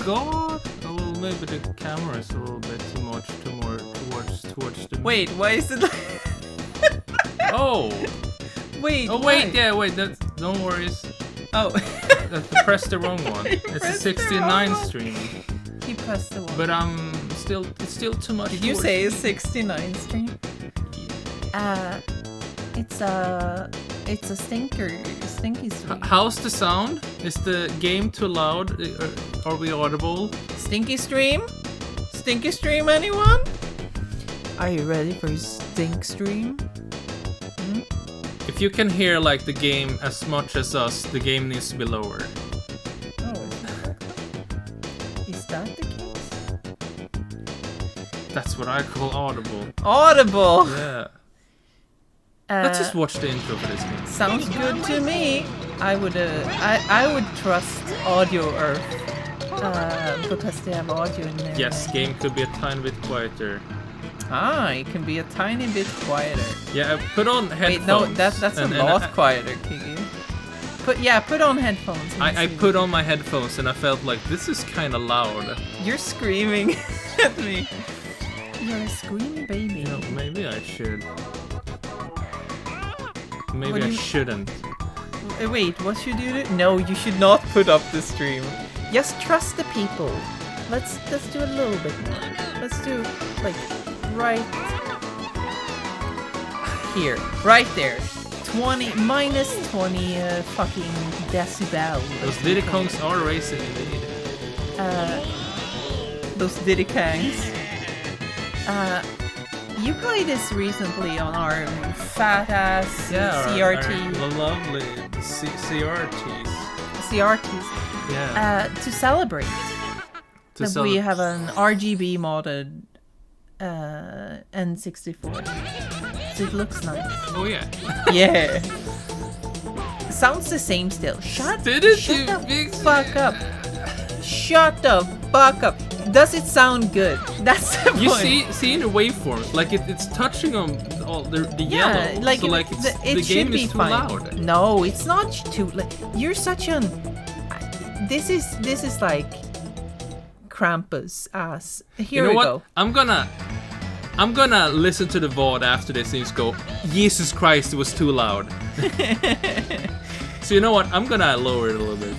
God! Oh, well, maybe the camera is a little bit too much, towards the... Wait, why is it like... Oh! Wait, oh, why? wait, yeah, wait, that's... Don't worry. Oh. Pressed the wrong one. It's a 69 stream. He pressed the one. But it's still too much. Did you say a 69 stream? It's a stinky stream. How's the sound? Is the game too loud? Are we audible? Stinky stream? Stinky stream, anyone? Are you ready for a stink stream? Hmm? If you can hear like the game as much as us, the game needs to be lower. Oh, is that the case? That's what I call audible. Audible! Yeah. Let's just watch the intro for this game. Sounds good to me. I would trust Audio Earth because they have audio in there. Yes, game could be a tiny bit quieter. Ah, it can be a tiny bit quieter. Yeah, put on headphones. Wait, no, that's a lot quieter, Kiki. Put on headphones. I put on my headphones and I felt like this is kind of loud. You're screaming at me. You're a screaming baby. You know, maybe I should. Maybe I shouldn't. Wait, what should you do? No, you should not put up the stream. Just trust the people. Let's do a little bit more. Let's do like right here, right there. 20 minus 20 fucking decibel. Those Diddy Kong Racing indeed. Those Diddy Kongs. You played this recently on our fat ass CRT. The lovely CRTs. CRTs. Yeah. To celebrate. We have an RGB modded N64. So it looks nice. Oh yeah. Yeah. Sounds the same still. Shut the fuck up. Shut the fuck up. Does it sound good? That's the point. You see in the waveforms, like it's touching on all the yellow. Like so like the game is too loud. No, it's not too. You're such an. This is like Krampus ass. Here we go. I'm gonna listen to the VOD after this and just go, Jesus Christ, it was too loud. So you know what? I'm gonna lower it a little bit.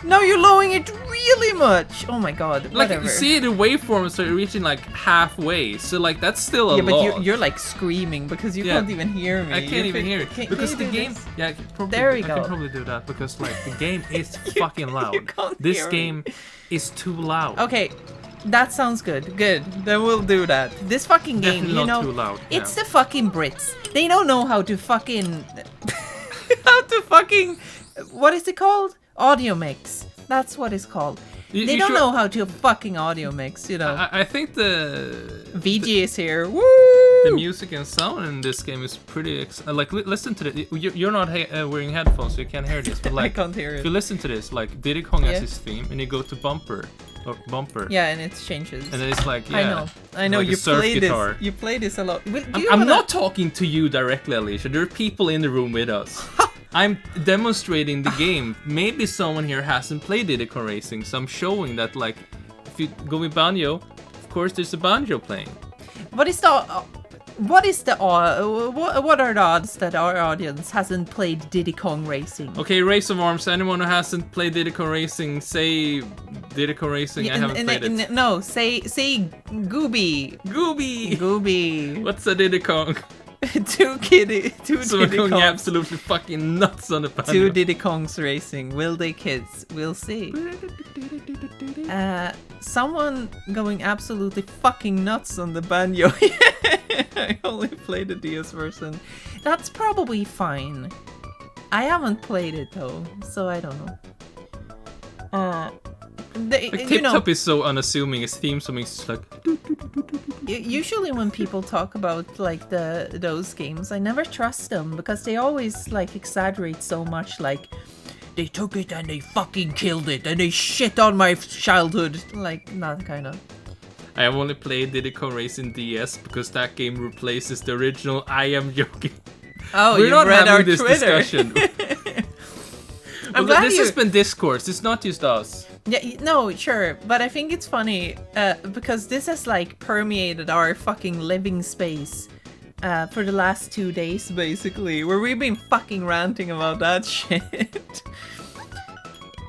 No, you're lowering it really much. Oh my god, whatever. Like, see, the waveforms are reaching like halfway, so like that's still a lot. Yeah, but you're like screaming because you can't even hear me. I can't even hear it because the game. This? Yeah, there we go. I can probably do that because like the game is fucking loud. This game is too loud. Okay, that sounds good. Good, then we'll do that. This fucking game, definitely you know, not too loud. It's the fucking Brits. They don't know how to fucking what is it called? Audio mix. That's what it's called. They don't know how to fucking audio mix, you know. I think the VG is here. Woo! The music and sound in this game is pretty listen to it. You're not wearing headphones, so you can't hear this. But like, I can't hear it. If you listen to this, like Diddy Kong has his theme, and you go to bumper. Yeah, and it changes. And then it's like, I know. like You play this. You play this a lot. I'm not talking to you directly, Alicia. There are people in the room with us. I'm demonstrating the game. Maybe someone here hasn't played Diddy Kong Racing, so I'm showing that, like, if you go with banjo, of course there's a banjo playing. What are the odds that our audience hasn't played Diddy Kong Racing? Okay, raise of arms. Anyone who hasn't played Diddy Kong Racing, say Diddy Kong Racing. I haven't played it. No, say Gooby. Gooby. What's a Diddy Kong? Two Diddy Kongs. Kongs. Absolutely fucking nuts on the banjo. 2 Diddy Kongs racing. Will they, kids? We'll see. Someone going absolutely fucking nuts on the banjo. I only played the DS version. That's probably fine. I haven't played it though, so I don't know. Tip Top is so unassuming. His theme song is just like. Usually when people talk about like those games, I never trust them because they always like exaggerate so much. Like they took it and they fucking killed it and they shit on my childhood. Like that kind of. I have only played Diddy Kong Racing DS because that game replaces the original. I am joking. Oh, we're not read having our this Twitter. Discussion. This has been discourse. It's not just us. Yeah, no, sure, but I think it's funny because this has like permeated our fucking living space for the last 2 days, basically, where we've been fucking ranting about that shit.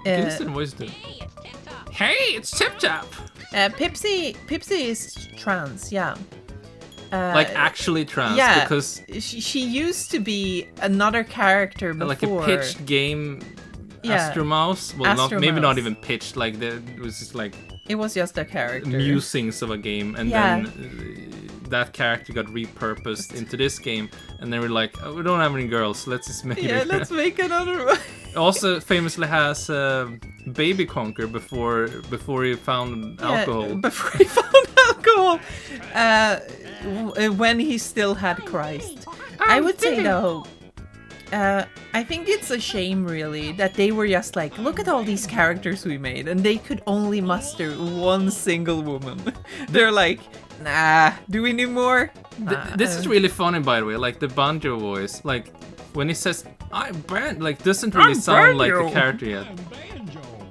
Kingston Wisdom. Hey, it's Tip Top. Pipsy is trans, yeah. Like actually trans, yeah, because she used to be another character before. Like a pitched game. Yeah. Astromouse? Well, Astromouse. maybe not even pitched, like, it was just like... It was just a character. Musings of a game, and then that character got repurposed into this game, and then we're like, oh, we don't have any girls, let's just make Yeah, let's make another one. Also famously has Baby Conquer before he found alcohol. Before he found alcohol. When he still had Christ. I would say, though... I think it's a shame, really, that they were just like, look at all these characters we made, and they could only muster one single woman. They're like, nah, do we need more? This is really funny, by the way, like the banjo voice, like when he says, I'm Banjo, like doesn't really sound like the character yet.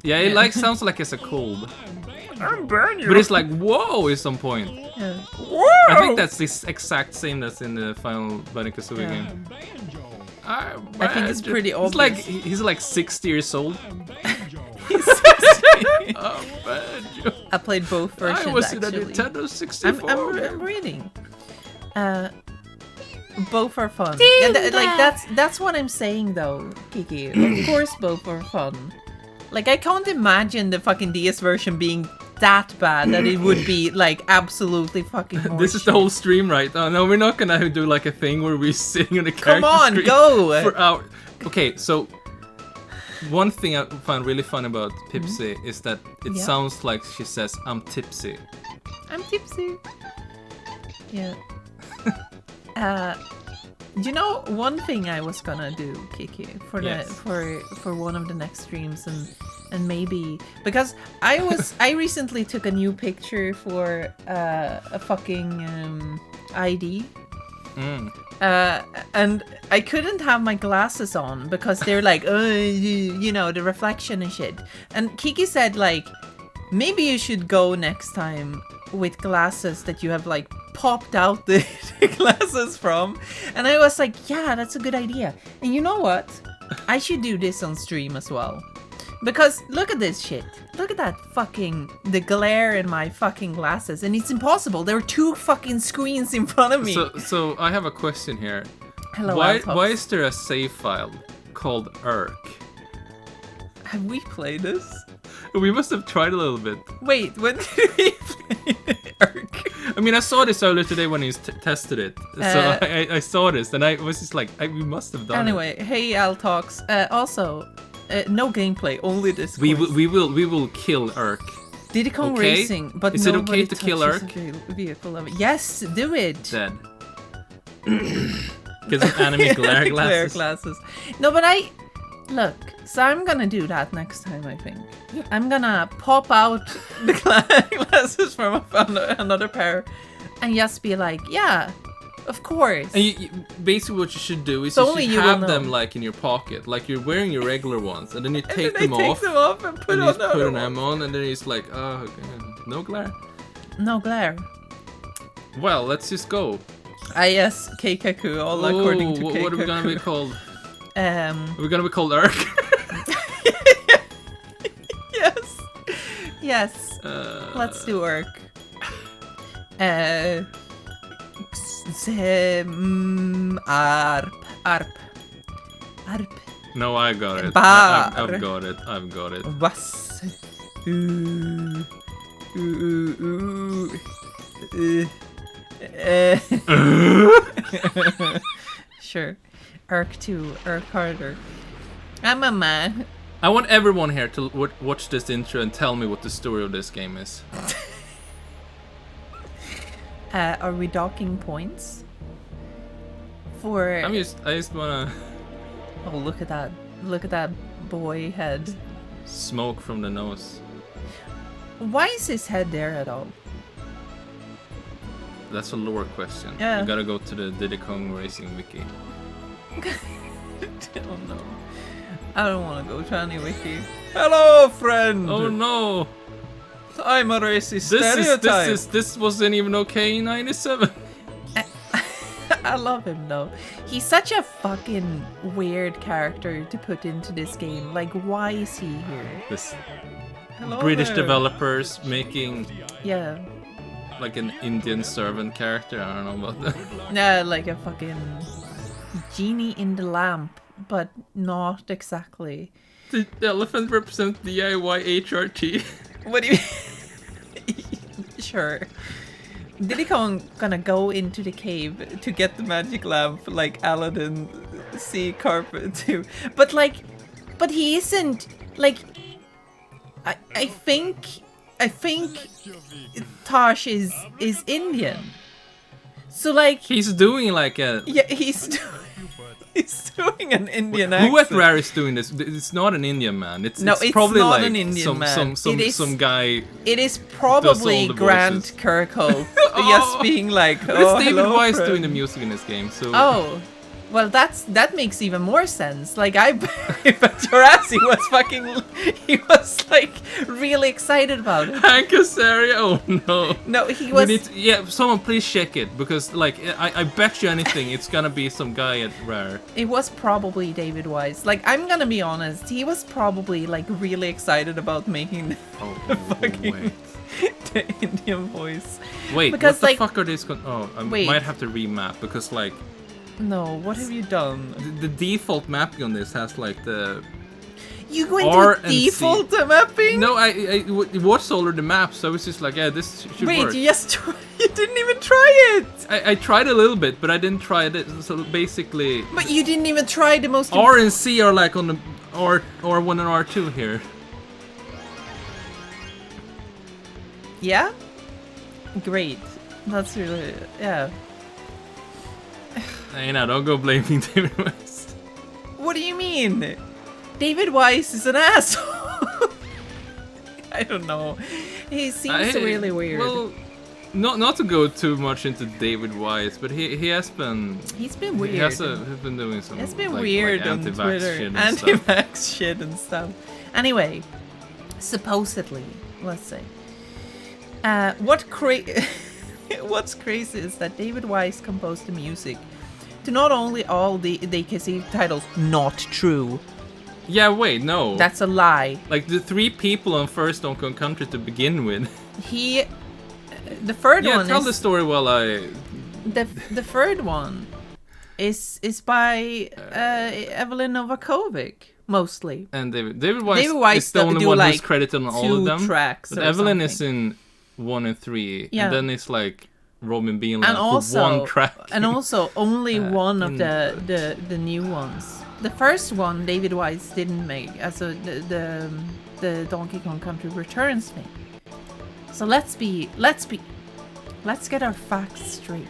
Yeah, it like sounds like it's a cold. I'm Banjo. But it's like, whoa, at some point. Yeah. Whoa! I think that's the exact same that's in the final Banjo-Kazooie game. I think it's pretty obvious. It's like he's like 60 years old. He's 60. Oh, Banjo. I played both versions. I was actually. in a Nintendo 64. I'm reading. Both are fun. Yeah, that's what I'm saying though, Kiki. Of course, both are fun. Like I can't imagine the fucking DS version being that bad that it would be like absolutely fucking horseshit. This is the whole stream, right? Oh no, we're not gonna do like a thing where we're sitting on the character Come on, screen go! For hours. Okay, so one thing I find really fun about Pipsy is that it sounds like she says, "I'm tipsy." I'm tipsy. Yeah. You know, one thing I was gonna do, Kiki, for for one of the next streams, and maybe because I recently took a new picture for a fucking ID. And I couldn't have my glasses on because they're like, you know, the reflection and shit. And Kiki said like, maybe you should go next time with glasses that you have like popped out the glasses from. And I was like, yeah, that's a good idea. And you know what? I should do this on stream as well. Because look at this shit. Look at that fucking, the glare in my fucking glasses. And it's impossible. There are 2 fucking screens in front of me. So I have a question here. Hello, why is there a save file called ERK? Have we played this? We must have tried a little bit. Wait, when did we play ERK? I mean, I saw this earlier today when he tested it. So I saw this and I was just like, we must have done it. Anyway, hey Altox. Also, No gameplay, only discourse. We will kill Urk. Diddy Kong Okay? Racing, but Is it nobody okay to kill touches Urk? a vehicle of it. Yes, do it. Dead. Get some anime glare Glare glasses. glasses. No, but look. So I'm gonna do that next time. I think I'm gonna pop out the glasses from another pair, and just be like, yeah, of course. And basically what you should do is So you only should you have will them know. like in your pocket, like you're wearing your regular ones, and then you take and them then I off, take them off and put and on you just the put other an one. M on, and then it's like, oh, okay, no glare. No glare. Well, let's just go. Yes, Keikaku, all according to Keikaku. What are we gonna be called? Um. We're gonna be called Urk. Yes. Yes. Let's do work. Arp. No, I got it. Bar. I've got it. I've got it. Was. Sure. Urk 2. Urk harder. I'm a man. I want everyone here to watch this intro and tell me what the story of this game is. Are we docking points? For I just wanna oh, look at that! Look at that boy head. smoke from the nose. Why is his head there at all? That's a lore question. Yeah. You gotta go to the Diddy Kong Racing wiki. Oh no! I don't want to go to any wiki. Hello, friend. Oh no! I'm a racist stereotype. This wasn't even okay in '97. I love him though. He's such a fucking weird character to put into this game. Like, why is he here? This Hello British there. developers making Yeah. like an Indian servant character. I don't know about that. Yeah, like a fucking genie in the lamp, but not exactly. The elephant represents DIY HRT. What do you mean? Sure. Diddy Kong gonna go into the cave to get the magic lamp like Aladdin sea carpet too. But he isn't like I think Tosh is Indian. So like He's doing like a. yeah, he's doing an Indian accent. Who at Rare is doing this? It's not an Indian man. It's probably not like an Indian man. some guy. It is Does probably all the Grant voices. Kirkhope Oh. just being like, But oh, it's David hello, Wise friend." doing the music in this game. So Oh, well, that makes even more sense. Like, I bet your ass he was like really excited about it. Hank Azaria. Oh no. No, he We was. need to, yeah, someone please check it because like I bet you anything it's gonna be some guy at Rare. It was probably David Wise. Like, I'm gonna be honest, he was probably like really excited about making Oh, fucking wait. the Indian voice. Wait, Because, what the like- fuck are these? Oh, I Wait. might have to remap because like No, what have you done? the default mapping on this has like the. You go R into and C. default mapping? No, I watched all of the maps, so I was just like, yeah, this should Wait, work. you didn't even try it. I tried a little bit, but I didn't try it. So basically, But you didn't even try the most. R and C are like on the R1 and R2 here. Yeah? Great. That's really. Yeah. Hey, now don't go blaming David West. What do you mean? David Wise is an asshole. I don't know. He seems really weird. Well, not to go too much into David Wise, but he has been. He's been weird. He's been doing some. It's been like weird on anti-vax Twitter. shit and stuff. Anti-vax shit and stuff. Anyway, supposedly, let's say. What's crazy is that David Wise composed the music to not only all the DKC titles, not true. Yeah, wait, no. That's a lie. like the 3 people on First Donkey Kong Country to begin with. The third Yeah, one tell is the story while I. the third one is by Evelyn Novakovic mostly. And David Wise is the do only one like who's credited on all 2 of them. tracks. But or Evelyn something. is in 1 and 3, Yeah. and then it's like Robin Beanland and for also 1 track. and also only one of input. the new ones. the first one David Wise didn't make, also the Donkey Kong Country Returns thing. So let's get our facts straight.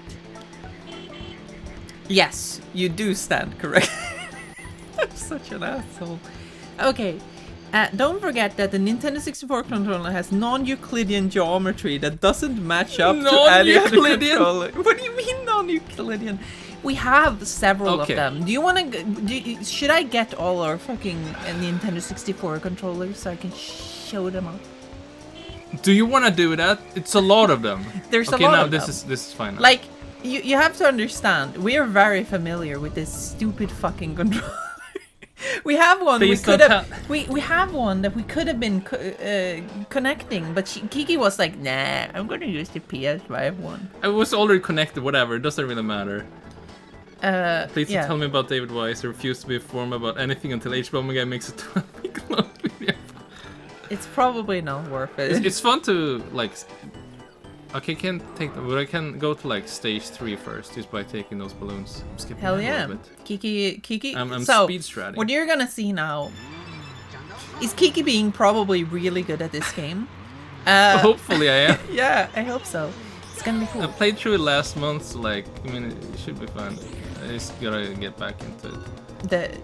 Yes, you do stand correct. I'm such an asshole. Okay. Don't forget that the Nintendo 64 controller has non-Euclidean geometry that doesn't match up to any other controller. What do you mean non-Euclidean? We have several of them. Do you want to? Should I get all our fucking Nintendo 64 controllers so I can show them up? Do you want to do that? It's a lot of them. There's a lot of them. This is fine. Now. Like you have to understand, we are very familiar with this stupid fucking controller. We have one. We have one that we could have been connecting, but Kiki was like, "Nah, I'm gonna use the PS5 one." I was already connected. Whatever, it doesn't really matter. Please don't tell me about David Wise. I refuse to be informed about anything until HBO Omega makes a 12-week long video. It's probably not worth it. It's fun to like. Okay, can't take them, but I can go to like stage 3 first, just by taking those balloons. I'm skipping Hell a yeah, little bit. Kiki. I'm so speed stratting. what you're gonna see now is Kiki being probably really good at this game. Hopefully I am. Yeah, I hope so. It's gonna be cool. I played through it last month, so like, I mean, it should be fun. I just gotta get back into it.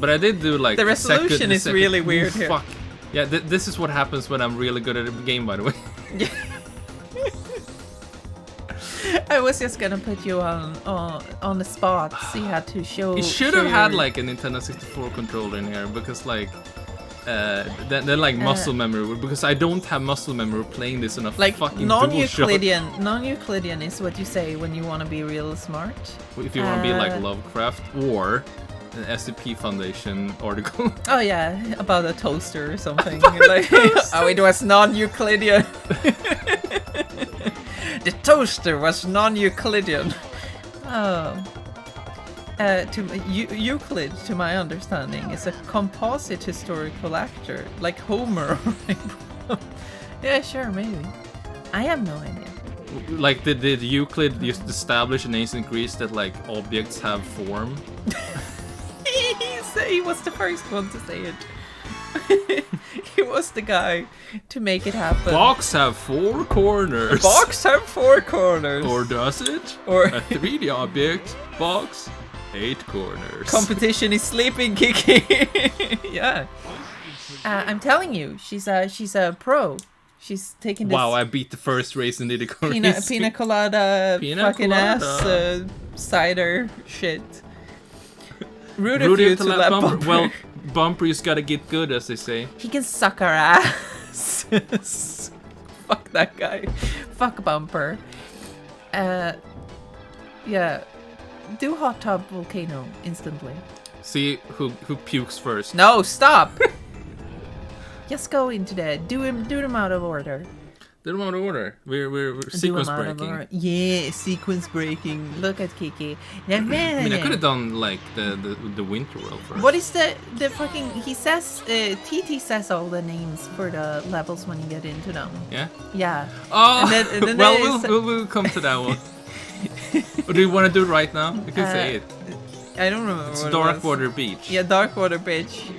But I did do like the resolution is really weird here. Fuck. Yeah, this is what happens when I'm really good at a game, by the way. Yeah. I was just gonna put you on the spot, so you had to show. You should have had like a Nintendo 64 controller in here, because like they're like muscle memory, because I don't have muscle memory playing this in a like fucking non-Euclidean. Non-Euclidean is what you say when you want to be real smart. If you want to be like Lovecraft or an SCP Foundation article. Oh yeah, about a toaster or something. Like, oh, it was non-Euclidean. The toaster was non-Euclidean. Oh. Euclid, to my understanding, is a composite historical actor, like Homer. Yeah, sure, maybe. I have no idea. Like, did Euclid just establish in ancient Greece that like objects have form? He was the first one to say it. He was the guy to make it happen. Box have 4 corners. Box have 4 corners. Or does it? Or a 3D object. Box 8 corners. Competition is sleeping, Kiki. Yeah. I'm telling you, she's a pro. She's taking this. Wow, I beat the first race in Diddy Kong Racing. Pina colada, fucking ass, cider shit. Rude of you to let Bumper. Well, Bumper, you just gotta get good, as they say. He can suck our ass. Fuck that guy. Fuck Bumper. Yeah. Do hot tub volcano instantly. See who pukes first. No, stop. Just go into that. Do them out of order. Do them out of order. We're sequence breaking. Yeah, sequence breaking. Look at Kiki. I mean, I could have done like the Winter World first. What is the fucking? He says TT says all the names for the levels when you get into them. Yeah. Yeah. Oh. And then well, we'll come to that one. Or do you want to do it right now? You can say it. I don't remember. It's Darkwater Beach. Yeah, Darkwater Beach.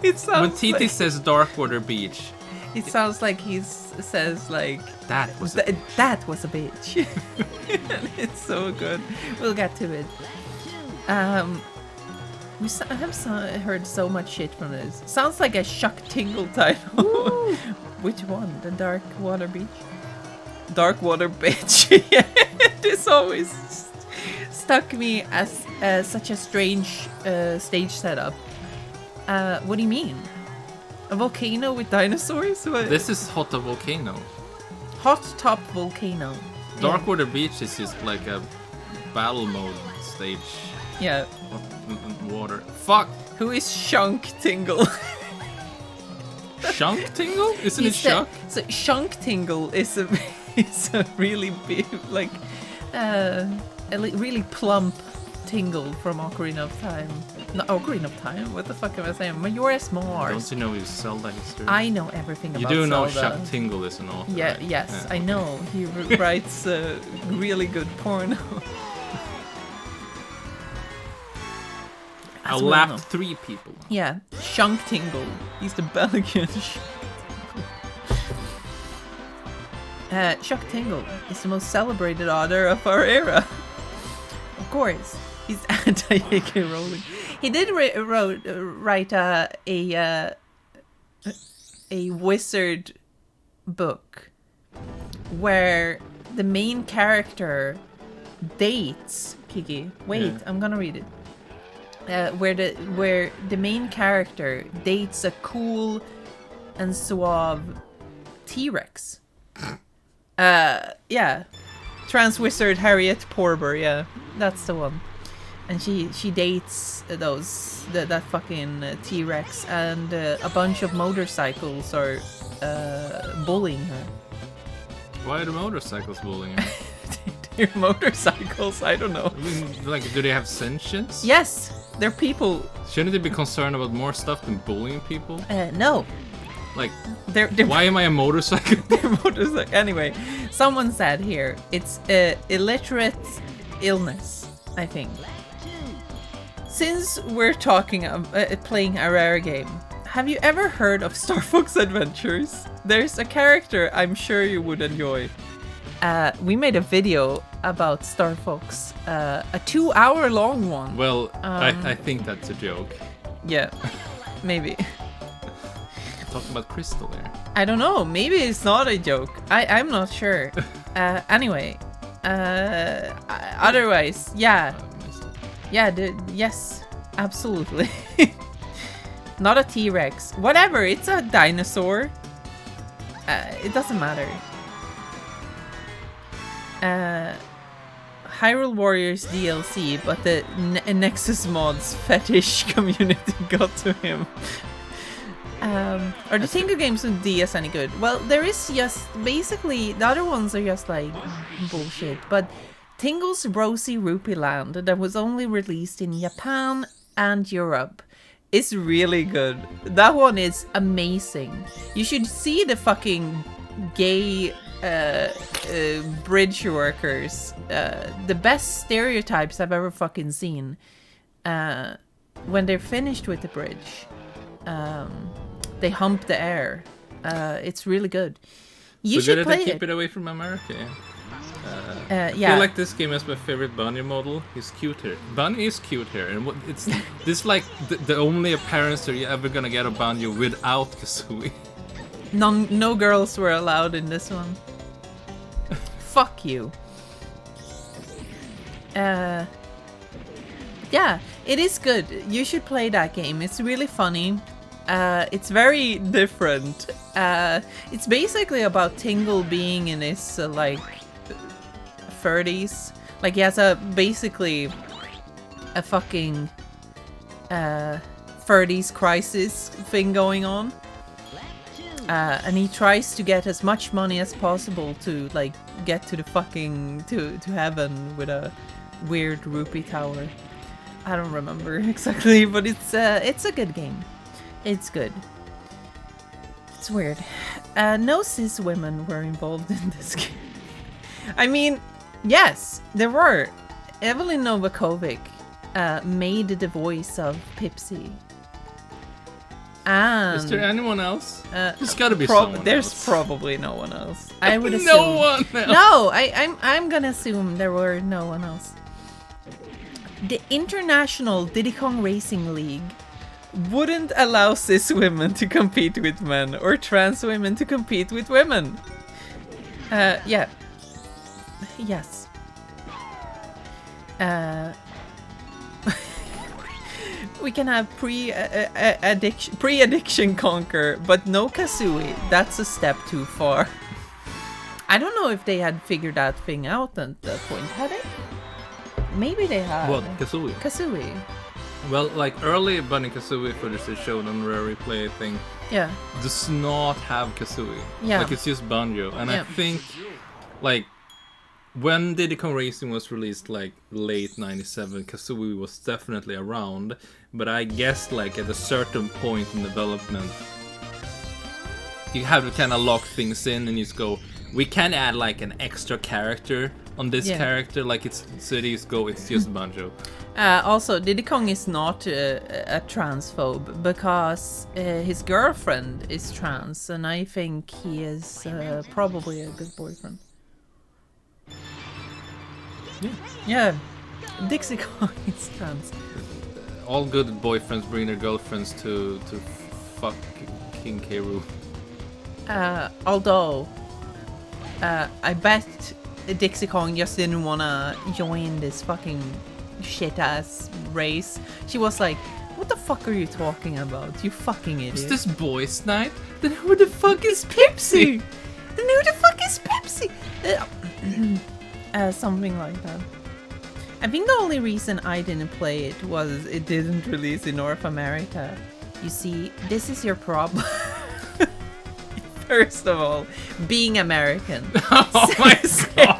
It sounds. When TT says Darkwater Beach, it sounds like he says like that was a bitch. It's so good. We'll get to it. I have heard so much shit from this. Sounds like a Shock Tingle title. Which one? The Darkwater Beach? Darkwater Bitch. Yeah, this always stuck me as such a strange stage setup. What do you mean? A volcano with dinosaurs? What? This is Hot Top Volcano. Hot Top Volcano. Darkwater Beach is just like a battle mode stage. Yeah. Water. Fuck. Who is Shunk Tingle? Shunk Tingle? Isn't it Shunk? So Shunk Tingle is a really big, like, a really plump Tingle from Ocarina of Time. Not Ocarina of Time? What the fuck am I saying? Majora's Mask. Don't you know his Zelda history? I know everything about Zelda. You do know Shunk Tingle is an author, yeah, right? Yes, yeah. I know. He writes really good porno. I well lapped known. 3 people. Yeah, Shunk Tingle. He's the Belgian. Chuck Tingle is the most celebrated author of our era. Of course, he's anti-J.K. Rowling. He did write a wizard book where the main character dates Kiki. Wait, Yeah. I'm gonna read it. Where the main character dates a cool and suave T-Rex. Yeah, trans wizard Harriet Porber. Yeah, that's the one. And she dates that fucking T-Rex, and a bunch of motorcycles are bullying her. Why are the motorcycles bullying her? They're motorcycles. I don't know. I mean, like, do they have sentience? Yes, they're people. Shouldn't they be concerned about more stuff than bullying people? No, Like, they're why am I a motorcycle? motorcycle. Anyway, someone said here it's illiterate illness, I think. Since we're talking playing a rare game, have you ever heard of Star Fox Adventures? There's a character I'm sure you would enjoy. We made a video about Star Fox, a 2-hour-long one. Well, I think that's a joke. Yeah, maybe. Talking about Crystal there. I don't know. Maybe it's not a joke. I'm not sure. Anyway, otherwise, yeah. Yeah, yes, absolutely. Not a T-Rex. Whatever, it's a dinosaur. It doesn't matter. Hyrule Warriors DLC, but the Nexus mods fetish community got to him. Are the Tingle games on DS any good? Well, there is just basically the other ones are just like bullshit. But Tingle's Rosy Rupee Land, that was only released in Japan and Europe, is really good. That one is amazing. You should see the fucking gay bridge workers. The best stereotypes I've ever fucking seen. When they're finished with the bridge. They hump the air. It's really good. You so should good play that they it. keep it away from America. Yeah. I feel like this game is my favorite Bunny model. He's cute here. Bunny is cute here, and it's this like the only appearance that you're ever gonna get a Banjo without Kazooie. No girls were allowed in this one. Fuck you. Yeah, it is good. You should play that game. It's really funny. It's very different. It's basically about Tingle being in his like 30s. Like he has basically a fucking 30s crisis thing going on. And he tries to get as much money as possible to like get to the fucking to heaven with a weird rupee tower. I don't remember exactly, but it's a good game. It's good. It's weird. No cis women were involved in this game. I mean, yes, there were. Evelyn Novakovic made the voice of Pipsy. And Is there anyone else? There's gotta be someone there's else. probably no one else. I would assume. No one else. No, I'm gonna assume there were no one else. The International Diddy Kong Racing League wouldn't allow cis women to compete with men or trans women to compete with women. Yeah. Yes. We can have pre-addiction conquer, but no Kazooie. That's a step too far. I don't know if they had figured that thing out at that point, had they? Maybe they had. What, Kazooie? Kazooie. Well, like early Bunny Kazooie footage they showed on Rare Replay thing Yeah. does not have Kazooie. Yeah. Like it's just Banjo. And Yeah. I think like when Diddy Kong Racing was released like late 97, Kazooie was definitely around, but I guess like at a certain point in development you have to kind of lock things in and just go, we can add like an extra character on this Yeah. character, like it's cities go, it's just banjo. Also, Diddy Kong is not a transphobe because his girlfriend is trans, and I think he is probably a good boyfriend. Yeah, Dixie Kong is trans. All good boyfriends bring their girlfriends to fuck King K. Rool. Although, I bet Dixie Kong just didn't wanna join this fucking shit-ass race. She was like, what the fuck are you talking about, you fucking idiot? Is this boys' night? Then who the fuck is Pipsy? Then who the fuck is Pipsy? Something like that. I think the only reason I didn't play it was it didn't release in North America. You see, this is your problem. First of all, being American. Oh my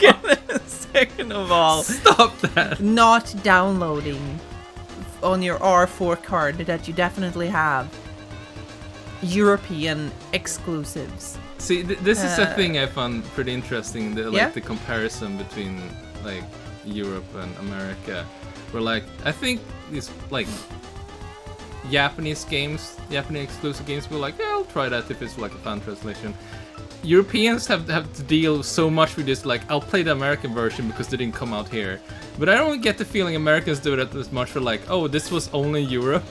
god! Second of all, Stop that! not downloading on your R4 card that you definitely have European exclusives. See, this is a thing I found pretty interesting. Yeah? The comparison between like Europe and America, where like I think these like Japanese exclusive games will like, yeah, I'll try that if it's like a fan translation. Europeans have to deal so much with this, like, I'll play the American version because they didn't come out here. But I don't get the feeling Americans do that as much for like, oh, this was only Europe.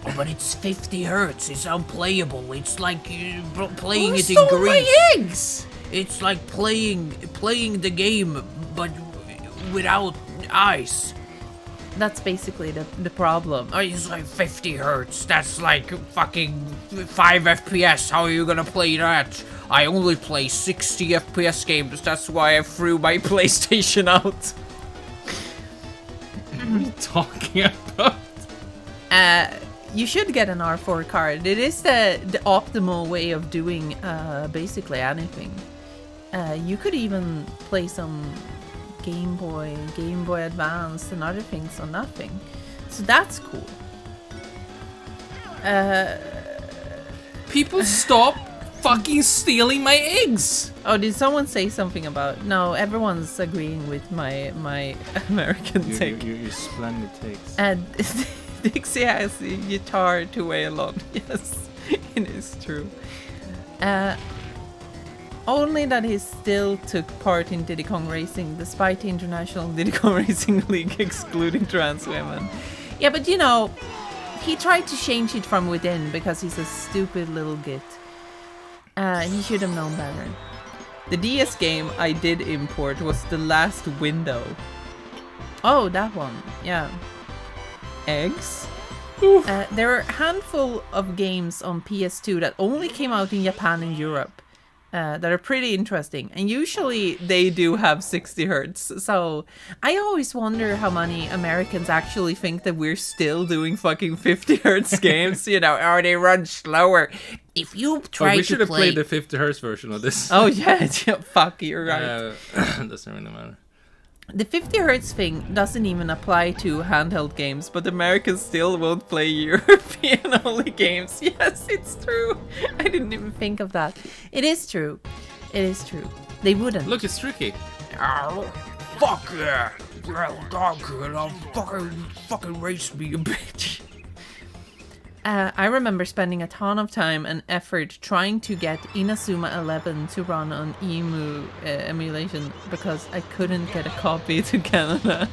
Oh, but it's 50 hertz. It's unplayable. It's like playing it in stole Greece. my eggs! It's like playing the game, but without ice. That's basically the problem. Oh, it's like 50 hertz. That's like fucking 5 FPS. How are you gonna play that? I only play 60 FPS games. That's why I threw my PlayStation out. What are you talking about? You should get an R4 card. It is the optimal way of doing basically anything. You could even play some Game Boy Advance and other things on that thing. So that's cool. People stop fucking stealing my eggs! Oh, did someone say something about... No, everyone's agreeing with my American take. Your splendid takes. And Dixie has a guitar to wail on. Yes, it is true. Only that he still took part in Diddy Kong Racing, despite the International Diddy Kong Racing League excluding trans women. Yeah, but you know, he tried to change it from within because he's a stupid little git. He should have known better. The DS game I did import was The Last Window. Oh, that one. Yeah. Eggs? There are a handful of games on PS2 that only came out in Japan and Europe that are pretty interesting. And usually they do have 60 hertz. So I always wonder how many Americans actually think that we're still doing fucking 50 hertz games. You know, or they run slower. If you try we to should have play... played the 50 Hz version of this. Oh yeah, fuck, you're right. Doesn't really matter. The 50 hertz thing doesn't even apply to handheld games, but Americans still won't play European only games. Yes, it's true. I didn't even think of that. It is true. It is true. They wouldn't. Look, it's tricky. Oh, fuck yeah! You're dog kid, I'll fucking race me, you bitch. I remember spending a ton of time and effort trying to get Inazuma 11 to run on EMU emulation because I couldn't get a copy to Canada.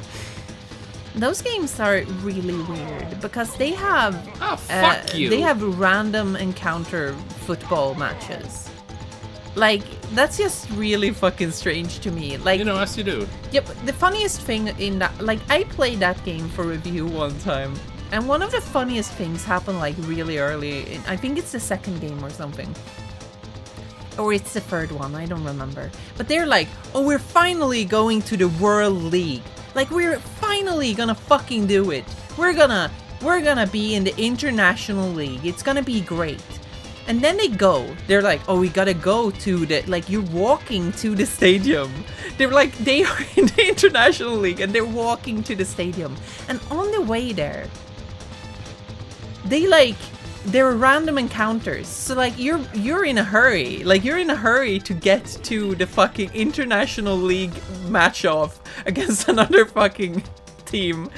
Those games are really weird because they have fuck you. They have random encounter football matches. Like, that's just really fucking strange to me. Like, You know, as you do. yep, the funniest thing in that, like, I played that game for review one time. And one of the funniest things happened like really early. I think it's the second game or something. Or it's the third one, I don't remember. But they're like, oh, we're finally going to the World League. Like, we're finally gonna fucking do it. We're gonna be in the International League. It's gonna be great. And then they're like, oh, we gotta go to the, like, you're walking to the stadium. They're like, they are in the International League and they're walking to the stadium. And on the way there, they there are random encounters. So like you're in a hurry. Like you're in a hurry to get to the fucking International League match off against another fucking team.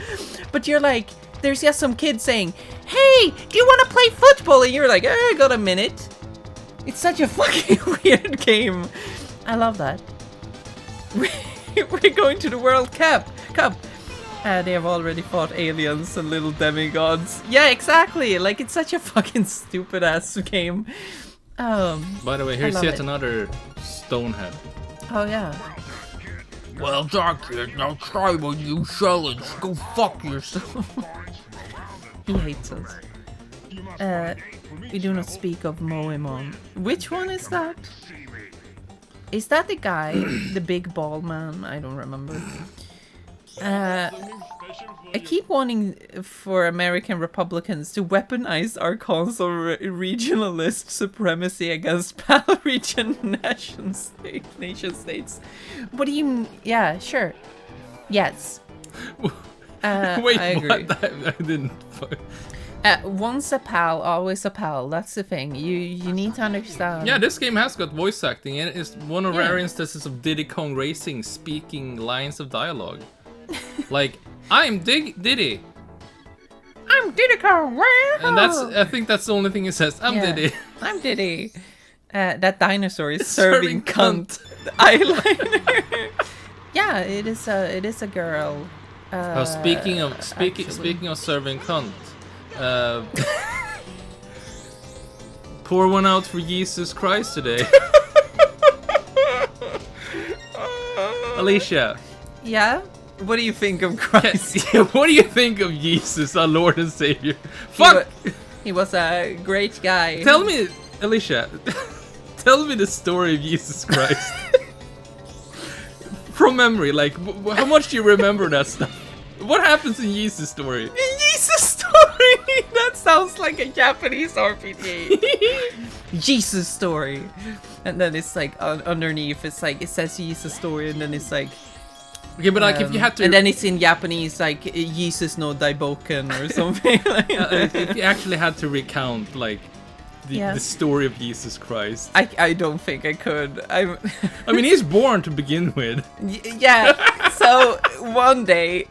But you're like, there's just some kid saying, "Hey, do you want to play football?" And you're like, I got a minute. It's such a fucking weird game. I love that. We're going to the World Cup. They have already fought aliens and little demigods. Yeah, exactly. Like, it's such a fucking stupid ass game. By the way, here's yet another Stonehead. Oh yeah. Well done, kid. Now try my new challenge. Go fuck yourself. He hates us. We do not speak of Moemon. Which one is that? Is that the guy, the big bald man? I don't remember. I keep wanting for American Republicans to weaponize our console regionalist supremacy against PAL region nation states. What do you... Yeah, sure. Yes. Wait, I agree. what? I didn't... Once a pal, always a pal. That's the thing. You need to understand. Yeah, this game has got voice acting, and it's one of rare instances of Diddy Kong Racing speaking lines of dialogue. Like, I'm Diddy. I'm Diddy Kong Racing. And I think that's the only thing it says. I'm Diddy. I'm Diddy. That dinosaur is serving cunt. The eyeliner. Yeah, it is a girl. Speaking of serving cunt. Pour one out for Jesus Christ today. Alicia. Yeah? What do you think of Christ? What do you think of Jesus, our Lord and Savior? Fuck! He was a great guy. Tell me, Alicia, tell me the story of Jesus Christ. From memory, like, how much do you remember that stuff? What happens in Jesus' story? In Jesus' story? That sounds like a Japanese RPG. Jesus' story. And then it's like, underneath, it's like, it says Jesus' story, and then it's like... Okay, but like if you had to... And then it's in Japanese, like, Jesus no Daiboken or something. If you actually had to recount, like, the story of Jesus Christ. I don't think I could. I mean, he's born to begin with. Yeah, so one day...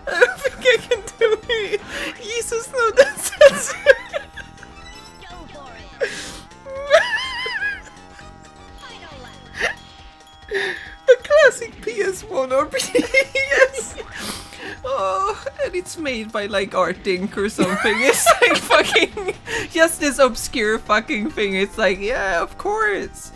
I don't think I can do it. Jesus no Densetsu. A classic PS1 RPG, yes. Oh, and it's made by like Art Inc. or something. It's like fucking just this obscure fucking thing. It's like, yeah, of course.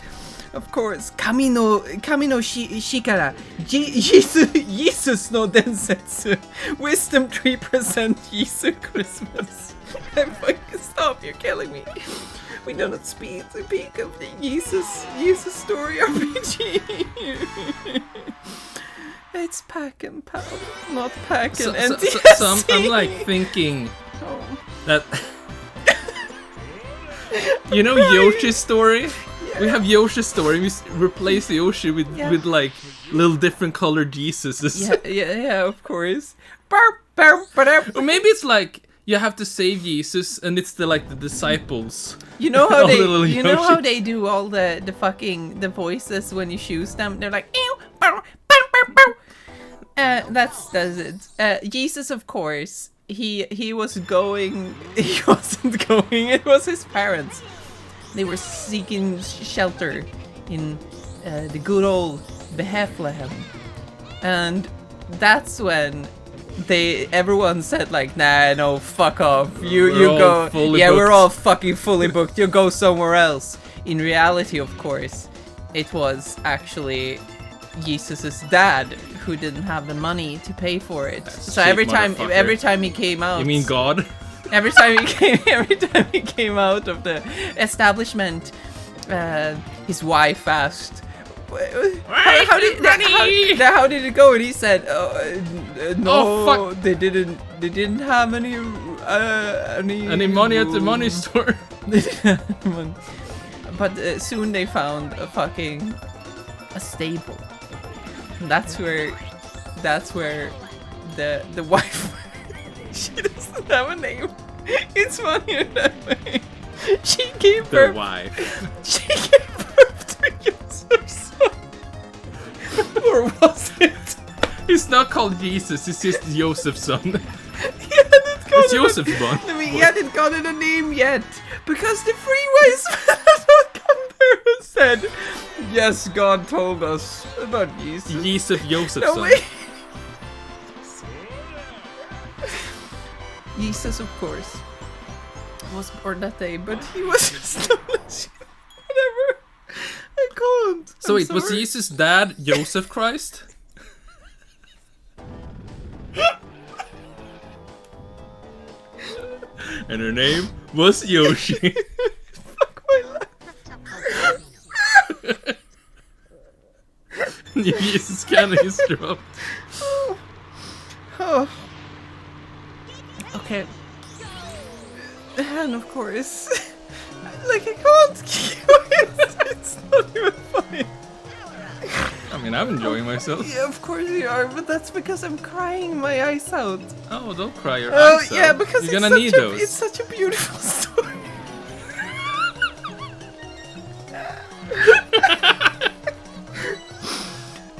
Of course. Kami no shikara. Jesus no densetsu. Wisdom 3% Jesus Christmas. Fucking stop, you're killing me. We do not speak of the Jesus story RPG. It's Pack and Pal, not Pack and NTSC. So I'm like thinking that you know Yoshi's story? Yeah. We have Yoshi's story. We replace Yoshi with like little different colored Jesuses. Yeah, of course. Or maybe it's like you have to save Jesus, and it's the disciples. You know how how they do all the voices when you choose them. They're like, ew, bow, bow, bow, bow. That's it. Jesus, of course, he was going. He wasn't going. It was his parents. They were seeking shelter in the good old Bethlehem, and that's when everyone said like, nah, no, fuck off. You go. Yeah, we're all fucking fully booked. You go somewhere else. In reality, of course, it was actually Jesus's dad who didn't have the money to pay for it. So every time he came out. You mean God? Every time he came out of the establishment, his wife asked, how did it go? And he said, no, they didn't have any money at the money store. But soon they found a stable. And that's where the wife. She doesn't have a name. It's funnier that way. She gave The birth. wife. She gave birth to Joseph's son. Or was it? He's not called Jesus, it's just Joseph's son. He hadn't gotten It's Joseph's son. He hadn't gotten a name yet. Because the three wise men had not come there and said, yes, God told us about Jesus. Joseph's No son. way. Jesus, of course, was born that day, but he was just whatever. I can't. So I'm wait, was sorry. Jesus' dad Joseph Christ? And her name was Yoshi. Fuck my life. Jesus kind of dropped. Oh. Okay. And of course, like I can't keep quiet. It's not even funny. I mean, I'm enjoying myself. Yeah, of course you are, but that's because I'm crying my eyes out. Oh, don't cry your Oh eyes yeah, out. because You're it's gonna need such those. It's such a beautiful story.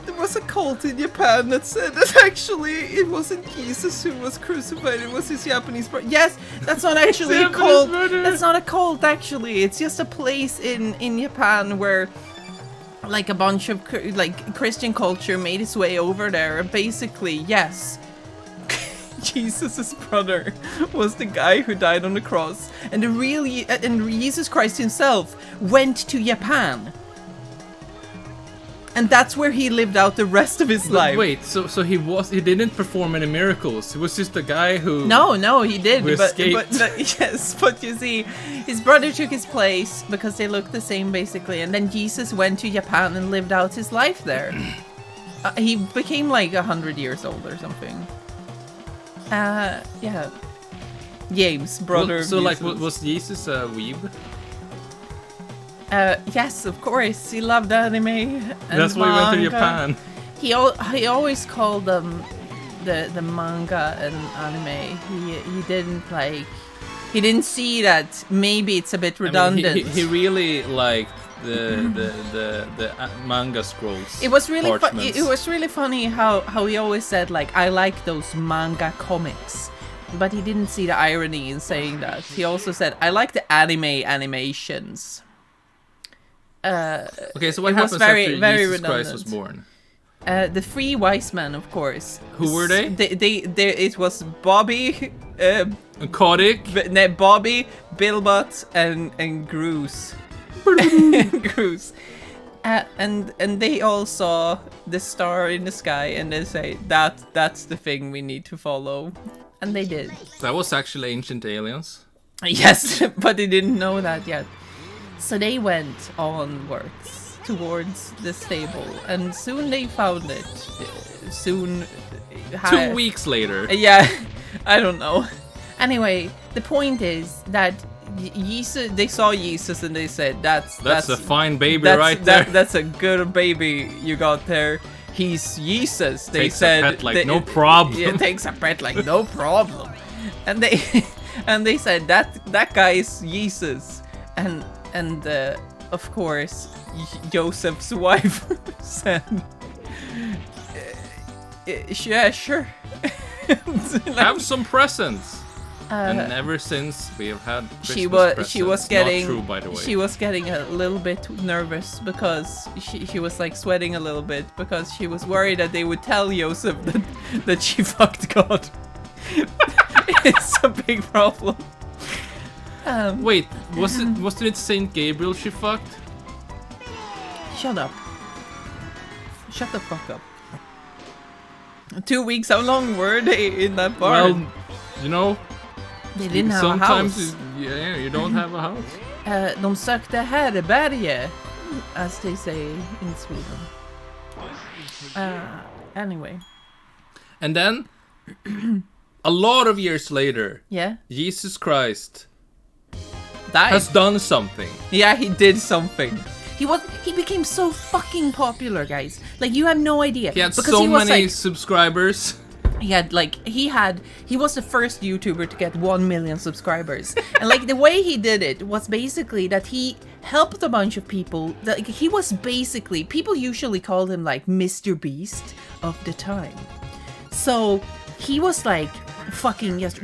There was a cult in Japan that said that actually it wasn't Jesus who was crucified, it was his Japanese brother. Yes, that's not actually a Japanese cult. brother. That's not a cult actually. It's just a place in Japan where like a bunch of Christian culture made its way over there, and basically, yes, Jesus' brother was the guy who died on the cross, and and Jesus Christ himself went to Japan, and that's where he lived out the rest of his But life. wait, so he didn't perform any miracles. He was just a guy who No, he did. Who But escaped. yes, but you see, his brother took his place because they looked the same basically, and then Jesus went to Japan and lived out his life there. He became like 100 years old or something. Yeah. James, brother. Well, of so like Jesus. was Jesus a weeb? Yes, of course. He loved anime. And That's why he went to manga. Japan. He always called them the manga and anime. He didn't like. He didn't see that maybe it's a bit I mean, redundant. he really liked the manga scrolls. It was really parchments. it was really funny how he always said like I like those manga comics, but he didn't see the irony in saying that. He also said I like the anime animations. Okay, so what it was happens very- after very Jesus Christ was redundant. born? The three wise men, of course. Who were they? It was Bobby, Kodik. Bobby, Billbutt, and Gruce. Gruce. And they all saw the star in the sky, and they say that's the thing we need to follow, and they did. That was actually ancient aliens. Yes, but they didn't know that yet. So they went onwards towards the stable, and soon they found it. Soon. 2 weeks later. Yeah, I don't know. Anyway, the point is that Jesus, they saw Jesus and they said, "That's a fine baby right there." That's a good baby you got there. He's Jesus." They Takes a said, pet like no problem. Yeah, takes a pet like no problem. And they said that guy is Jesus, and of course Joseph's wife said, "Yeah, sure." Have some presents. And ever since we have had Christmas she presents. was getting not true, by the way. she was getting a little bit nervous because she was like sweating a little bit because she was worried that they would tell Joseph that she fucked God. It's a big problem. Wait, wasn't it Saint Gabriel she fucked? Shut up. Shut the fuck up. 2 weeks, how long were they in that bar? Well, you know, they didn't have sometimes a house. you don't have a house. De sökte härbärge, as they say in Sweden. Anyway. And then, a lot of years later, Yeah? Jesus Christ Died. has done something. Yeah, he did something. He became so fucking popular, guys. Like, you have no idea. He had Because so he was many like, subscribers. he was the first YouTuber to get 1 million subscribers. And like the way he did it was basically that he helped a bunch of people. Like he was basically, people usually called him like Mr. Beast of the time. So he was like fucking just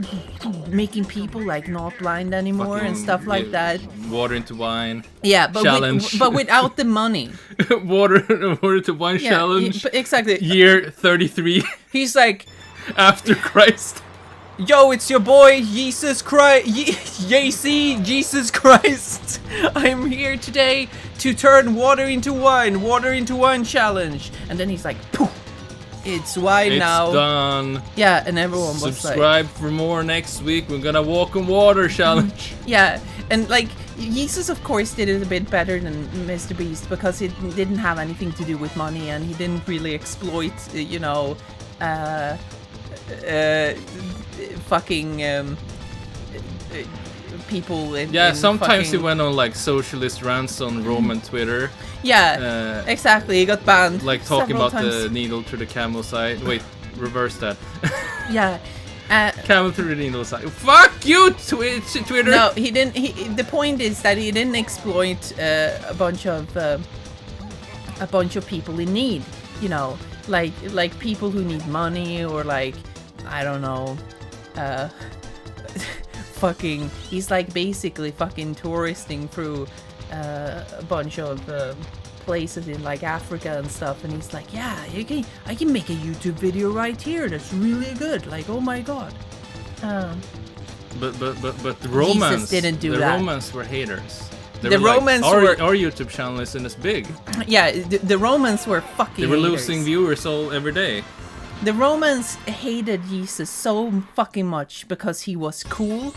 making people like not blind anymore and stuff like that. Water into wine. Yeah, but challenge. but without the money. water to wine challenge. Exactly. Year 33 He's like, after Christ. yo, it's your boy Jesus Christ. Jesus Christ. I'm here today to turn water into wine challenge. And then he's like, poof. It's wine now. It's done. Yeah, and everyone was like, subscribe for more next week. We're gonna walk on water challenge. yeah, and like Jesus, of course, did it a bit better than Mr. Beast because it didn't have anything to do with money, and he didn't really exploit, fucking people. In sometimes fucking... he went on like socialist rants on Roman Twitter. Yeah, exactly. He got banned. Like talking about times. the needle through the camel side. Wait, reverse that. Yeah. Camel through the needle side. Fuck you, Twitter. No, he didn't. The point is that he didn't exploit a bunch of people in need. You know, like people who need money or like, I don't know, fucking. He's like basically fucking touristing through a bunch of places in like Africa and stuff, and he's like, yeah, I can make a YouTube video right here that's really good, like, oh my god. But the Romans didn't do the that. Romans were haters. They The were like, Romans our were YouTube channel isn't as big. Yeah, the Romans were fucking They were haters. losing viewers every day. The Romans hated Jesus so fucking much because he was cool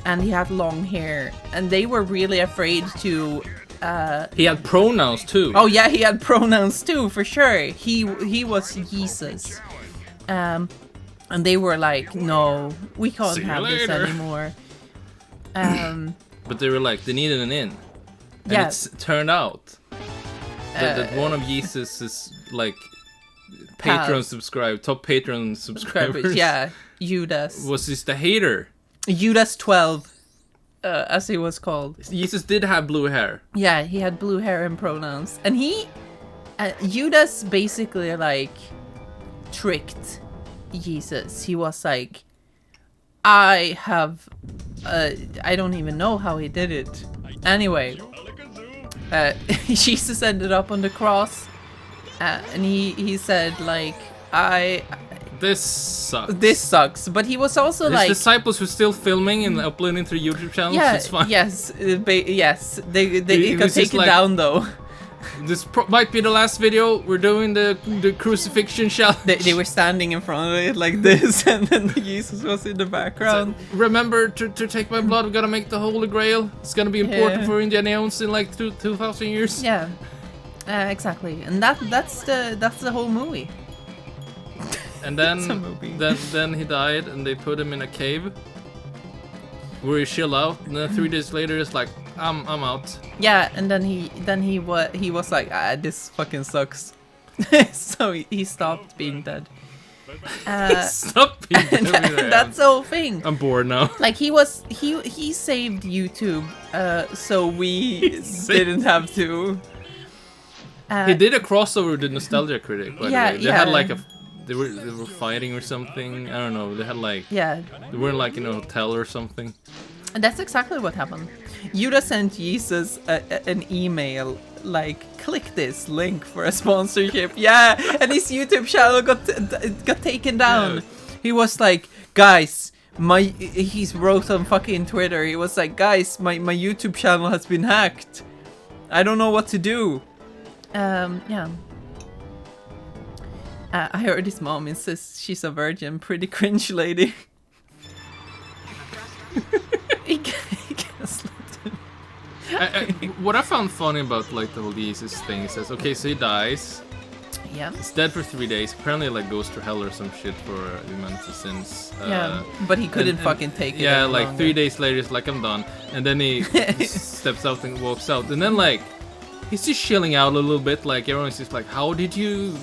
and he had long hair, and they were really afraid to He had pronouns too. oh yeah, he had pronouns too, for sure. He was Jesus. And they were like, no, we can't See you have this later. anymore. But they were like, they needed an in. And Yeah. it's turned out that one of Jesus's like top Patreon subscribers Yeah, Judas. was just a hater. Judas 12, as he was called. Jesus did have blue hair. Yeah, he had blue hair and pronouns. And Judas basically like tricked Jesus. He was like, I don't even know how he did it. Anyway, Jesus ended up on the cross, and he said like, This sucks. this sucks. But he was also His like, disciples were still filming and uploading to YouTube channels. yeah, It's fine. yes, yes, they It got was just taken like- down though. This might be the last video. We're doing the crucifixion challenge. They were standing in front of it like this, and then Jesus was in the background. Remember to take my blood. We gotta make the Holy Grail. It's gonna be important Yeah. for Indiana Jones in like 2,000 years. Yeah, exactly, and that's the whole movie. And then It's a movie. then he died, and they put him in a cave where he chill out. And then 3 days later, it's like, I'm out. Yeah, and then he was like, this fucking sucks. So he stopped being dead. Stop being That's the whole thing. I'm bored now. Like he saved YouTube, so we didn't have to. He did a crossover with the Nostalgia Critic, by Yeah, the way. They had yeah. like they were fighting or something. I don't know. They had like Yeah, they were like in a hotel or something. and that's exactly what happened. Judas sent Jesus an email like, click this link for a sponsorship. Yeah, and his YouTube channel got taken down. Yeah. He was like, guys, he wrote on fucking Twitter. He was like, guys, my YouTube channel has been hacked. I don't know what to do. Yeah. I heard his mom insists she's a virgin. Pretty cringe lady. He gaslit him. What I found funny about like the whole Jesus thing is that, okay, so he dies. Yeah. He's dead for 3 days. Apparently, like goes to hell or some shit for humanity's sins. Yeah, but he couldn't and- fucking take it. Yeah, any like longer. 3 days later, it's like, I'm done. And then he steps out and walks out. And then like he's just chilling out a little bit. Like everyone's just like, how did you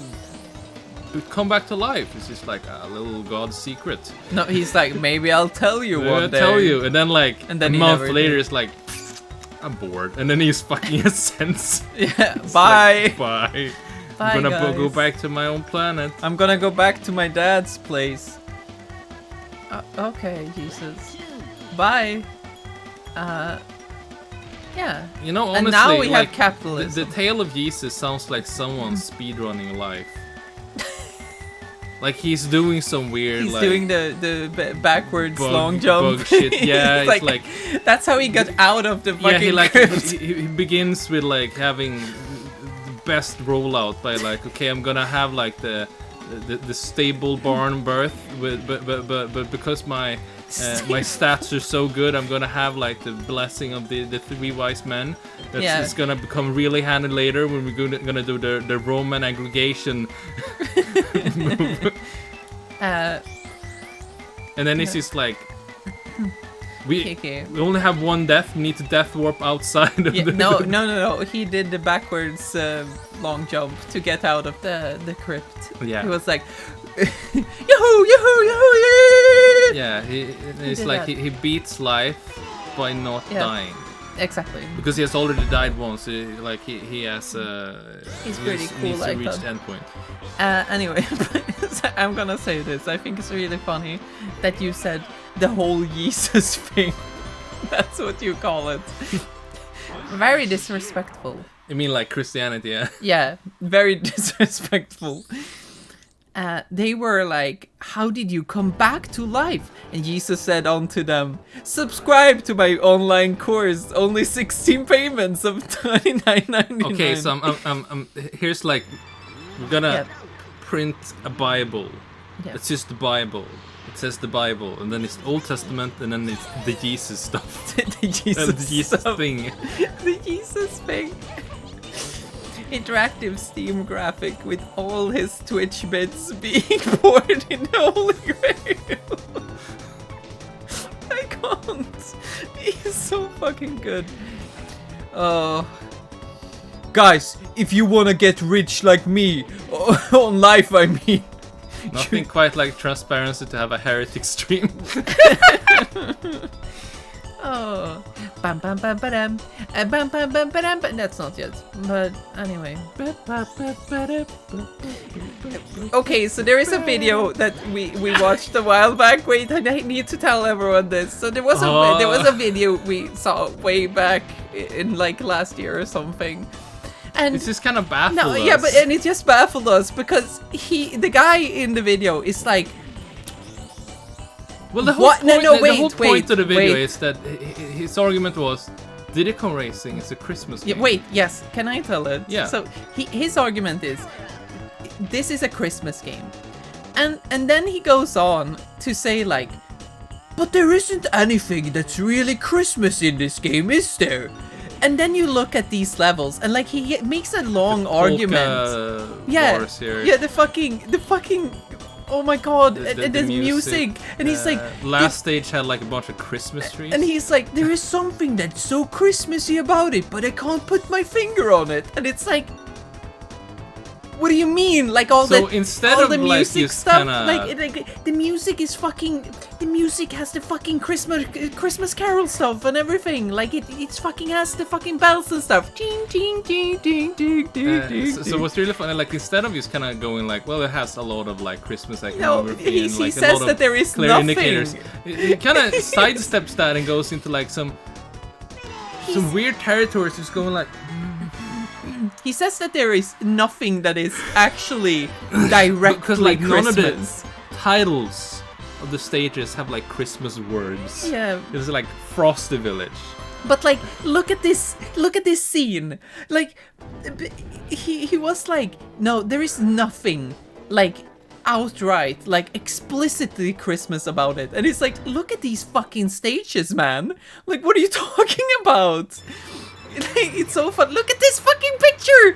come back to life. It's just like a little God's secret. No, he's like, maybe I'll tell you one I'll day. tell you. And then like And then a he month never later, did. it's like, I'm bored. And then he's fucking ascends. Yeah, It's bye. like, bye. Bye, I'm gonna go guys. back to my own planet. I'm gonna go back to my dad's place. Okay, Jesus. Bye. Yeah. You know, honestly, And now we have like, capitalism. the tale of Jesus sounds like someone speedrunning life. Like he's doing some weird, He's like, doing the backwards bug- long jump. bug shit. Yeah, It's it's like that's how he got out of the fucking yeah, he like crypt. he begins with like having the best rollout by like, okay, I'm gonna have like the stable barn birth with but because my stats are so good, I'm gonna have like the blessing of the three wise men. That's Yeah. it's gonna become really handy later when we're gonna do the Roman aggregation. And then it's just like we Kiki. only have one death. We need to death warp outside of Yeah, the no. He did the backwards long jump to get out of the crypt. Yeah. He was like, yahoo, yahoo, yahoo, yahoo! Yeah, it's did like that. he beats life by not Yeah. dying. Exactly. Because he has already died once. He has He's pretty cool needs like to reach that. the end point. Anyway, I'm gonna say this. I think it's really funny that you said the whole Jesus thing. That's what you call it. Very disrespectful. I mean, like Christianity, yeah. Yeah, very disrespectful. They were like, how did you come back to life? And Jesus said unto them, subscribe to my online course, only 16 payments of $29.99. Okay, so I'm here's like, we're gonna Yep. print a Bible. Yep. It's just the Bible. It says the Bible, and then it's Old Testament, and then it's the Jesus stuff. the Jesus, The Jesus stuff. thing. The Jesus thing. Interactive Steam graphic with all his Twitch bits being poured in the Holy Grail. I can't. He's so fucking good. Guys, if you wanna get rich like me, on life I mean. Nothing quite like transparency to have a heretic stream. Oh, bam bam bam badam, bam bam bam badam. But that's not yet. But anyway. Okay, so there is a video that we watched a while back. Wait, I need to tell everyone this. So there was a video we saw way back in like last year or something. And It's just kind of baffled no, us. yeah, but and it just baffled us because the guy in the video is like, Well, the whole What? No, point, no, the wait, whole point of the wait, video wait. is that his argument was Diddy Kong Racing is a Christmas yeah, game. wait, yes, can I tell it? Yeah. So his argument is, this is a Christmas game, and then he goes on to say like, but there isn't anything that's really Christmas in this game, is there? And then you look at these levels, and like he makes a long argument. Yeah, Bars here. yeah, the fucking. Oh my god, The and the music, and he's like, last stage had like a bunch of Christmas trees. and he's like, there is something that's so Christmassy about it, but I can't put my finger on it. And it's like, what do you mean? Like all So the instead all of, the like, music just stuff, kinda- like the music is fucking. The music has the fucking Christmas Carol stuff and everything. Like it's fucking has the fucking bells and stuff. Ding ding ding ding ding ding ding. So what's really funny, like instead of just kind of going like, well, it has a lot of like Christmas No, iconography he and like a says lot of that there is clear nothing. indicators. It kind of sidesteps that and goes into like some weird territories, just going like, He says that there is nothing that is actually directly because like none of Christmas. the titles of the stages have like Christmas words. Yeah. It's like Frosty Village. But like, look at this scene. Like, he was like, no, there is nothing like outright, like explicitly Christmas about it. And it's like, look at these fucking stages, man. Like, what are you talking about? Like, it's so fun. Look at this fucking picture.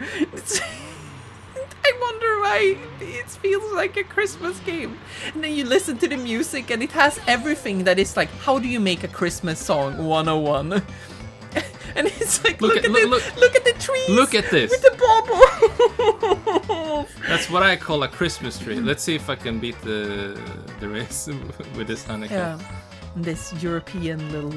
I wonder why it feels like a Christmas game. And then you listen to the music and it has everything that is like, how do you make a Christmas song 101? And it's like, look at the trees. Look at this. With the bubbles. That's It's what I call a Christmas tree. Let's see if I can beat the race with this Hanukkah. Yeah, this European little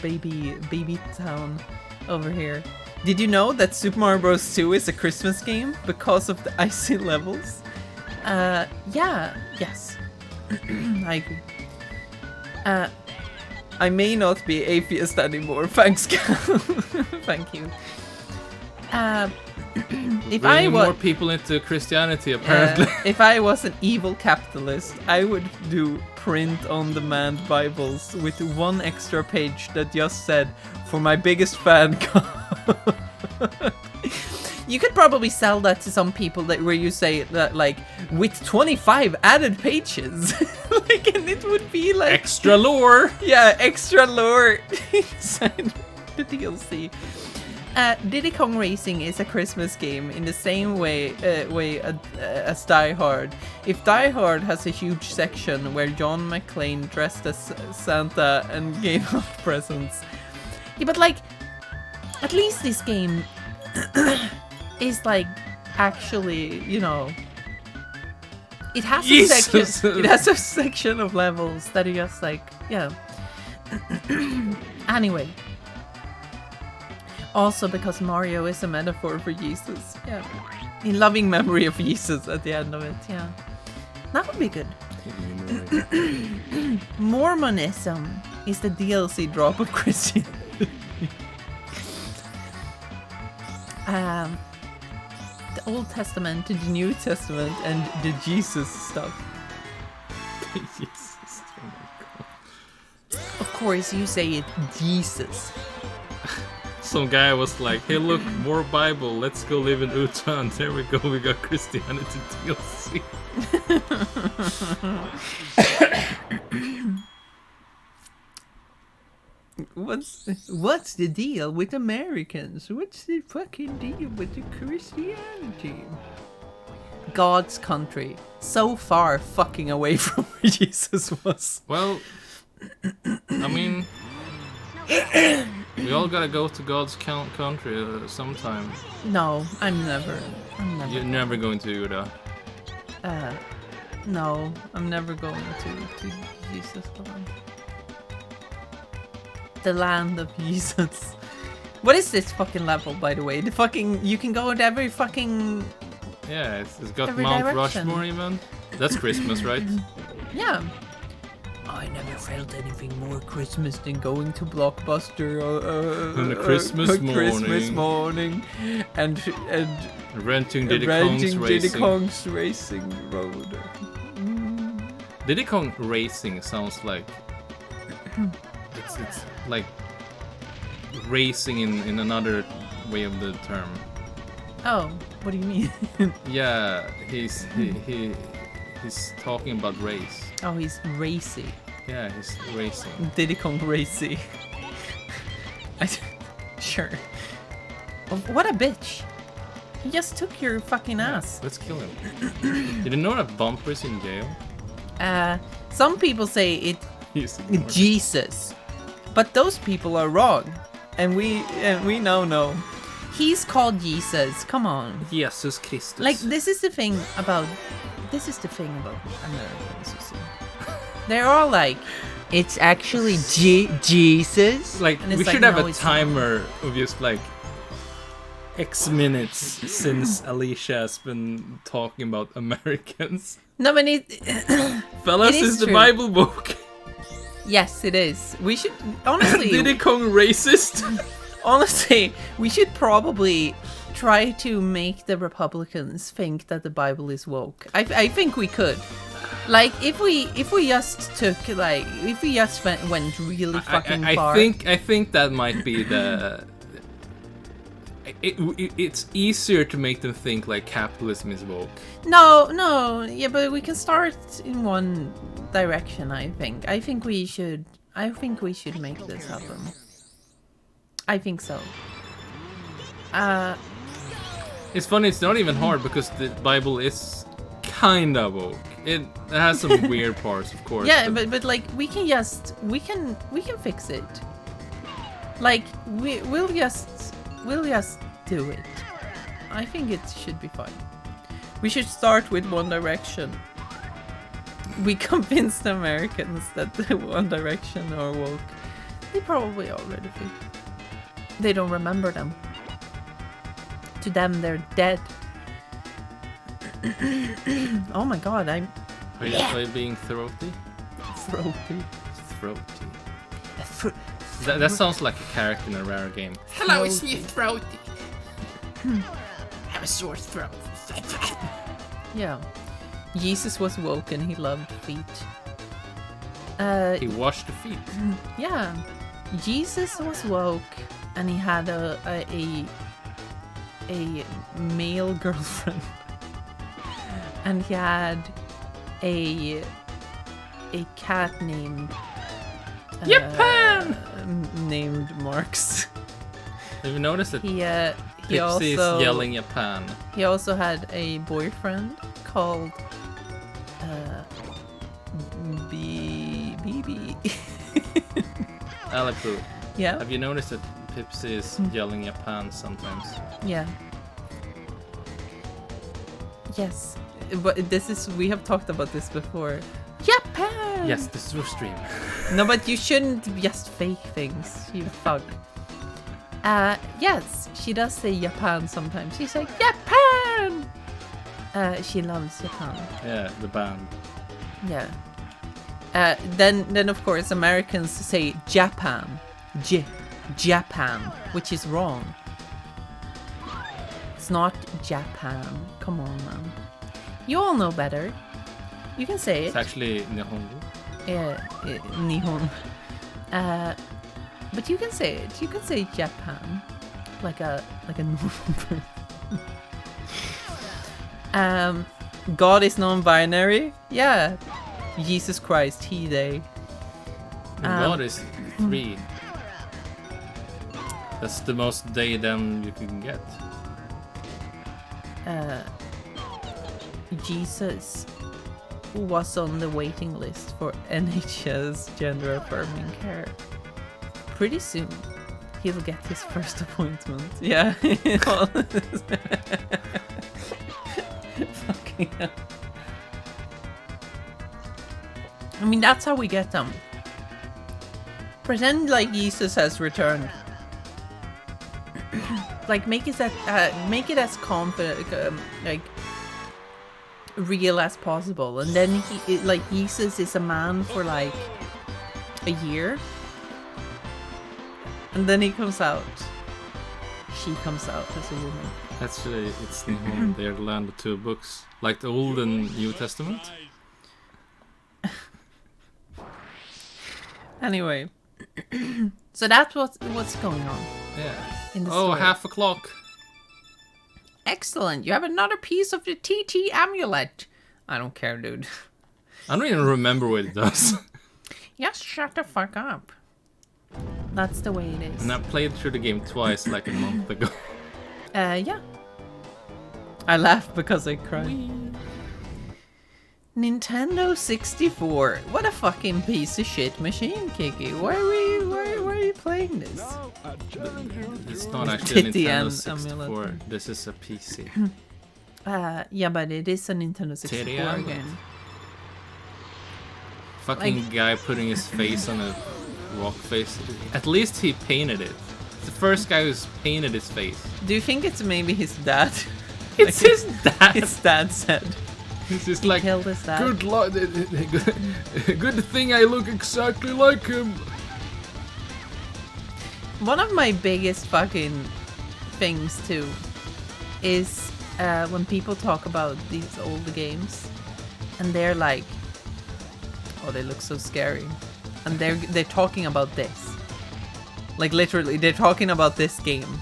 baby town over here. Did you know that Super Mario Bros. 2 is a Christmas game because of the icy levels? Yes. I agree. I may not be atheist anymore. Thanks, Cal. Thank you. If I Bringing was more people into Christianity, apparently. if I was an evil capitalist, I would do print-on-demand Bibles with one extra page that just said, "For my biggest fan." You could probably sell that to some people where you say that, like, with 25 added pages, like, and it would be like Extra lore. Yeah, extra lore inside the DLC. Diddy Kong Racing is a Christmas game in the same way as Die Hard. If Die Hard has a huge section where John McClane dressed as Santa and gave out presents, yeah, but like, at least this game is like actually, you know, it has a section. It has a section of levels that are just like, yeah. Anyway. Also because Mario is a metaphor for Jesus. Yeah. In loving memory of Jesus at the end of it. Yeah. That would be good. Mormonism is the DLC drop of Christianity. The Old Testament to the New Testament and the Jesus stuff. Jesus. Oh my God. Of course, you say it Jesus. Some guy was like, "Hey, look, more Bible. Let's go live in Utah." There we go. We got Christianity DLC. What's the deal with Americans? What's the fucking deal with the Christianity? God's country, so far fucking away from where Jesus was. Well, I mean, we all gotta go to God's country sometime. No, I'm never. You're never going to Utah. No, I'm never going to Jesus land. The land of Jesus. What is this fucking level, by the way? The fucking, you can go to every fucking... Yeah, it's got every Mount direction. Rushmore even. That's Christmas, right? Yeah. I never felt anything more Christmas than going to Blockbuster on a Christmas morning and renting Diddy Kong's Racing Road. Diddy Kong Racing sounds like it's like racing in another way of the term. Oh, what do you mean? Yeah, he's talking about race. Oh, he's racy. Yeah, he's racing. Diddy Kong Racy. Sure. Oh, what a bitch. He just took your fucking ass. Let's kill him. Did you know that Bumper's in jail? Some people say it's Jesus. But those people are wrong. And we now know. He's called Jesus. Come on. Jesus Christus. Like, this is the thing about Americans, you see. They're all like, it's actually Jesus. Like, we like, should have no, a it's timer of just like X minutes since Alicia has been talking about Americans. No, but Fellas, it is is the true. Bible book. Yes, it is. We should, honestly... Diddy Kong racist? Honestly, we should probably try to make the Republicans think that the Bible is woke. I think we could. Like, if we just took, like, if we just went really fucking far. I think that might be the... It's easier to make them think like capitalism is woke. No, yeah, but we can start in one direction. I think we should make this happen. I think so. It's funny. It's not even hard because the Bible is kind of woke. It has some weird parts, of course. Yeah, but like we can fix it. Like we'll just do it. I think it should be fine. We should start with One Direction. We convinced the Americans that the One Direction are woke. They probably already think. They don't remember them. To them, they're dead. Oh my god, I'm... Are you being throaty? Throaty. Throaty. That sounds like a character in a rare game. Hello, it's me, Throaty. I have a sore throat. Yeah. Jesus was woke and he loved feet. He washed the feet. Yeah. Jesus was woke and he had a male girlfriend. And he had a cat named Japan! Named Marx. Have you noticed that He Pipsy also is yelling Japan? He also had a boyfriend called BB. Alipu, Yeah. have you noticed that Pipsy is yelling Japan sometimes? Yeah. Yes. But we have talked about this before. Japan! Yes, this is your stream. No, but you shouldn't just fake things, you fuck. Yes, she does say Japan sometimes. She's like, Japan! She loves Japan. Yeah, the band. Yeah. Then of course Americans say Japan. Japan, which is wrong. It's not Japan. Come on, man. You all know better. You can say It's it. actually Nihongo. Nihon. But you can say it. You can say Japan, like a normal person. God is non-binary. Yeah. Jesus Christ, he, they. God is 3. That's the most they them you can get. Jesus was on the waiting list for NHS gender affirming care. Pretty soon, he'll get his first appointment. Yeah. Fucking hell. I mean, that's how we get them. Pretend like Jesus has returned. Like make it as confident, like real as possible, and then like Jesus is a man for like a year, and then he comes out. She comes out as a woman. Actually, it's Nihon. They're the land of 2 books, like the Old and New Testament. Anyway, so that's what's going on. Yeah. In the Oh, story. 1:30. Excellent. You have another piece of the TT amulet. I don't care, dude. I don't even remember what it does. Just shut the fuck up. That's the way it is. And I played through the game twice, like a month ago. Yeah. I laughed because I cried. Nintendo 64. What a fucking piece of shit machine, Kiki. Why are you playing this? It's not actually a Titty Nintendo and 64. amulet. This is a PC. Yeah, but it is a Nintendo 64 Titty amulet. game. Fucking guy putting his face on a rock face. At least he painted it. It's the first guy who's painted his face. Do you think it's maybe his dad? It's his dad. His dad said. It's just like, Killed his dad. good thing I look exactly like him. One of my biggest fucking things too is when people talk about these older games and they're like, oh, they look so scary, and they're talking about this, like literally they're talking about this game.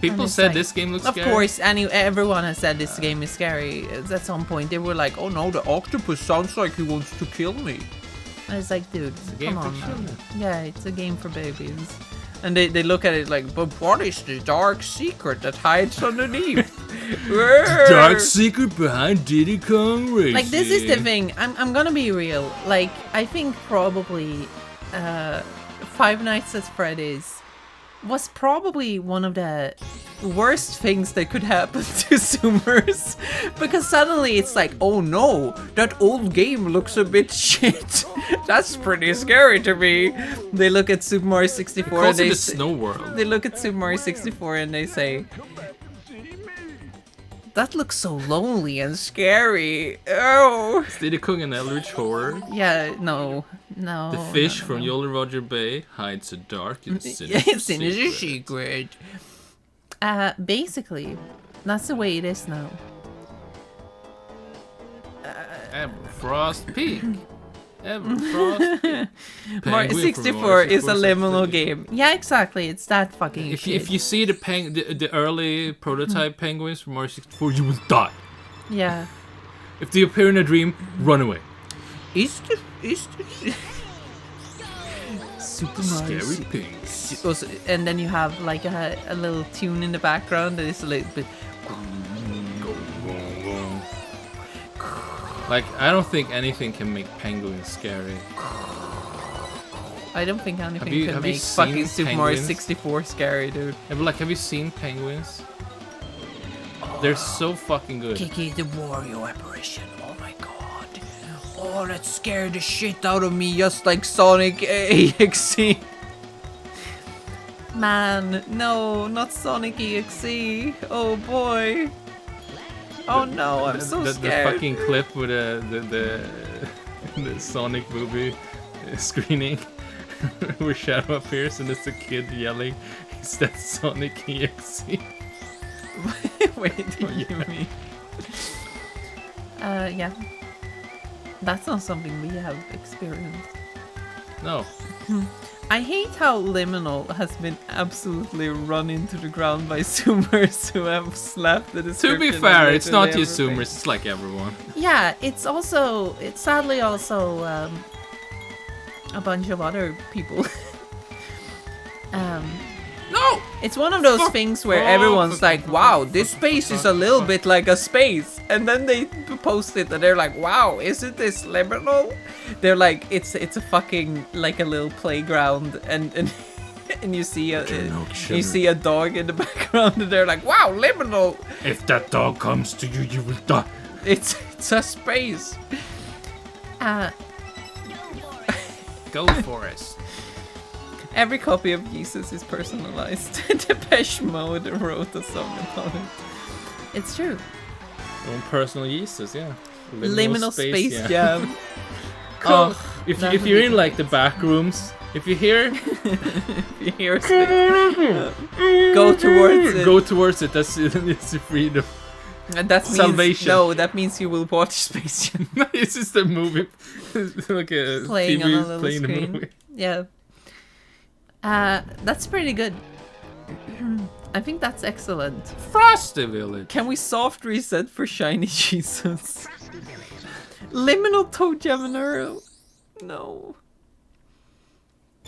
People it's said like, this game looks of scary. course, everyone has said this game is scary. At some point they were like, oh no, the octopus sounds like he wants to kill me. And it's like, dude, a game come for on, man. children. Yeah, it's a game for babies. And they look at it like, but what is the dark secret that hides underneath? Dark secret behind Diddy Kong Racing. Like, this is the thing. I'm gonna be real. Like, I think probably Five Nights at Freddy's was probably one of the worst things that could happen to Zoomers, because suddenly it's like, oh no, that old game looks a bit shit. That's pretty scary to me. They look at Super Mario 64 and They the Snow World. they look at Super Mario 64 and they say, that looks so lonely and scary. Oh. Diddy Kong and Eldritch Horror. Yeah, no. The fish from Jolly Roger Bay hides a dark and sinister Sinister secret. secret. Basically, that's the way it is now. Everfrost Peak. Everfrost Peak. Mario Penguin 64 from is a liminal 64. game. Yeah, exactly. It's that fucking If shit. you see the early prototype penguins from Mario 64, you will die. Yeah. If they appear in a dream, run away. Is the Super Mario Scary pigs. Also, and then you have like a little tune in the background that is a little bit. Like, I don't think anything can make penguins scary. I don't think anything Have you can make seen fucking Super Mario penguins? 64 scary, dude. Yeah, but like, have you seen penguins? They're so fucking good. Kiki, the Wario apparition. Oh my god. Oh, that scared the shit out of me, just like Sonic EXE. Man, no, not Sonic EXE. Oh boy. Oh no, I'm so the scared. fucking clip with the Sonic movie screening where Shadow appears and it's a kid yelling, "Is that Sonic EXE?" Wait, what do you mean? Yeah. That's not something we have experienced. No. I hate how Liminal has been absolutely run into the ground by Zoomers who have slapped the To description. be fair, and it's not literally just everything. Zoomers, it's like everyone. Yeah, it's sadly also a bunch of other people. No! It's one of those Fuck things where off. everyone's like, wow, this space is a little bit like a space. And then they post it and they're like, wow, isn't this liminal? They're like, it's a fucking, like a little playground. And and you see a dog in the background and they're like, wow, liminal. If that dog comes to you, you will die. It's a space. Go Forest. Every copy of Jesus is personalized. Depeche Mode wrote a song about it. It's true. Your own personal Jesus, yeah. Liminal Space yeah. Jam. Cool. If That if would you're be in like the back rooms, if you hear, You hear go towards it. go towards it. That's it's the freedom. And that means, Salvation. No, that means you will watch Space Jam This is the movie, like a playing TV on a little playing the screen. movie. Yeah. That's pretty good. I think that's excellent. Frosty Village. Can we soft reset for Shiny Jesus? Liminal Toe Jam and Earl. No.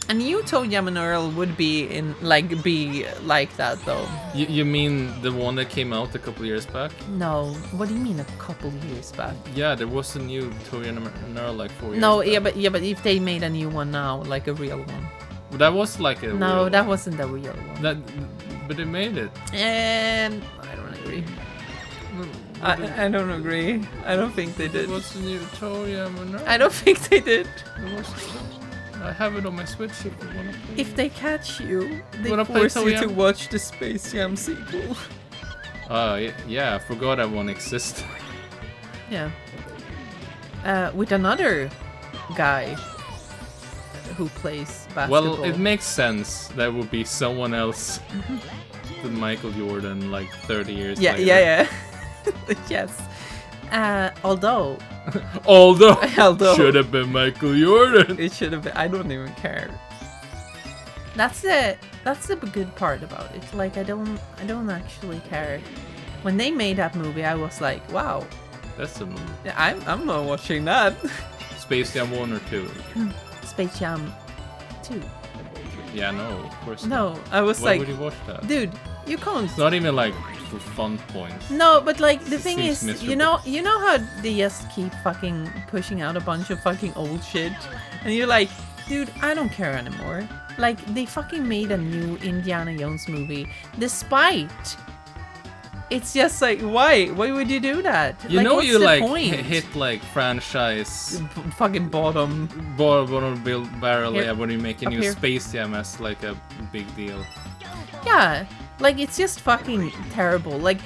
A new Toe Jam and Earl would be like that though. You mean the one that came out a couple years back? No. What do you mean a couple years back? Yeah, there was a new Toy and Earl like 4 years No, back. yeah, but if they made a new one now, like a real one. But that was like a No, real- that wasn't the real one. but they made it. I don't agree. I don't agree. I don't think they did. What's the new Toy and Earl? I don't think they did. I have it on my Switch if you wanna play. If they catch you, they Wanna play force you Toe to Jam? watch the Space Jam sequel. Yeah, I forgot that one existed. Yeah. With another guy who plays basketball. Well, it makes sense that would be someone else than Michael Jordan like 30 years later. Yeah. Yes. Although Although should have been Michael Jordan. it should have been. I don't even care. That's the good part about it. Like I don't actually care. When they made that movie, I was like, wow, That's a movie. I'm not watching that. Space Jam 1 or 2. Space Jam 2. Yeah, no, of course. No, not. I was Why like, would you watch that? dude, you can't. It's not even like for fun points. No, but like the thing Seems is, miserable. you know how they just keep fucking pushing out a bunch of fucking old shit, and you're like, dude, I don't care anymore. Like, they fucking made a new Indiana Jones movie, despite... It's just like, why? Why would you do that? You like, know what's you the like point? hit like franchise Fucking bottom. bottom barrel, Here- yeah, when you make a up new here. Space Jam as like a big deal. Yeah, like it's just fucking terrible. Like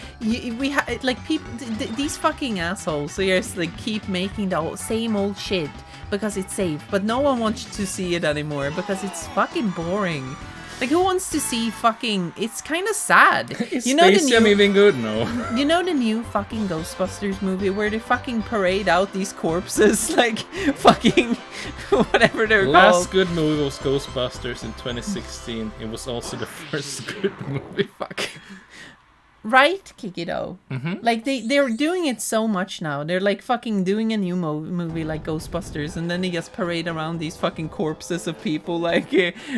like people, these fucking assholes seriously keep making the same old shit because it's safe, but no one wants to see it anymore because it's fucking boring. Like, who wants to see fucking? It's kind of sad. Is You know the Space Jam new, even good? No. you know the new fucking Ghostbusters movie where they fucking parade out these corpses like fucking whatever they're Last called. good movie was Ghostbusters in 2016. It was also the first good movie. Fuck. Right, Kiki, though. Mm-hmm. Like, they're doing it so much now. They're, like, fucking doing a new movie like Ghostbusters, and then they just parade around these fucking corpses of people, like,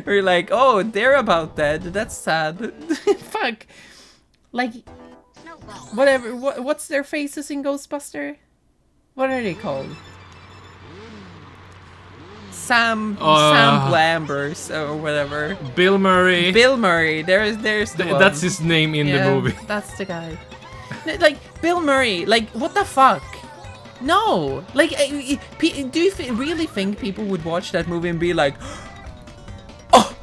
or like, oh, they're about dead. That's sad. Fuck. Like, whatever. What's their faces in Ghostbuster? What are they called? Sam Blambers or whatever. Bill Murray. Bill Murray. There's the one. That's his name in the movie. That's the guy. Like, Bill Murray, like, what the fuck? No. Like, do you really think people would watch that movie and be like, oh,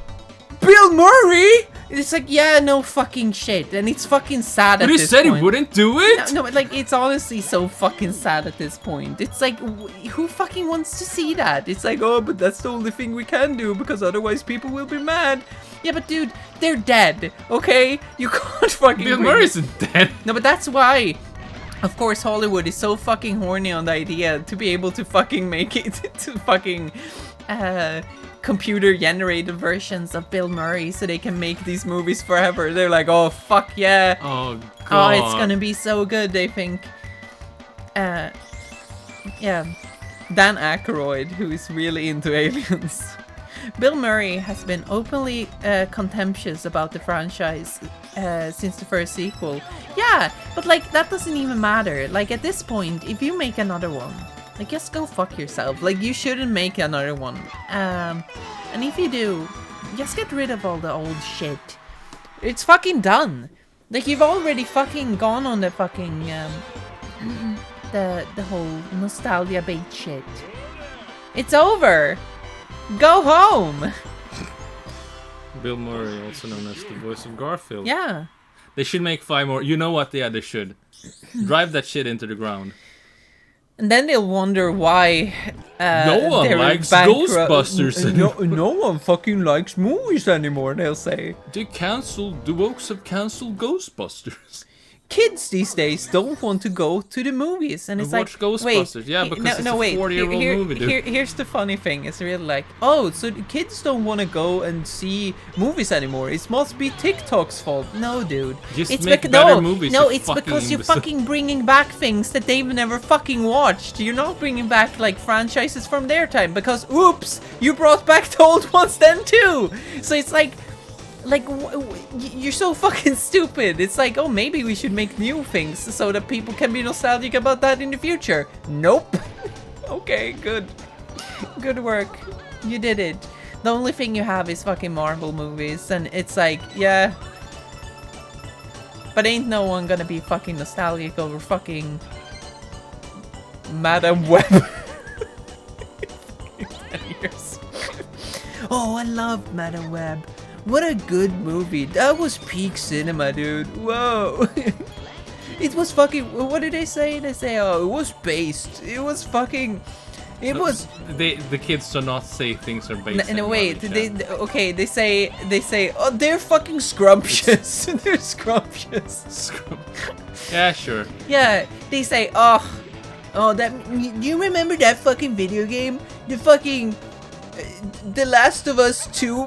Bill Murray? It's like, yeah, no fucking shit. And it's fucking sad But at he this said point. he wouldn't do it? No, but like, it's honestly so fucking sad at this point. It's like, who fucking wants to see that? It's like, oh, but that's the only thing we can do because otherwise people will be mad. Yeah, but dude, they're dead, okay? You can't fucking Bill bring- Murray isn't dead. No, but that's why, of course, Hollywood is so fucking horny on the idea to be able to fucking make it to fucking computer-generated versions of Bill Murray so they can make these movies forever. They're like, oh, fuck yeah. Oh, God. Oh, it's gonna be so good, they think. Yeah. Dan Aykroyd, who is really into aliens. Bill Murray has been openly contemptuous about the franchise since the first sequel. Yeah, but like, that doesn't even matter. Like, at this point, if you make another one, like, just go fuck yourself. Like, you shouldn't make another one. And if you do, just get rid of all the old shit. It's fucking done. Like, you've already fucking gone on the fucking, the whole nostalgia bait shit. It's over. Go home. Bill Murray, also known as the voice of Garfield. Yeah. They should make 5 more. You know what? Yeah, they should. Drive that shit into the ground. And then they'll wonder why No one they're likes bankrupt. Ghostbusters No one fucking likes movies anymore, they'll say. The Wokes have cancelled Ghostbusters. Kids these days don't want to go to the movies, and it's Watch like, Ghostbusters. wait, Yeah, because it's a 40-year-old movie, dude. Here's the funny thing: it's really like, oh, so the kids don't want to go and see movies anymore. It must be TikTok's fault. No, dude. Just it's make better movies, No, you it's fucking because you're imbecile. fucking bringing back things that they've never fucking watched. You're not bringing back like franchises from their time because, oops, you brought back the old ones then too. So it's like. You're so fucking stupid. It's like, oh, maybe we should make new things so that people can be nostalgic about that in the future. Nope. Okay, good. Good work. You did it. The only thing you have is fucking Marvel movies, and it's like, yeah. But ain't no one gonna be fucking nostalgic over fucking Madam Web. Oh, I loved Madam Web. What a good movie. That was peak cinema, dude. Whoa. It was fucking... What did they say? They say, oh, it was based. It was fucking... It was... The kids do not say things are based In a on way, knowledge, yeah. okay, they say, oh, they're fucking scrumptious. They're scrumptious. Yeah, sure. Yeah, they say, oh, that... Do you remember that fucking video game? The fucking... The Last of Us 2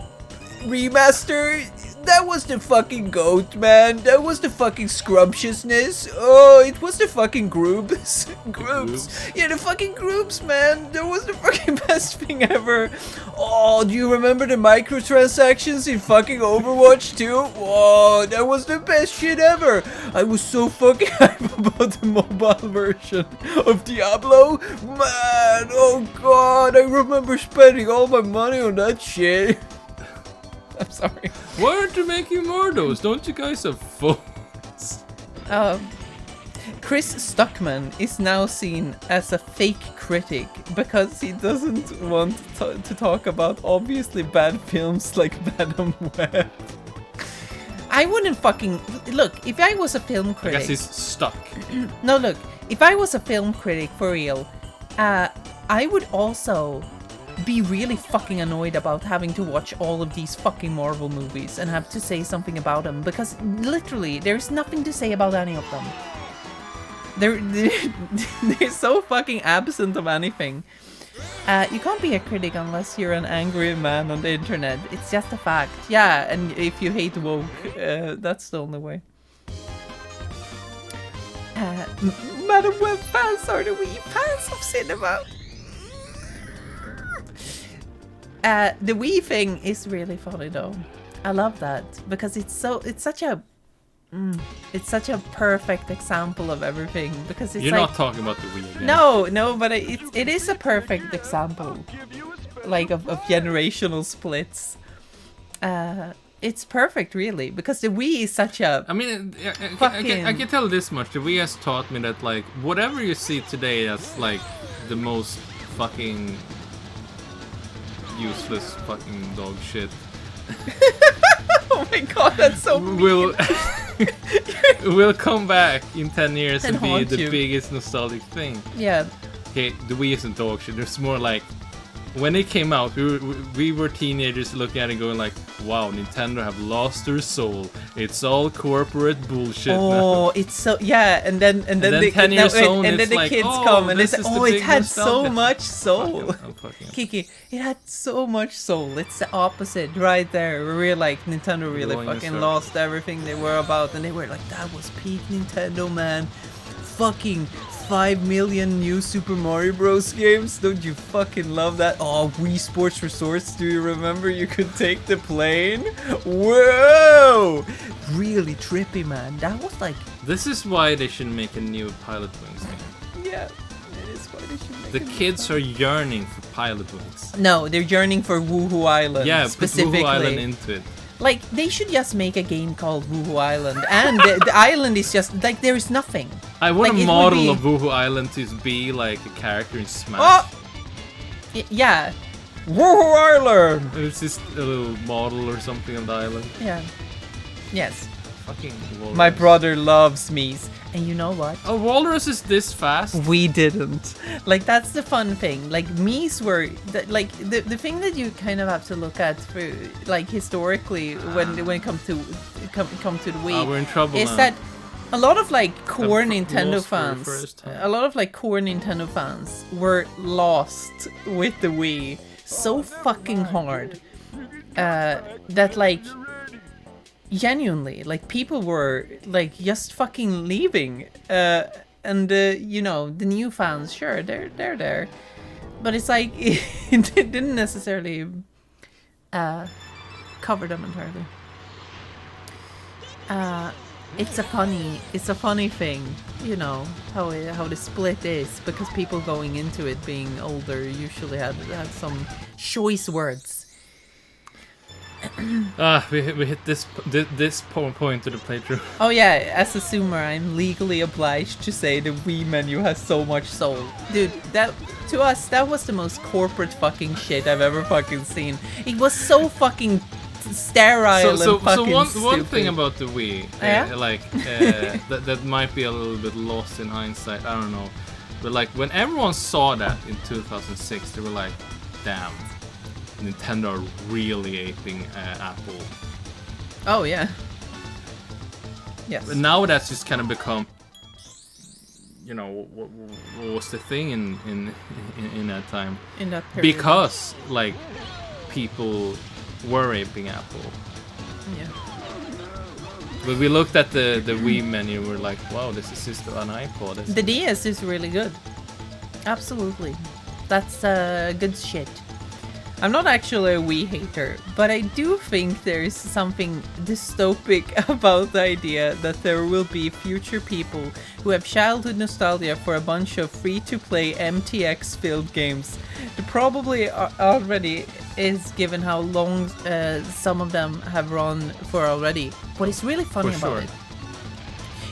remaster? That was the fucking goat, man. That was the fucking scrumptiousness. Oh, it was the fucking groups. Groups. Yeah, the fucking groups, man. That was the fucking best thing ever. Oh, do you remember the microtransactions in fucking Overwatch 2? Whoa, that was the best shit ever. I was so fucking hype about the mobile version of Diablo. Man, oh god, I remember spending all my money on that shit. I'm sorry. Why aren't you making more of those? Don't you guys have phones? Chris Stuckman is now seen as a fake critic because he doesn't want to talk about obviously bad films like Madam Web. I wouldn't fucking... Look, if I was a film critic... I guess he's stuck. No, look, if I was a film critic, for real, I would also be really fucking annoyed about having to watch all of these fucking Marvel movies and have to say something about them, because literally, there's nothing to say about any of them. They're so fucking absent of anything. You can't be a critic unless you're an angry man on the internet. It's just a fact. Yeah, and if you hate woke, that's the only way. Madam Web fans are the wee fans of cinema. The Wii thing is really funny though. I love that because it's such a perfect example of everything, because it's You're like, not talking about the Wii again. No, but it is a perfect example, like of generational splits. It's perfect, really, because the Wii is such a... I mean, I can tell this much. The Wii has taught me that, like, whatever you see today as, like, the most fucking useless fucking dog shit. Oh my god, that's so mean. Will come back in 10 years and be haunt the you. biggest nostalgic thing. Yeah. Okay, the Wii isn't dog shit. There's more like... When it came out, we were teenagers looking at it going like, wow, Nintendo have lost their soul. It's all corporate bullshit now. Oh, it's so... Yeah, and then 10 years on, and then it's the like, kids oh, come and they this say, is the oh, it big had so nostalgia. much soul. Fucking Kiki, it had so much soul. It's the opposite right there. We're like, Nintendo really Going in fucking circles. lost everything they were about, and they were like, that was peak Nintendo, man. Fucking 5 million new Super Mario Bros. Games. Don't you fucking love that? Oh, Wii Sports Resorts. Do you remember you could take the plane? Whoa! Really trippy, man. That was like... This is why they should make a new Pilot Wings game. Yeah, it is why they should make The it. kids are yearning for Pilot Wings. No, they're yearning for Woohoo Island. Yeah, specifically. put Woohoo Island into it. Like, they should just make a game called Woohoo Island, and the island is just, like, there is nothing. I want Like, a it would model be- of Woohoo Island to be like a character in Smash. Oh! Yeah. Woohoo Island! It's just a little model or something on the island. Yeah. Yes. Fucking walrus. My brother loves Mies. And you know what? A walrus is this fast? We didn't. Like, that's the fun thing. Like, Mies were... the thing that you kind of have to look at, for, like, historically, when it comes to the Wii... we're in trouble is now. that a lot of like core Nintendo lost for the fans, first time. a lot of like core Nintendo fans were lost with the Wii so fucking hard that like genuinely like people were like just fucking leaving, and you know, the new fans, sure, they're there, but it's like it didn't necessarily cover them entirely. It's a funny thing, you know, how the split is, because people going into it being older usually had some choice words. We hit this point of the playthrough. Oh yeah, as a zoomer, I'm legally obliged to say the Wii menu has so much soul. Dude, that to us, that was the most corporate fucking shit I've ever fucking seen. It was so fucking sterile So and fucking one stupid. thing about the Wii, Yeah? that might be a little bit lost in hindsight. I don't know, but like when everyone saw that in 2006, they were like, "Damn, Nintendo are really aping Apple." Oh yeah. Yes. But now that's just kind of become, you know, what was the thing in that time? In that period. Because like people were aping Apple. Yeah. But we looked at the Wii menu, we're like, wow, this is just an iPod. Isn't The it? DS is really good. Absolutely. That's good shit. I'm not actually a Wii hater, but I do think there's something dystopic about the idea that there will be future people who have childhood nostalgia for a bunch of free-to-play MTX-filled games. They probably already is given how long some of them have run for already. What is really funny about it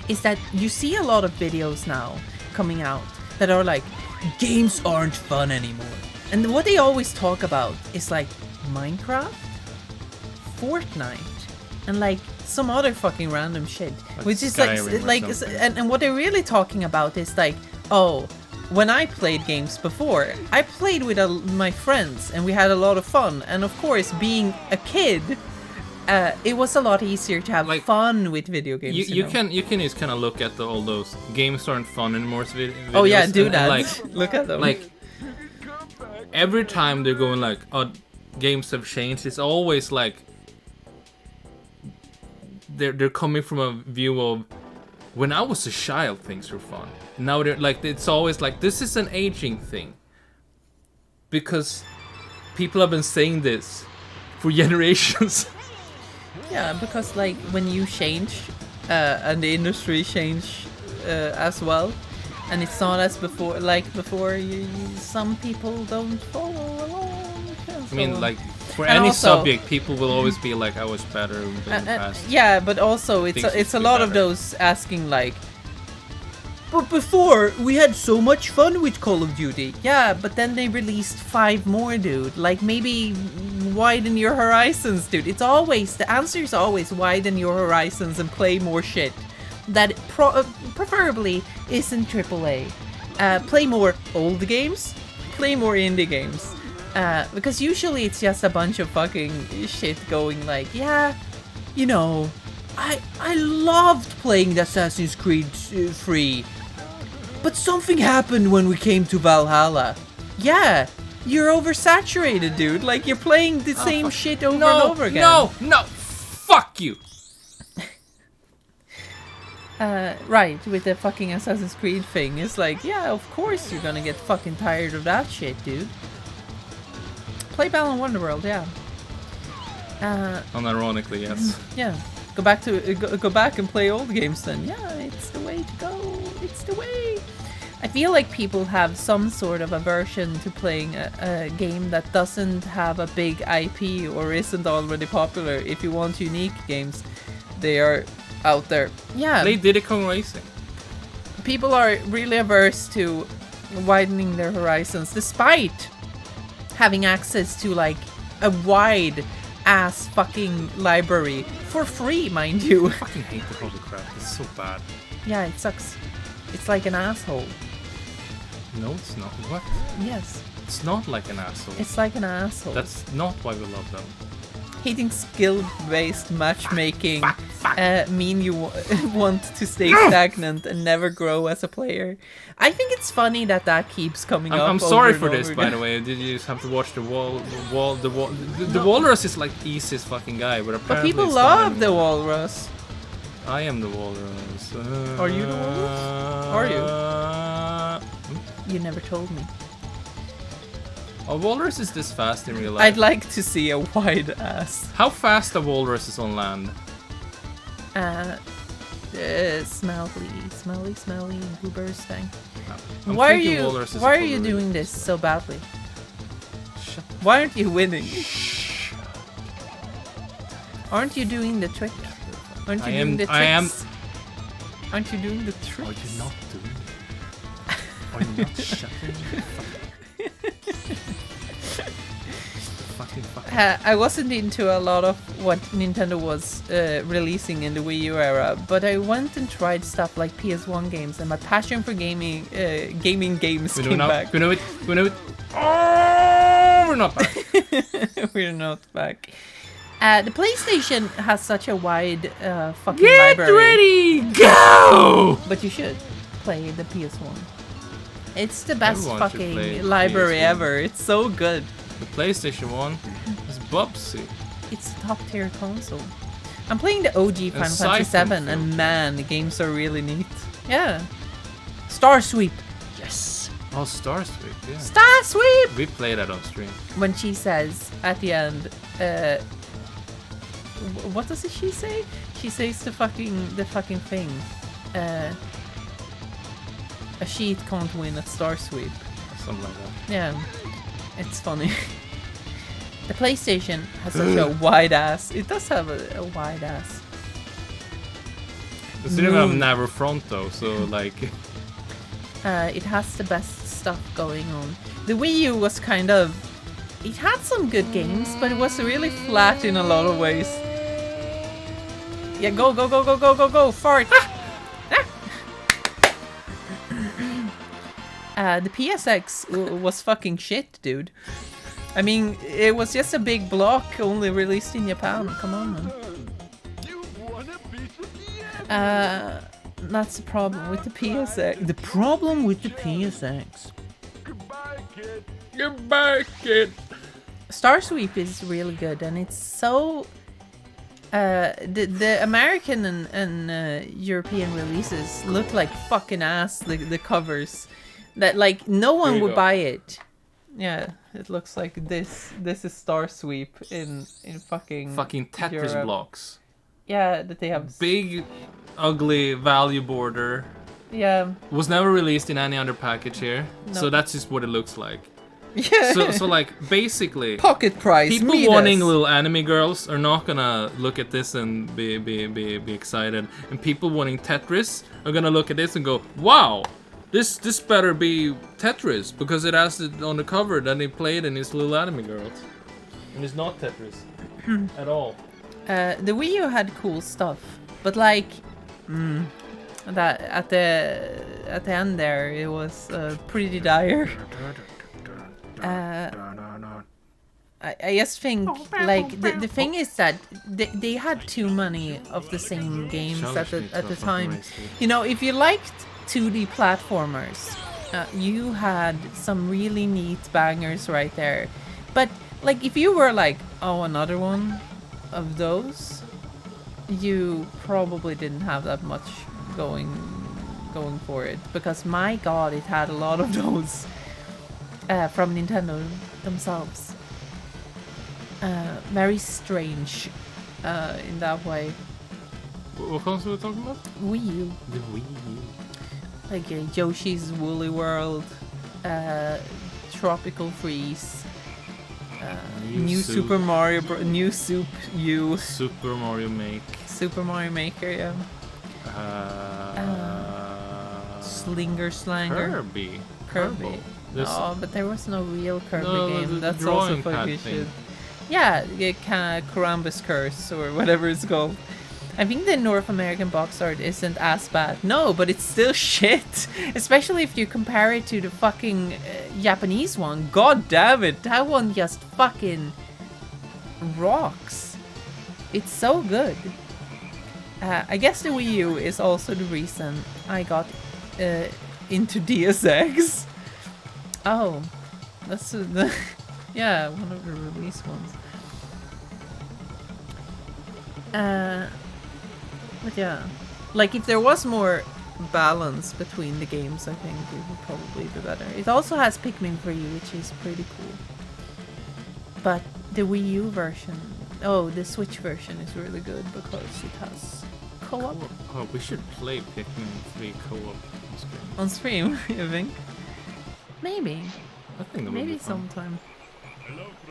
is that you see a lot of videos now coming out that are like, games aren't fun anymore. And what they always talk about is like Minecraft, Fortnite, and like some other fucking random shit. Which is like and what they're really talking about is like, oh, when I played games before, I played with my friends and we had a lot of fun. And of course, being a kid, it was a lot easier to have like, fun with video games. You can just kind of look at all those games aren't fun anymore videos. Oh yeah, do that. Like, look at them. Like every time they're going like, oh, games have changed. It's always like they're coming from a view of when I was a child, things were fun. Now they're like, it's always like, this is an aging thing, because people have been saying this for generations. Yeah, because like when you change and the industry change as well, and it's not as before, like before some people don't follow along. I mean, like for and any also, subject, people will always be like, I was better in the past. Yeah, but also it's a lot of those asking like, but before we had so much fun with Call of Duty. Yeah, but then they released 5 more, dude. Like maybe widen your horizons, dude. It's always, the answer is always widen your horizons and play more shit that preferably isn't AAA. Play more old games, play more indie games. Because usually it's just a bunch of fucking shit going like, yeah, you know, I loved playing the Assassin's Creed 3, but something happened when we came to Valhalla. Yeah, you're oversaturated, dude. Like, you're playing the same shit over and over again. No, fuck you. Right, with the fucking Assassin's Creed thing, it's like, yeah, of course you're gonna get fucking tired of that shit, dude. Play Balan Wonderworld, yeah. Unironically, yes. Yeah. Go back and play old games then. Yeah, it's the way to go. It's the way. I feel like people have some sort of aversion to playing a game that doesn't have a big IP or isn't already popular. If you want unique games, they are out there. Yeah. Play Diddy Kong Racing. People are really averse to widening their horizons, despite having access to like a wide ass fucking library for free, mind you. I fucking hate the holy crap. It's so bad. Yeah, it sucks. It's like an asshole. No, it's not. What? Yes. It's not like an asshole. It's like an asshole. That's not why we love them. Hating skill-based matchmaking mean you want to stay stagnant and never grow as a player. I think it's funny that keeps coming up. I'm sorry for this, by the way. Did you just have to watch the walrus is like the easiest fucking guy, but apparently people love the walrus. I am the walrus. Are you the walrus? Are you? You never told me. A walrus is this fast in real life. I'd like to see a wide ass. How fast a walrus is on land? Smelly, goobers thing. No. Why are you doing this so badly? Shut up. Why aren't you winning? Aren't you doing the trick? Aren't you doing the tricks? Aren't you doing the tricks? Are you not doing it? Are you not shutting I wasn't into a lot of what Nintendo was releasing in the Wii U era, but I went and tried stuff like PS1 games, and my passion for gaming games came back. We know it. Oh, we're not back. We're not back. The PlayStation has such a wide fucking library. Get ready, go! But you should play the PS1. It's the best fucking library ever. It's so good. The PlayStation 1 is Bubsy. It's a top tier console. I'm playing the OG Final Fantasy 7 and man, the games are really neat. Yeah. Star Sweep. Yes. Oh, Star Sweep, yeah. Star Sweep! We played that on stream. When she says at the end, what does she say? She says the fucking thing. A sheet can't win at Star Sweep. Something like that. Yeah. It's funny. The PlayStation has such a wide ass. It does have a wide ass. It didn't have narrow front though, so like. It has the best stuff going on. The Wii U was kind of. It had some good games, but it was really flat in a lot of ways. Yeah, go, fart! The PSX was fucking shit, dude. I mean, it was just a big block, only released in Japan. Come on, man. That's the problem with the PSX. The problem with the PSX. Goodbye, kid. Star Sweep is really good, and it's so. The American and European releases look like fucking ass. The covers, that like no one would buy it. Yeah, it looks like this. This is Star Sweep in fucking Tetris Europe. blocks. Yeah, that they have Big, ugly value border. Yeah. Was never released in any other package here, No. so that's just what it looks like. Yeah. So like basically, Pocket price. people meet wanting us. little anime girls are not gonna look at this and be excited, and people wanting Tetris are gonna look at this and go, "Wow, this better be Tetris because it has it on the cover that they played in his little anime girls, and it's not Tetris at all." The Wii U had cool stuff, but like that at the end there, it was pretty dire. I just think like the thing is that they had too many of the same games at the time. You know, if you liked 2D platformers, you had some really neat bangers right there. But like if you were like, oh, another one of those, you probably didn't have that much going for it, because my god, it had a lot of those from Nintendo themselves. Very strange in that way. What console are we talking about? Wii U, The Wii U. like Yoshi's Woolly World, Tropical Freeze, New Soup. Super Mario New Soup U, Super Mario Make. Super Mario Maker, yeah. Slinger Slanger. Kirby. Kirby. This- No, but there was no real Kirby No, game. the That's also drawing pad fucking thing. shit. Yeah, Karambus Curse or whatever it's called. I think the North American box art isn't as bad. No, but it's still shit. Especially if you compare it to the fucking Japanese one. God damn it, that one just fucking rocks. It's so good. I guess the Wii U is also the reason I got into DSX. Oh, that's yeah, one of the release ones. But yeah, like if there was more balance between the games, I think it would probably be better. It also has Pikmin 3, which is pretty cool. But the Wii U version, oh, the Switch version is really good because it has co-op Oh, we should play Pikmin 3 co-op on screen. on stream, you think? Maybe. I think that would Maybe be fun. sometime.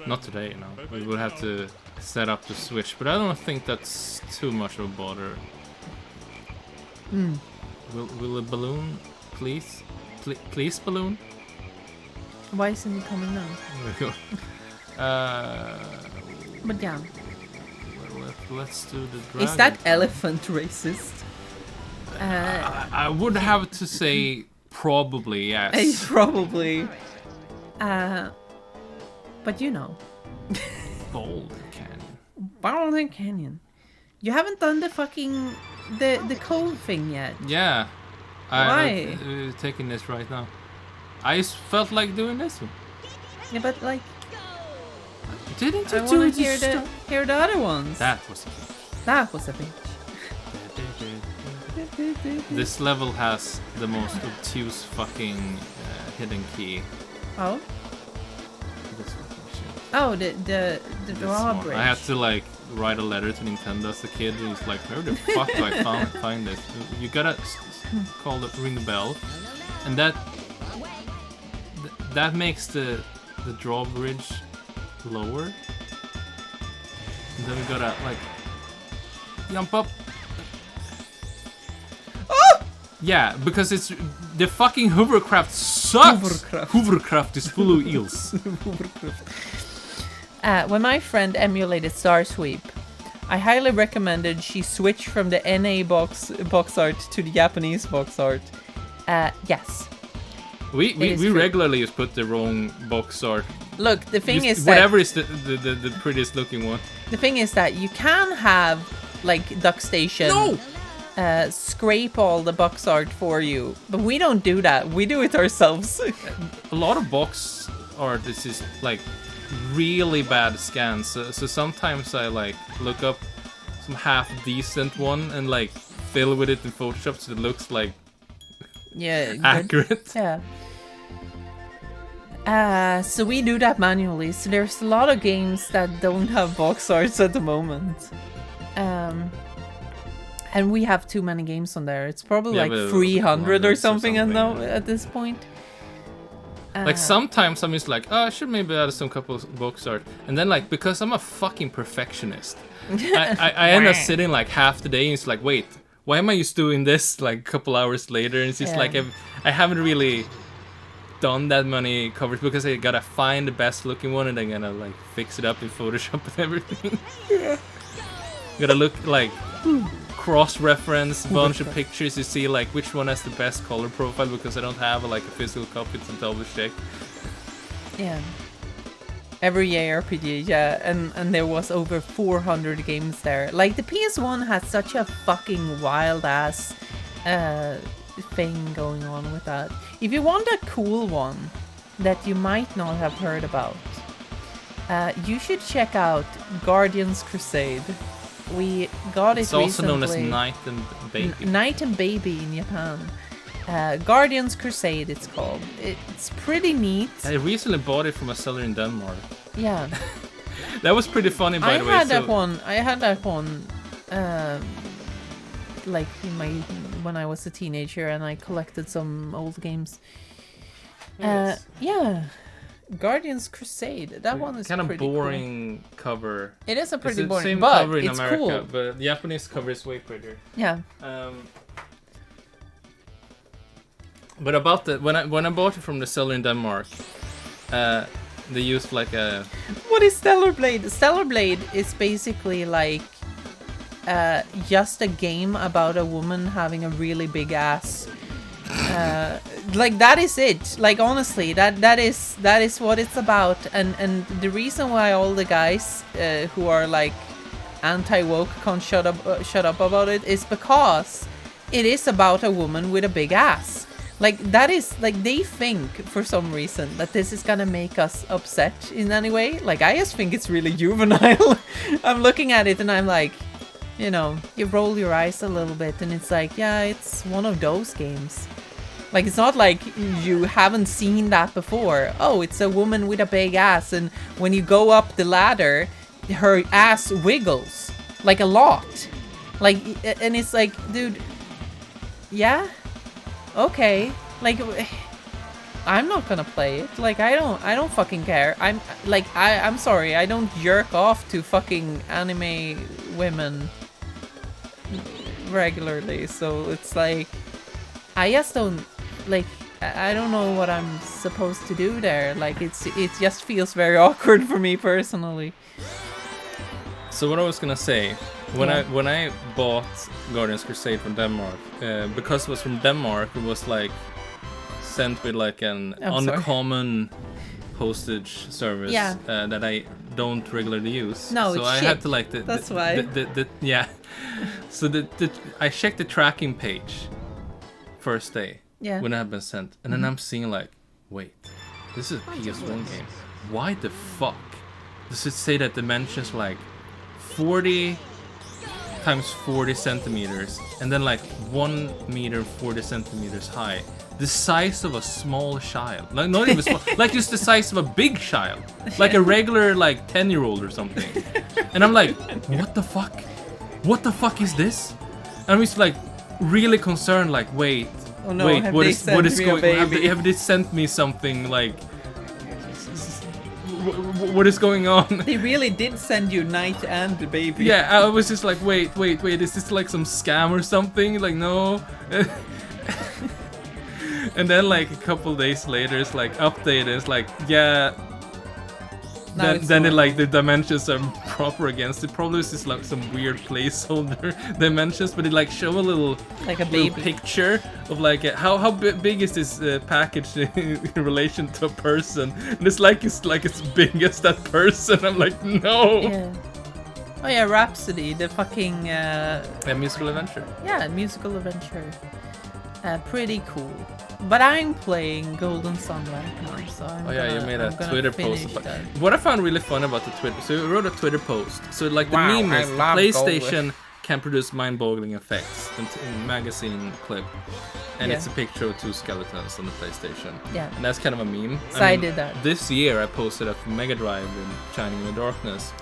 Not today, no. We would have to set up the Switch, but I don't think that's too much of a bother. Will a balloon, please? Please, balloon? Why isn't it coming now? There we go. But yeah. Let's do the dragon. Is that elephant racist? I would have to say probably, yes. It's probably. But you know. Boulder Canyon. Boulder Canyon. You haven't done the fucking the code thing yet. Yeah. Why? I'm taking this right now. I just felt like doing this one. Yeah, but like Didn't I you do want it? to hear the other ones. That was a That was a bitch. This level has the most obtuse fucking hidden key. Oh. This fucking shit. Oh, the This drawbridge. one. I had to like write a letter to Nintendo as a kid. He's like, where the fuck do I find this? You gotta ring the bell, and that makes the drawbridge lower. And then we gotta like jump up. Oh! Yeah, because it's the fucking hovercraft sucks. Hovercraft. Hovercraft is full of eels. When my friend emulated Star Sweep, I highly recommended she switch from the NA box art to the Japanese box art. Yes. We true. regularly just put the wrong box art. Look, the thing Just is whatever is the prettiest looking one. the thing is that you can have like Duck Station scrape all the box art for you, but we don't do that. We do it ourselves. A lot of box art is just like really bad scans. So sometimes I like look up some half decent one and like fill with it in Photoshop so it looks like Yeah. good. accurate. Yeah. So we do that manually. So there's a lot of games that don't have box arts at the moment. And we have too many games on there. It's probably Yeah, like but 300 or 100 or something, something. at this point. Like sometimes I'm just like, oh, I should maybe add some couple of box art, and then like because I'm a fucking perfectionist, I end up sitting like half the day and it's like, wait, why am I just doing this like a couple hours later? And it's just Yeah. like I haven't really done that many covers because I gotta find the best looking one and then gonna like fix it up in Photoshop and everything. Gotta look like cross-reference a bunch of pictures to see like which one has the best color profile because I don't have like a physical copy to double check. Yeah. Every JRPG, yeah, and there was over 400 games there. Like the PS1 had such a fucking wild ass thing going on with that. If you want a cool one that you might not have heard about, you should check out Guardians Crusade. We got it It's also recently. known as Night and Baby. Night and Baby in Japan. Guardians Crusade it's called. It's pretty neat. I recently bought it from a seller in Denmark. Yeah. That was pretty funny, by I the way. had that one like when I was a teenager and I collected some old games. Yes. Yeah. Guardians Crusade. That one is kind of pretty boring cover. Cool. It is a pretty It's the boring, same but cover in it's America, cool. but the Japanese cover is way prettier. Yeah. But about the when I bought it from the seller in Denmark, they used like a What is Stellar Blade? Stellar Blade is basically like just a game about a woman having a really big ass. Like that is it. Like honestly, that is what it's about. And the reason why all the guys who are like anti-woke can't shut up about it is because it is about a woman with a big ass. Like that is like they think for some reason that this is gonna make us upset in any way. Like I just think it's really juvenile. I'm looking at it and I'm like, you know, you roll your eyes a little bit and it's like, yeah, it's one of those games. Like it's not like you haven't seen that before. Oh, it's a woman with a big ass and when you go up the ladder, her ass wiggles like a lot. Like and it's like, dude, yeah? Okay, like I'm not gonna play it. Like I don't fucking care. I'm sorry, I don't jerk off to fucking anime women regularly. So it's like I just don't like. I don't know what I'm supposed to do there. Like it just feels very awkward for me personally. So what I was gonna say, when I bought Guardians Crusade from Denmark, because it was from Denmark, it was like sent with like an uncommon postage service that I don't regularly use. No, so it's I shit. had to like That's why. Yeah. So I checked the tracking page first day when it had been sent, and then I'm seeing like, wait, this is a PS1 game. Why the fuck does it say that dimensions like 40 times 40 centimeters and then like 1 meter 40 centimeters high, the size of a small child, like not even small, like just the size of a big child, like a regular like 10-year-old or something. And I'm like, what the fuck is this? And I'm just like really concerned, like wait, have what they is sent me a going on? baby? Have they sent me something like what is going on? They really did send you Knight and the baby. Yeah, I was just like, wait, is this like some scam or something? Like, no. And then like a couple days later, it's like updated. It's like, yeah. Then it, like the dimensions are proper against it. Probably it's just like some weird placeholder dimensions, but it like show a little like a little baby picture of like how big is this package in relation to a person, and it's like as big as that person. I'm like, no. Yeah. Oh yeah, Rhapsody, the fucking A musical adventure. yeah, musical adventure. Pretty cool. But I'm playing Golden Sun right now, so You made a gonna Twitter post finish about that. what I found really fun about the Twitter. So you wrote a Twitter post. So like the Wow, meme I is love PlayStation can produce mind-boggling effects in magazine clip, and Yeah. it's a picture of two skeletons on the PlayStation. Yeah. And that's kind of a meme. So I did that. This year I posted a Mega Drive in Shining in the Darkness.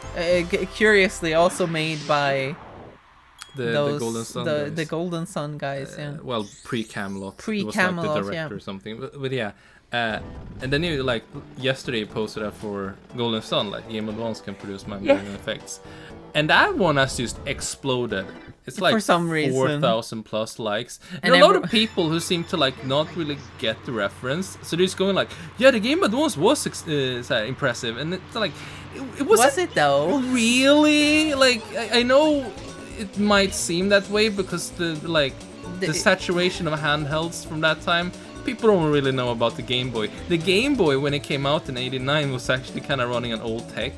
Curiously, also made by The those Golden Sun the guys. Golden Sun guys. Yeah. Well, pre-Camelot. Pre-Camelot, it was like the director yeah. or something. But yeah. And then you like yesterday you posted that for Golden Sun, like Game Advance can produce mind-blowing effects. And that one has just exploded. It's like For some reason. 4,000 plus likes. And And a lot of people who seem to like not really get the reference. So they're just going like, yeah, the Game Advance was impressive. And it's like, it wasn't Was it though? really like I know it might seem that way because the saturation of handhelds from that time, people don't really know about the Game Boy. The Game Boy when it came out in '89 was actually kind of running on old tech.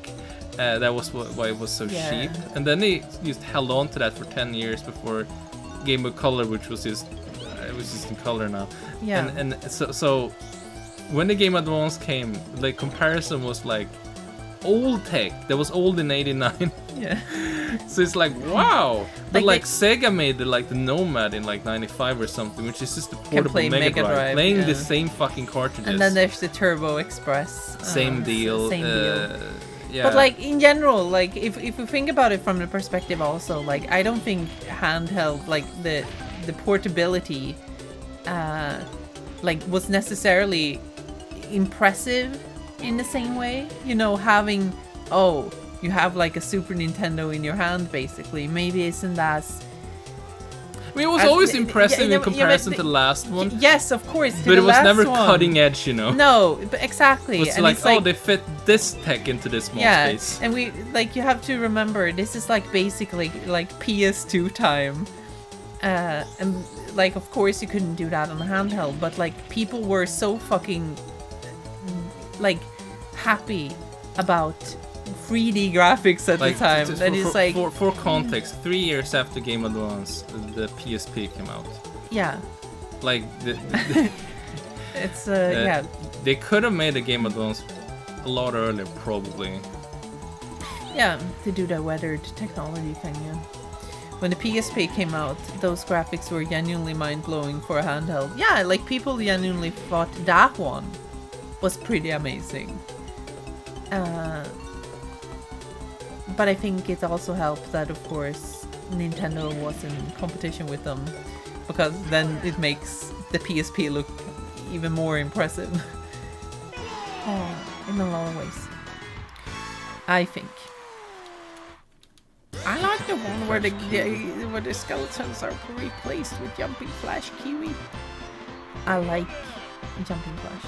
That was why it was so Yeah. cheap. And then they just held on to that for 10 years before Game Boy Color, which was just it was just in color now. Yeah. And so when the Game Advance came, the comparison was like old tech that was old in '89. Yeah. So it's like, wow. But Like like Sega made the Nomad in like '95 or something, which is just a portable play Mega Drive, playing yeah. the same fucking cartridges. And then there's the Turbo Express. same deal. Same deal. Yeah. But like in general, like if we think about it from the perspective also, like I don't think handheld, like the portability, like was necessarily impressive in the same way. You know, having you have like a Super Nintendo in your hand, basically. Maybe isn't as. I mean, it was as- always yeah, impressive yeah, in comparison but to the last one. Yes, of course. to But the it was last never one. cutting edge, you know. No, but exactly. It was And like, it's they fit this tech into this small space. and we like you have to remember this is like basically like PS2 time, and like of course you couldn't do that on a handheld, but like people were so fucking like happy about 3D graphics at the time that is like for context, 3 years after Game Advance, the PSP came out. yeah, Like it's yeah. they could have made a Game Advance a lot earlier, probably. Yeah, to do the weathered technology thing, yeah. When the PSP came out, those graphics were genuinely mind-blowing for a handheld. Yeah, like people genuinely thought that one was pretty amazing. But I think it also helped that, of course, Nintendo was in competition with them, because then it makes the PSP look even more impressive. In a lot of ways. I think. I like the one where the skeletons are replaced with Jumping Flash Kiwi. I like Jumping Flash.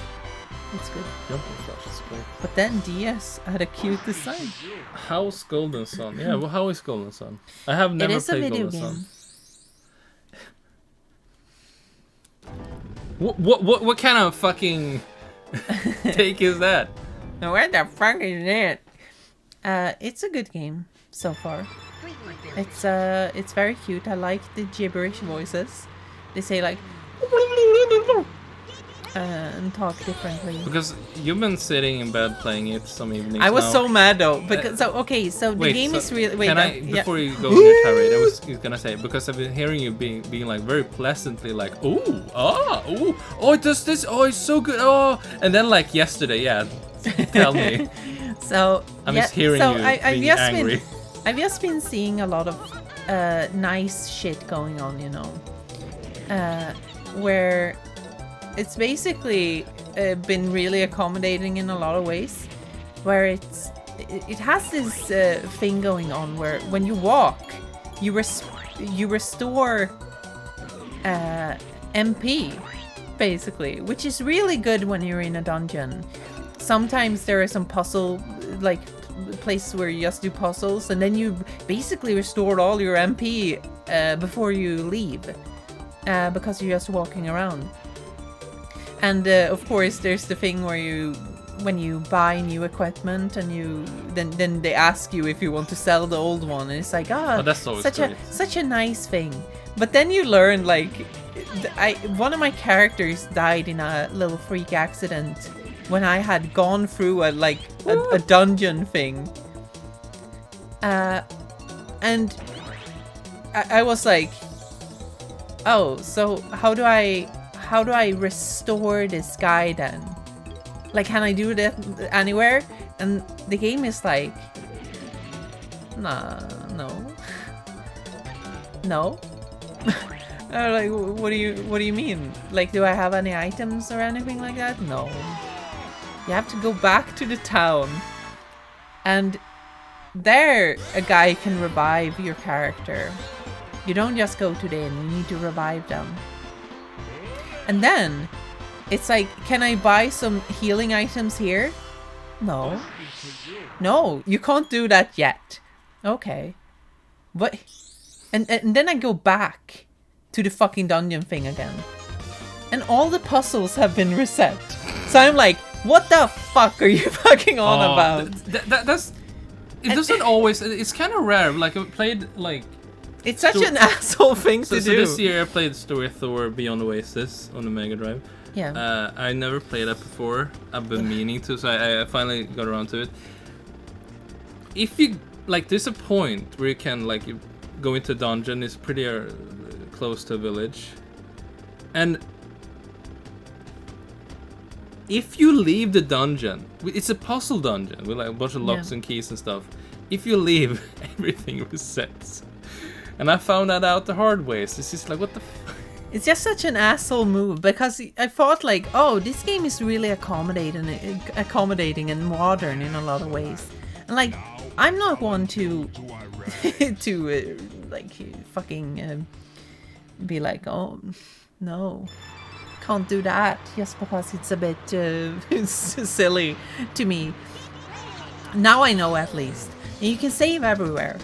It's good. Jumping Flash is great. But then DS had a cute design. How's Golden Sun? Yeah, well, how is Golden Sun? I have never It is a played video Golden game. Sun. What kind of fucking take is that? Now where the fuck is it? It's a good game so far. It's very cute. I like the gibberish voices. They say like and talk differently. Because you've been sitting in bed playing it some evenings I was now. so mad though because the game is really Can I before you go on your tirade? I was gonna say, because I've been hearing you being like very pleasantly like, oh, it does this, oh, it's so good, oh, and then like yesterday, yeah, tell me. So I'm just hearing you being angry. I've just been seeing a lot of nice shit going on, you know, where it's basically been really accommodating in a lot of ways. where it has this thing going on where when you walk, you restore MP, basically, which is really good when you're in a dungeon. Sometimes there are some puzzle, like, places where you just do puzzles, and then you basically restored all your MP before you leave, because you're just walking around. And of course, there's the thing where when you buy new equipment and then they ask you if you want to sell the old one, and it's like, that's always such a nice thing. But then you learn, like, one of my characters died in a little freak accident when I had gone through a dungeon thing, and I was like, oh, so how do I restore this guy then? Like, can I do that anywhere? And the game is like, nah, no. I'm like, what do you mean? Like, do I have any items or anything like that? No. You have to go back to the town, and there a guy can revive your character. You don't just go to the inn, you need to revive them. And then it's like, can I buy some healing items here? No. No, you can't do that yet. Okay. What? And then I go back to the fucking dungeon thing again. And all the puzzles have been reset. So I'm like, what the fuck are you fucking on about? That's... It doesn't always... It's kind of rare. Like, I played, like... It's such an asshole thing to do. So this year I played Story Thor Beyond Oasis on the Mega Drive. Yeah. I never played that before. I've been meaning to, so I finally got around to it. If you... Like, there's a point where you can, like, you go into a dungeon. It's pretty close to a village. And... if you leave the dungeon, it's a puzzle dungeon with like a bunch of locks and keys and stuff. If you leave, everything resets. And I found that out the hard way. So it's just like, what the fuck? It's just such an asshole move, because I thought like, oh, this game is really accommodating and modern in a lot of ways. And like, I'm not one to like fucking be like, oh, no. Can't do that just because it's a bit silly to me. Now I know, at least. And you can save everywhere.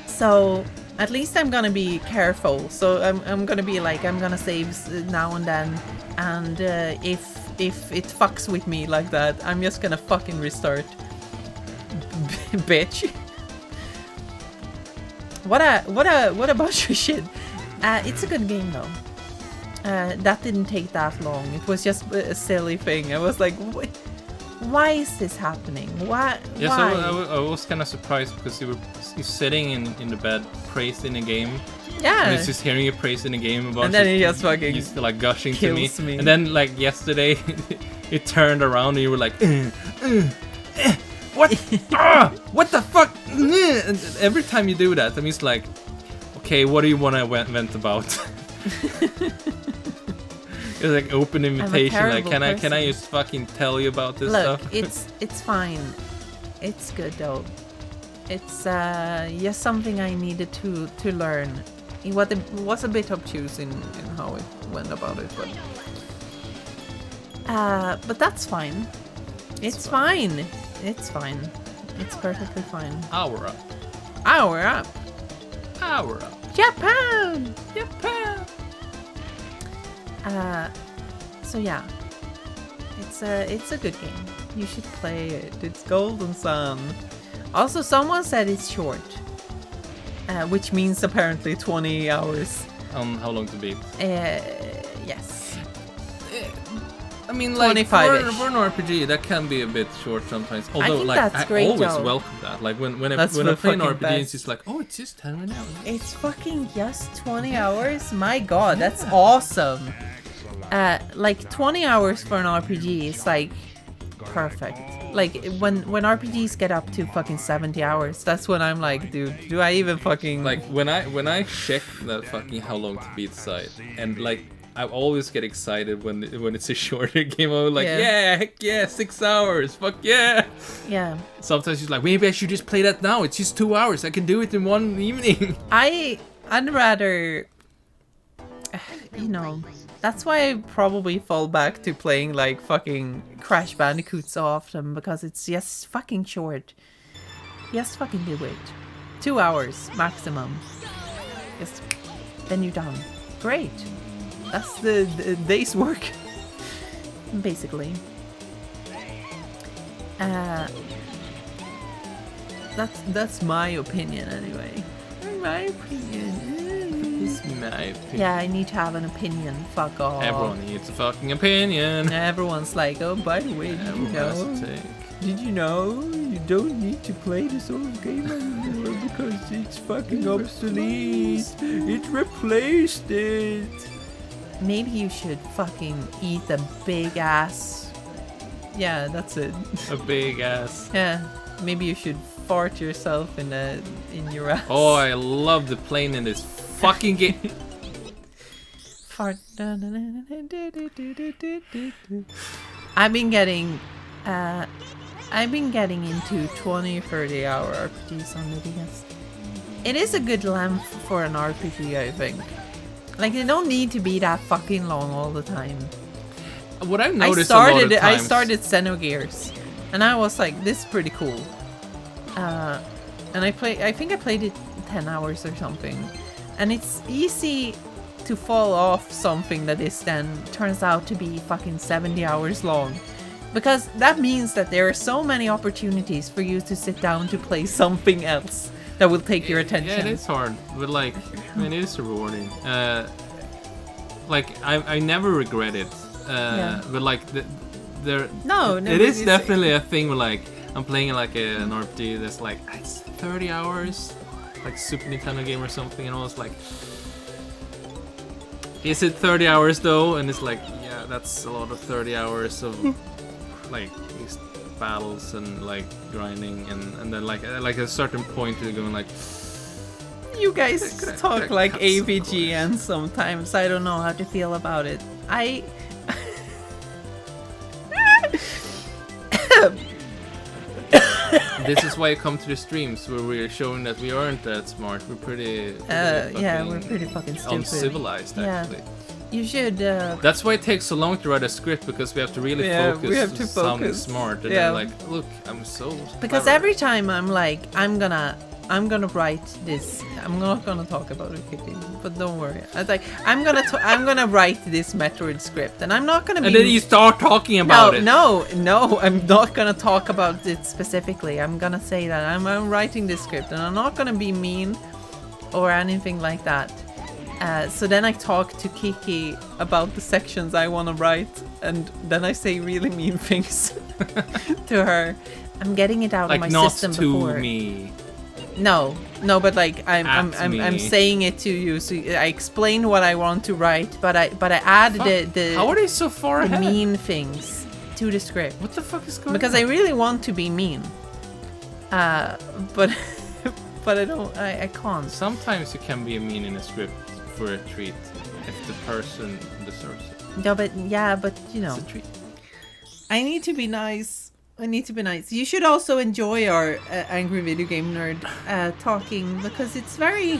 So at least I'm gonna be careful. So I'm gonna be like, I'm gonna save now and then. And if it fucks with me like that, I'm just gonna fucking restart. Bitch. What a bunch of shit. It's a good game though. That didn't take that long. It was just a silly thing. I was like, why is this happening? Why? Yeah, so I was kind of surprised because you're sitting in the bed, praised in a game. Yeah. And it's just hearing you praise in a game about. And then he just fucking he's like gushing to me. me. And then like yesterday, it turned around and you were like, what? What the fuck? And every time you do that, I mean, it's like, okay, what do you want to vent about? It's like open invitation. Like, can I just fucking tell you about this stuff? Look, it's fine. It's good though. It's just something I needed to learn. It was a bit obtuse in how it went about it, but that's fine. It's fine. It's fine. It's perfectly fine. Hour up. Hour up. Hour up. Japan. Japan. So yeah, it's a good game. You should play it. It's Golden Sun. Also, someone said it's short, which means apparently 20 hours. How long to beat? Yes. I mean, like, 25-ish. for an RPG, that can be a bit short sometimes. I Although, think like, that's I great, always though. welcome that. Like, when I That's play an fucking RPG, best. it's like, oh, it's just 10 right now. It's fucking just 20 hours? My god, that's awesome. Like 20 hours for an RPG is like perfect. Like when RPGs get up to fucking 70 hours, that's when I'm like, dude, do I even fucking like when I check that fucking how long to beat site, and like I always get excited when it's a shorter game. I'm like, yeah, heck yeah, 6 hours, fuck yeah. Yeah. Sometimes she's like, maybe I should just play that now. It's just 2 hours. I can do it in one evening. I'd rather, you know, that's why I probably fall back to playing like fucking Crash Bandicoot so often, because it's just fucking short. Just fucking do it. 2 hours maximum. Just then you're done. Great. That's the day's work, basically. That's my opinion anyway. My opinion. It's my opinion. Yeah, I need to have an opinion. Fuck off. Everyone needs a fucking opinion. Everyone's like, oh, by the way, Everyone has a take. did you know you don't need to play this old game anymore because it's fucking obsolete. It replaced it. Maybe you should fucking eat a big ass. Yeah, that's it. A big ass. Yeah, maybe you should fart yourself in your ass. Oh, I love the plane in this fucking game. Fart. I've been getting into 20 or 30 hour RPGs on the DS. It is a good length for an RPG, I think. Like, they don't need to be that fucking long all the time. What I've noticed a lot of times... I started Xenogears, and I was like, this is pretty cool. And I think I played it 10 hours or something. And it's easy to fall off something that is then turns out to be fucking 70 hours long. Because that means that there are so many opportunities for you to sit down to play something else that will take your attention. Yeah, it is hard, but like, I mean, it is rewarding. Like, I never regret it. But like, it is definitely a thing where like, I'm playing like an RPG that's like, it's 30 hours, like Super Nintendo game or something, and I was like, is it 30 hours though? And it's like, yeah, that's a lot of 30 hours of like these battles and like grinding, and then like at a certain point you're going like, you guys talk like AVGN sometimes. I don't know how to feel about it. This is why you come to the streams where we're showing that we aren't that smart. We're pretty we're pretty fucking stupid. Uncivilized, actually. You should. That's why it takes so long to write a script, because we have to really focus. We have to sounding focus. smart, and then like, look, I'm so. Because clever. every time I'm like, I'm gonna write this. I'm not gonna talk about it, Kiki, but don't worry. I was like, I'm gonna write this Metroid script, and I'm not gonna. And then you start talking about it. No, I'm not gonna talk about it specifically. I'm gonna say that I'm writing this script, and I'm not gonna be mean or anything like that. So then I talk to Kiki about the sections I want to write, and then I say really mean things to her. I'm getting it out like of my system not before. to me. No, but like I'm saying it to you. So I explain what I want to write, but I add the how are they so far ahead? mean things to the script. What the fuck is going Because on? I really want to be mean. But but I don't. I can't. Sometimes you can be mean in a script for a treat if the person deserves it. No, but you know, It's a treat. I need to be nice. You should also enjoy our Angry Video Game Nerd talking, because it's very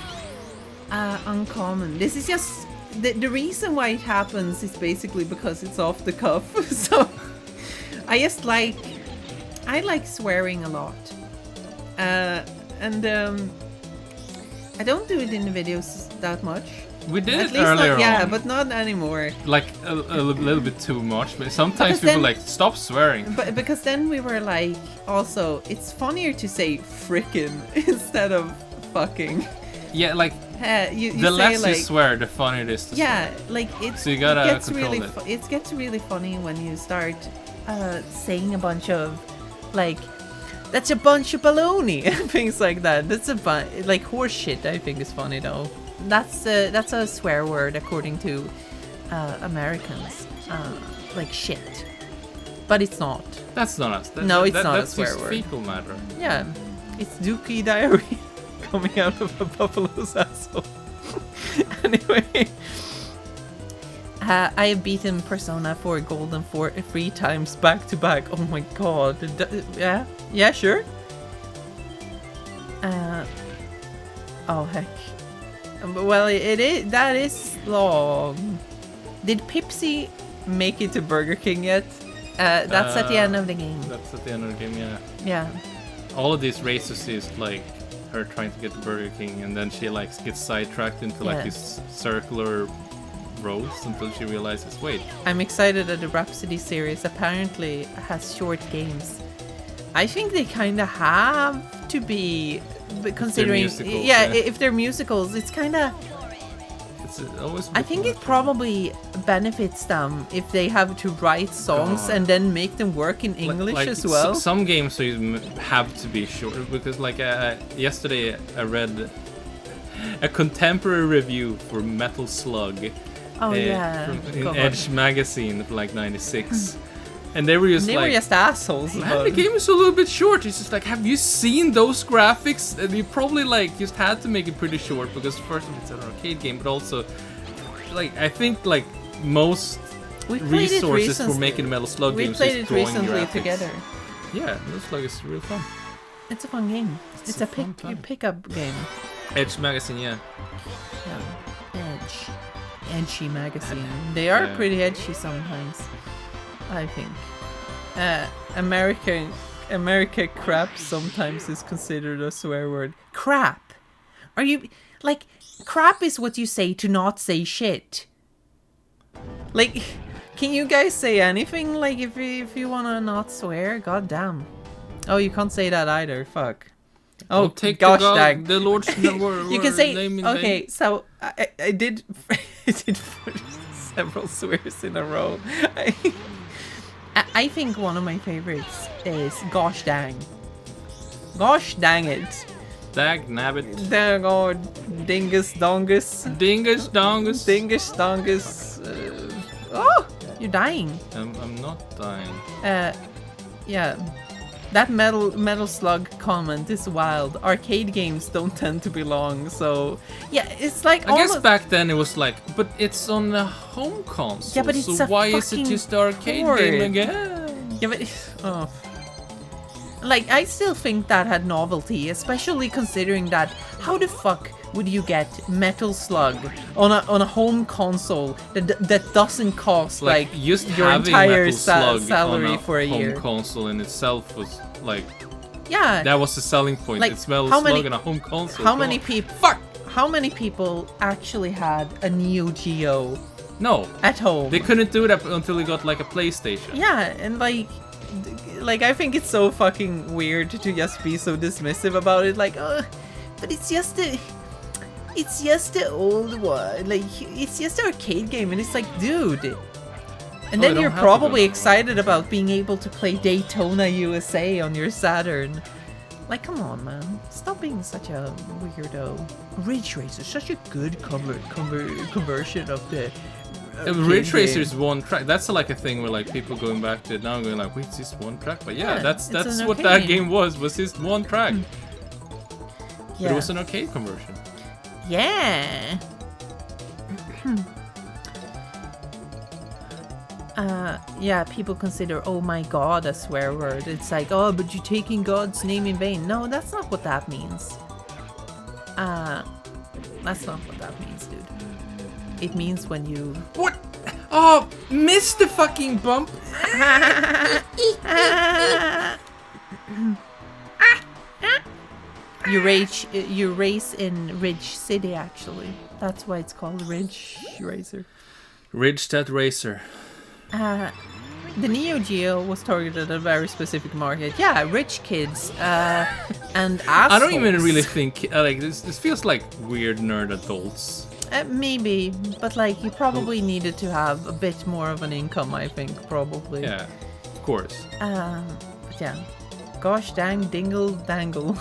uncommon. This is just the reason why it happens is basically because it's off the cuff. So I like swearing a lot, and I don't do it in the videos that much. We did At it least earlier not, yeah, on. but not anymore. Like a little bit too much, but sometimes Because people then- like, stop swearing. But because then we were like, also, it's funnier to say frickin' instead of fucking. Yeah, like You the say less like, you swear, the funnier it is to yeah, like it's. So you gotta it gets control really. it. It gets really funny when you start saying a bunch of like, that's a bunch of baloney and things like that. That's like horse shit. I think is funny though. That's a swear word according to Americans, like shit, but it's not. That's not us. No, it's not a that's swear just word. fecal matter. Yeah, it's dookie diarrhea coming out of a buffalo's asshole. Anyway, I have beaten Persona 4 Golden 3 times back to back. Oh my god. Yeah, sure. Oh heck. Well, that is long. Did Pipsy make it to Burger King yet? That's at the end of the game. That's at the end of the game, yeah. Yeah. All of these races is like her trying to get to Burger King, and then she like gets sidetracked into like these circular roads until she realizes, wait. I'm excited that the Rhapsody series apparently has short games. I think they kind of have to be, considering, if they're musicals, it's kind of. I think it probably benefits them if they have to write songs and then make them work in English as well. Some games have to be short, because like yesterday I read a contemporary review for Metal Slug from Edge magazine from like 96. And they were just assholes about the game is a little bit short. It's just like, have you seen those graphics? And you probably like just had to make it pretty short, because first of all, it's an arcade game, but also like I think like most resources for making Metal Slug games we played it recently graphics together. Yeah, Metal Slug is real fun. It's a fun game. It's a pickup game. Edge magazine, yeah. Edgy magazine. They are pretty edgy sometimes, I think. America crap sometimes is considered a swear word. Crap. Are you like crap is what you say to not say shit. Like, can you guys say anything like if you wanna not swear? God damn. Oh, you can't say that either. Fuck. Oh, take gosh dang. The Lord's word. You can say, okay, so I did several swears in a row. I think one of my favorites is gosh dang. Gosh dang it. Dag nabbit. Dang on dingus dongus. Dingus dongus. Dingus dongus. Oh, you're dying. I'm not dying. Yeah. That metal slug comment is wild. Arcade games don't tend to be long, so yeah, it's like. I guess back then it was like, but it's on the home console. Yeah, but it's so why is it just the arcade game again? Yeah, but like I still think that had novelty, especially considering that how the fuck would you get Metal Slug on a home console that doesn't cost like just your entire salary for a year? Home console in itself was like, yeah, that was the selling point. Like, it smells Slug on a home console. How many people? How many people actually had a Neo Geo? No, at home. They couldn't do that until they got like a PlayStation. Yeah, and like I think it's so fucking weird to just be so dismissive about it. Like, but it's just the old one. Like, it's just an arcade game, and it's like, dude. And then you're probably excited about being able to play Daytona USA on your Saturn. Like, come on, man. Stop being such a weirdo. Ridge Racer, such a good conversion of the Ridge Racer is one track. That's like a thing where like people going back to it now going like, wait, it's just one track? But yeah, that's what that game was just one track. But it was an arcade conversion. Yeah. Yeah, people consider "oh my god" a swear word. It's like, oh, but you're taking God's name in vain. No, that's not what that means. That's not what that means, dude. It means when you... What? Oh, missed the fucking bump. You race in Ridge City, actually. That's why it's called Ridge Racer. Ridge that racer. The Neo Geo was targeted at a very specific market. Yeah, rich kids and assholes. I don't even really think like this feels like weird nerd adults. Maybe, but like you probably needed to have a bit more of an income, I think, probably. Yeah, of course. But yeah, gosh dang dingle dangle.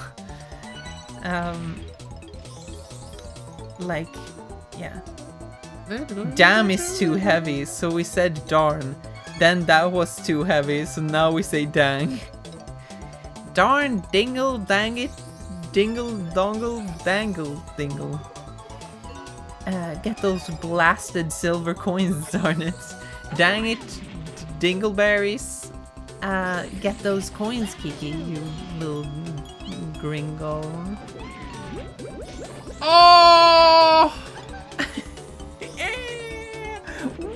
Like, yeah. Damn is too heavy, so we said darn. Then that was too heavy, so now we say dang. Darn, dingle, dang it, dingle, dongle, dangle, dingle. Get those blasted silver coins, darn it. Dang it, dingleberries. Get those coins, Kiki, you little gringo. Oh!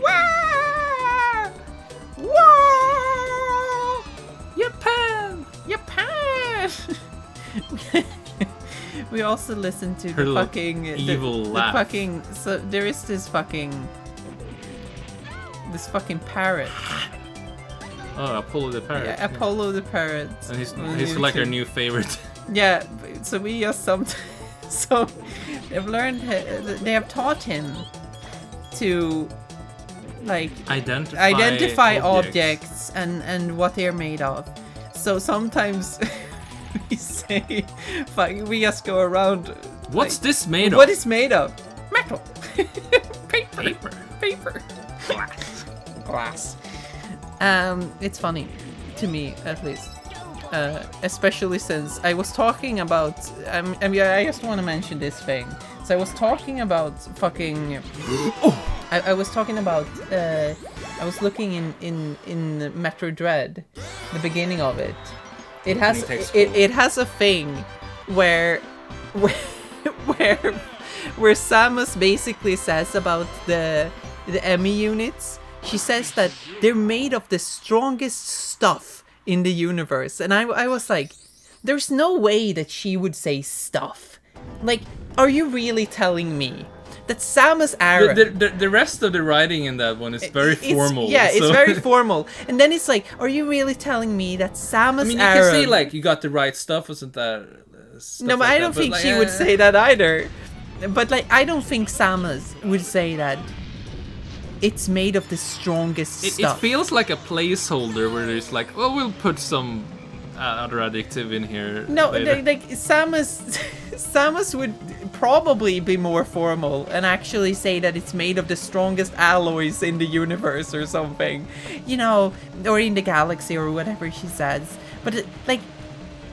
Wow! Wow! Japan! Japan! We also listened to Her the little fucking evil laugh. so there is this fucking parrot. Oh, Apollo the parrot. Yeah, Apollo the parrot. And he's on like our YouTube. new favorite. Yeah, so we just so they've learned, they have taught him to like identify objects and what they're made of. So sometimes we say, we just go around. What's like, this made of? What is made of? Metal. Paper. Paper. Glass. It's funny to me, at least. Especially since I was talking about. I just want to mention this thing. So I was talking about fucking. I was talking about. I was looking in Metro Dread, the beginning of it. It has it has a thing where Samus basically says about the Emmy units. She says that they're made of the strongest stuff in the universe. And I was like, there's no way that she would say stuff. Like, are you really telling me that Samus Aran... The rest of the writing in that one is very formal. Yeah, so. it's very formal. And then it's like, are you really telling me that Samus I mean, you Aran... can say, like, you got the right stuff, wasn't that... No, but I don't think she would say that either. But, like, I don't think Samus would say that it's made of the strongest It stuff. feels like a placeholder where there's like, well, we'll put some other adjective in here. No, later. like Samus would probably be more formal and actually say that it's made of the strongest alloys in the universe or something, you know, or in the galaxy or whatever she says. But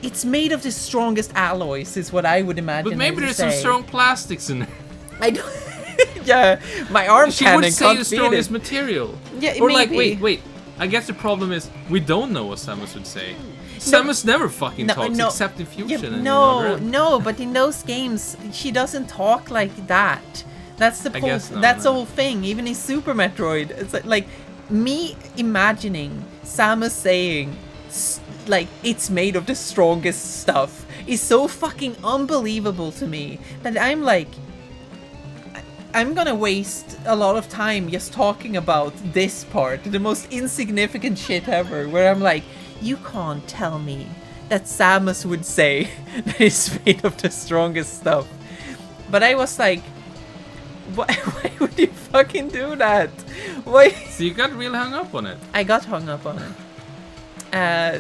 it's made of the strongest alloys is what I would imagine. But maybe there's some strong plastics in there. I don't. Yeah, my arm She cannon would say can't the beat strongest it. material. Yeah, or maybe. like, wait. I guess the problem is we don't know what Samus would say. Samus never fucking talks except in Fusion. Yeah, no, but in those games she doesn't talk like that. That's the that's the whole thing. Even in Super Metroid, it's like me imagining Samus saying like it's made of the strongest stuff is so fucking unbelievable to me that I'm like, I'm gonna waste a lot of time just talking about this part, the most insignificant shit ever, where I'm like, you can't tell me that Samus would say that it's made of the strongest stuff. But I was like, why would you fucking do that? Why? So you got really hung up on it. I got hung up on it.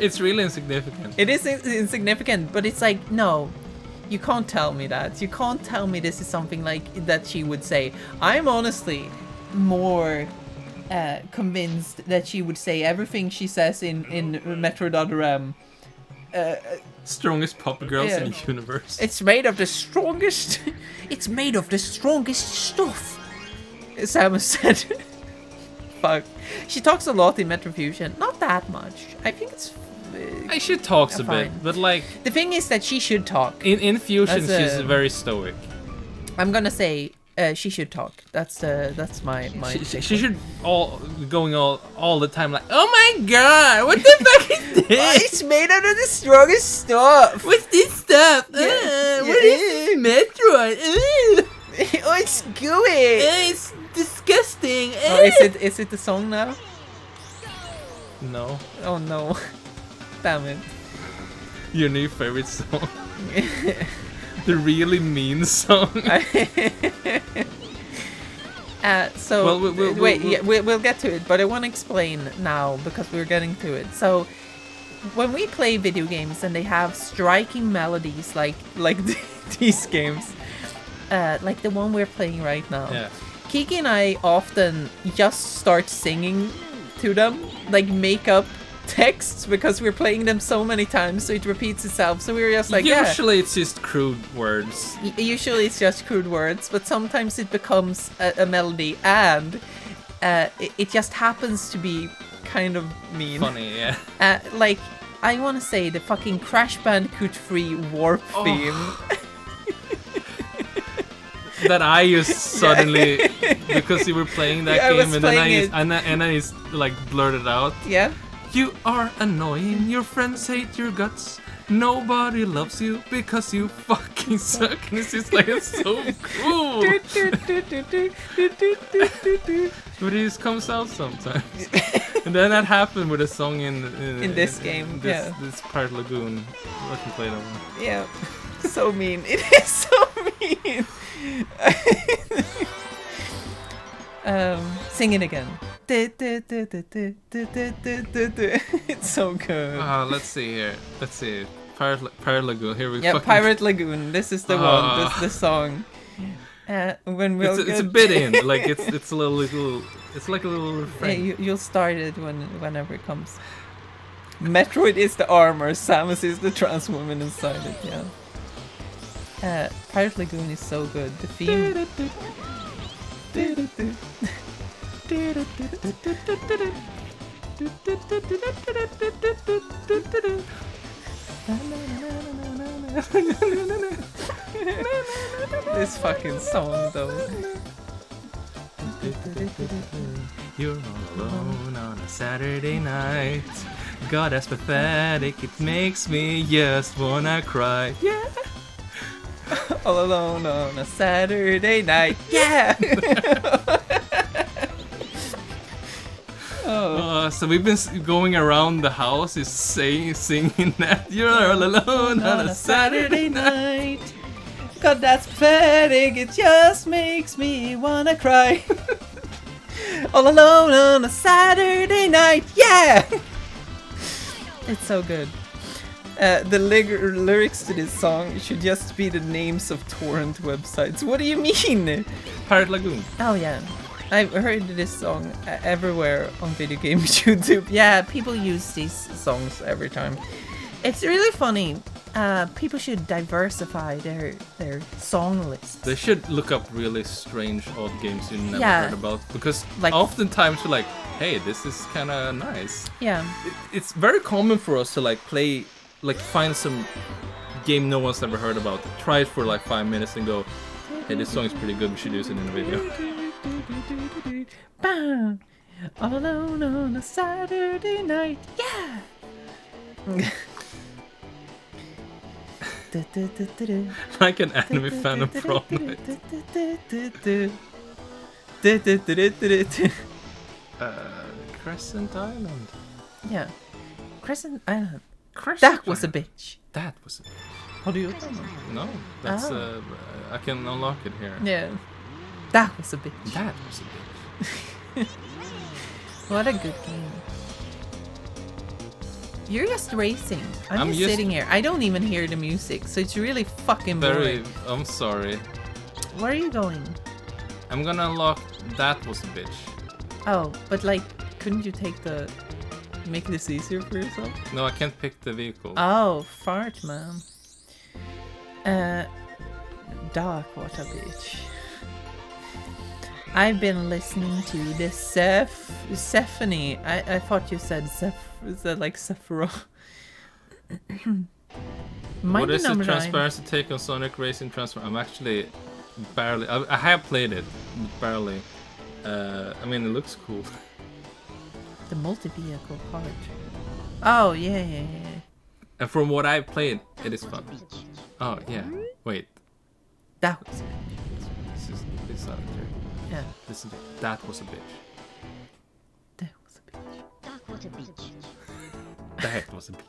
It's really insignificant. It is insignificant, but it's like, no. You can't tell me that. You can't tell me this is something like that she would say. I'm honestly more convinced that she would say everything she says in Metro.rem. Strongest pop girls in the universe. It's made of the strongest. It's made of the strongest stuff. Samus said. Fuck. She talks a lot in Metro Fusion. Not that much. I think it's. She talks a fine. bit, but like the thing is that she should talk. In Fusion, she's very stoic. I'm gonna say she should talk. That's my. She should going all the time like, oh my god, what the fuck is this? It's made out of the strongest stuff. What's this stuff? What is Metroid? Oh, it's gooey. It's disgusting. Oh, is it the song now? No. Oh no. Damn it. Your new favorite song. The really mean song. So we'll we'll get to it, but I want to explain now because we're getting to it. So when we play video games and they have striking melodies like these games, like the one we're playing right now, Kiki and I often just start singing to them, like make up texts because we're playing them so many times, so it repeats itself. So we were just like, Usually it's just crude words. Usually it's just crude words, but sometimes it becomes a melody, and it just happens to be kind of mean. Funny, yeah. Like, I want to say the fucking Crash Bandicoot 3 Warp theme. That I just suddenly, because you were playing that game, and then I just like blurted out. Yeah. You are annoying, your friends hate your guts. Nobody loves you because you fucking suck. And it's just like, it's so cool. But it just comes out sometimes. And then that happened with a song in this game. This Pirate Lagoon. I can play that one. Yeah. So mean. It is so mean. Sing it again. It's so good. Let's see here. Let's see. Pirate Lagoon. Here we go. Yeah, Pirate Lagoon. This is the one. This is the song. When we'll it's a bit in. Like it's a little. It's like a little refrain. Yeah, you'll start it whenever it comes. Metroid is the armor. Samus is the trans woman inside it. Yeah. Pirate Lagoon is so good. The theme. This fucking song though. You're all alone on a Saturday night. God, that's pathetic. It makes me just wanna cry. Yeah. All alone on a Saturday night. Yeah. So we've been going around the house, is singing that. You're all alone on a Saturday night. God, that's pathetic. It just makes me wanna cry. All alone on a Saturday night. Yeah. It's so good. The lyrics to this song should just be the names of torrent websites. What do you mean? Pirate Lagoon. Oh yeah, I've heard this song everywhere on video game YouTube. Yeah, people use these songs every time. It's really funny. People should diversify their song lists. They should look up really strange odd games you never heard about, because like, oftentimes you're like, hey, this is kind of nice. Yeah. It's very common for us to like play, like find some game no one's ever heard about, try it for like 5 minutes and go, hey, this song is pretty good, we should use it in a video. Bam! All alone on a Saturday night, yeah! Like an anime fan of Prom Night. Crescent Island. Yeah. Crescent Island. That was a bitch. That was a bitch. How do you? No, that's I can unlock it here. Yeah. That was a bitch. That was a bitch. What a good game. You're just racing. I'm just sitting here. I don't even hear the music, so it's really fucking boring. I'm sorry. Where are you going? I'm gonna unlock That Was a Bitch. Oh, but like, couldn't you make this easier for yourself? No, I can't pick the vehicle. Oh, fart, man. Dark, what a bitch. I've been listening to the Stephanie. I thought you said like Sephiroth. What is the transparency take on Sonic Racing Transfer? I'm actually barely. I have played it, but barely. I mean, it looks cool. The multi-vehicle part. Oh yeah. And from what I've played, it is fun. Oh yeah. Wait. That was. This out here. Yeah. Listen to it. That was a bitch. That was a bitch. That was a bitch. That was a bitch.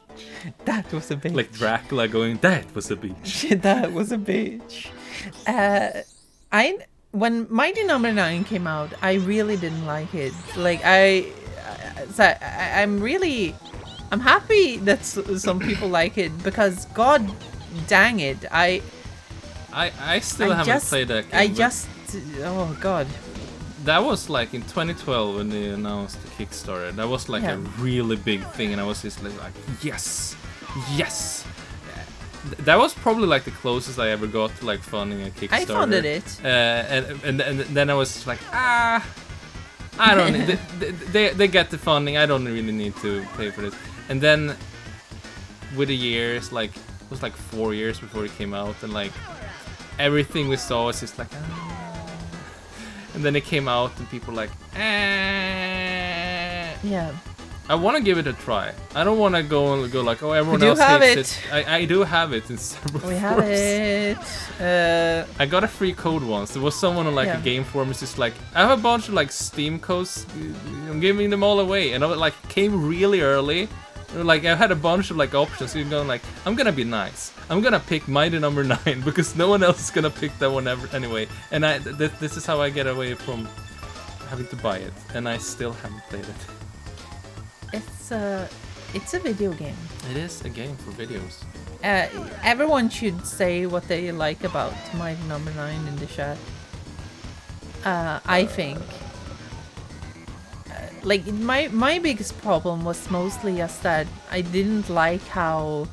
That was a bitch. Like Dracula going, that was a bitch. That was a bitch. When Mighty Number 9 came out, I really didn't like it. Like I'm happy that some people like it, because god dang it, I still haven't played that game. oh god. that was like in 2012 when they announced the Kickstarter. That was like a really big thing, and I was just like, yes. That was probably like the closest I ever got to like funding a Kickstarter. I funded it. And then I was just like, I don't need. They get the funding. I don't really need to pay for this. And then with the years, like it was like 4 years before it came out, and like everything we saw was just like, and then it came out, and people were like, Yeah. I want to give it a try. I don't want to go like, oh, everyone We do else have hates it. I do have it in several We have forms. it. I got a free code once. There was someone on like a game forum who's just like, I have a bunch of like Steam codes. I'm giving them all away, and I like came really early. Like I had a bunch of like options. So you're going like, I'm gonna be nice. I'm gonna pick Mighty Number 9 because no one else is gonna pick that one ever anyway. And this is how I get away from having to buy it, and I still haven't played it. It's a video game. It is a game for videos. Everyone should say what they like about Mighty Number 9 in the chat. I think like my biggest problem was mostly just that I didn't like how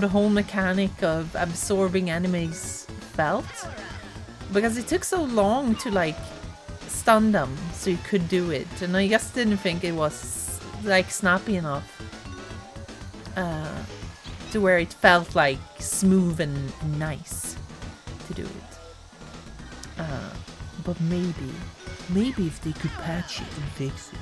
the whole mechanic of absorbing enemies felt, because it took so long to like stun them so you could do it, and I just didn't think it was like snappy enough to where it felt like smooth and nice to do it. But maybe if they could patch it and fix it.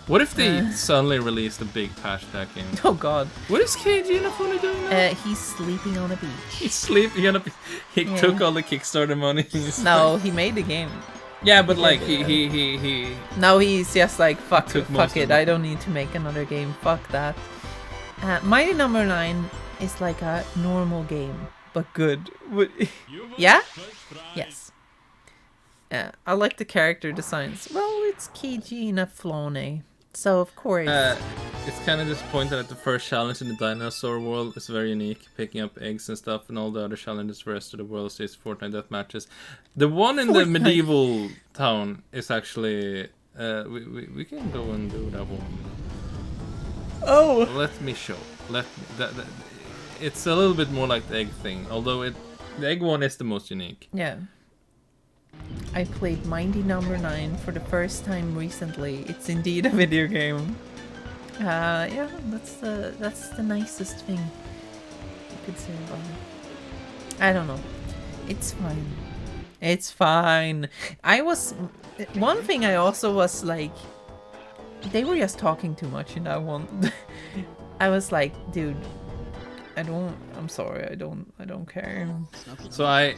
What if they suddenly released a big patch to that game? Oh god. What is KG Inafune doing now? He's sleeping on a beach. He's sleeping on a beach. He took all the Kickstarter money. No, he made the game. Yeah, but like he Now he's just like fuck most it. of it. I don't need to make another game. Fuck that. Mighty Number 9 is like a normal game, but good. Yeah? Yes. I like the character designs. Well, it's Kiki Inafune, so of course. It's kind of disappointing that the first challenge in the dinosaur world is very unique, picking up eggs and stuff, and all the other challenges for the rest of the world is Fortnite death matches. The one in the medieval town is actually we can go and do that one. Oh. Let me show. It's a little bit more like the egg thing, although the egg one is the most unique. Yeah. I played Mighty Number 9 for the first time recently. It's indeed a video game. Yeah, that's the nicest thing you could say about it. I don't know. It's fine. It's fine. One thing I also was like, they were just talking too much in that one. I was like, dude, I'm sorry, I don't care. So I